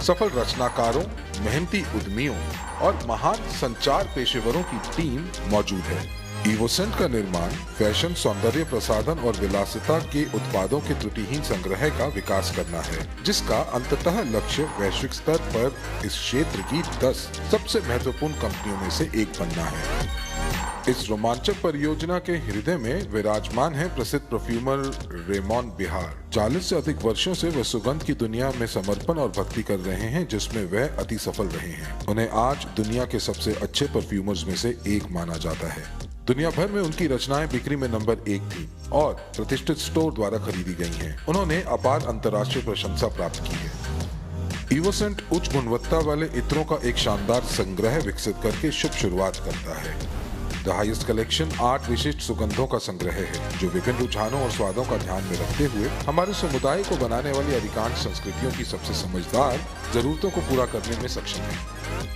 सफल रचनाकारों, मेहनती उद्यमियों और महान संचार पेशेवरों की टीम मौजूद है। इवोसेंट का निर्माण फैशन, सौंदर्य प्रसाधन और विलासिता के उत्पादों के त्रुटिहीन संग्रह का विकास करना है, जिसका अंततः लक्ष्य वैश्विक स्तर पर इस क्षेत्र की 10 सबसे महत्वपूर्ण कंपनियों में से एक बनना है। इस रोमांचक परियोजना के हृदय में विराजमान है प्रसिद्ध परफ्यूमर रेमॉन बिहार। 40 से अधिक वर्षों से वे सुगंध की दुनिया में समर्पण और भक्ति कर रहे हैं, जिसमें वह अति सफल रहे हैं। उन्हें आज दुनिया के सबसे अच्छे परफ्यूमर्स में से एक माना जाता है। दुनिया भर में उनकी रचनाएं बिक्री में नंबर 1 थी और प्रतिष्ठित स्टोर द्वारा खरीदी गई हैं। उन्होंने अपार अंतर्राष्ट्रीय प्रशंसा प्राप्त की है। इवोसेंट उच्च गुणवत्ता वाले इत्रों का एक शानदार संग्रह विकसित करके शुभ शुरुआत करता है। द हाईएस्ट कलेक्शन 8 विशिष्ट सुगंधों का संग्रह है, जो विभिन्न रुझानों और स्वादों का ध्यान में रखते हुए हमारे समुदाय को बनाने वाली अधिकांश संस्कृतियों की सबसे समझदार जरूरतों को पूरा करने में सक्षम है।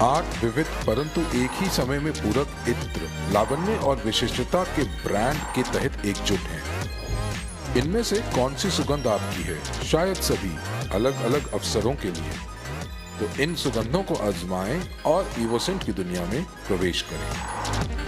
8 विविध परंतु एक ही समय में पूरक इत्र लावण्य और विशिष्टता के ब्रांड के तहत एकजुट हैं। इनमें से कौन सी सुगंध आपकी है? शायद सभी, अलग अलग अवसरों के लिए। तो इन सुगंधों को आजमाएं और इवोसेंट की दुनिया में प्रवेश करें।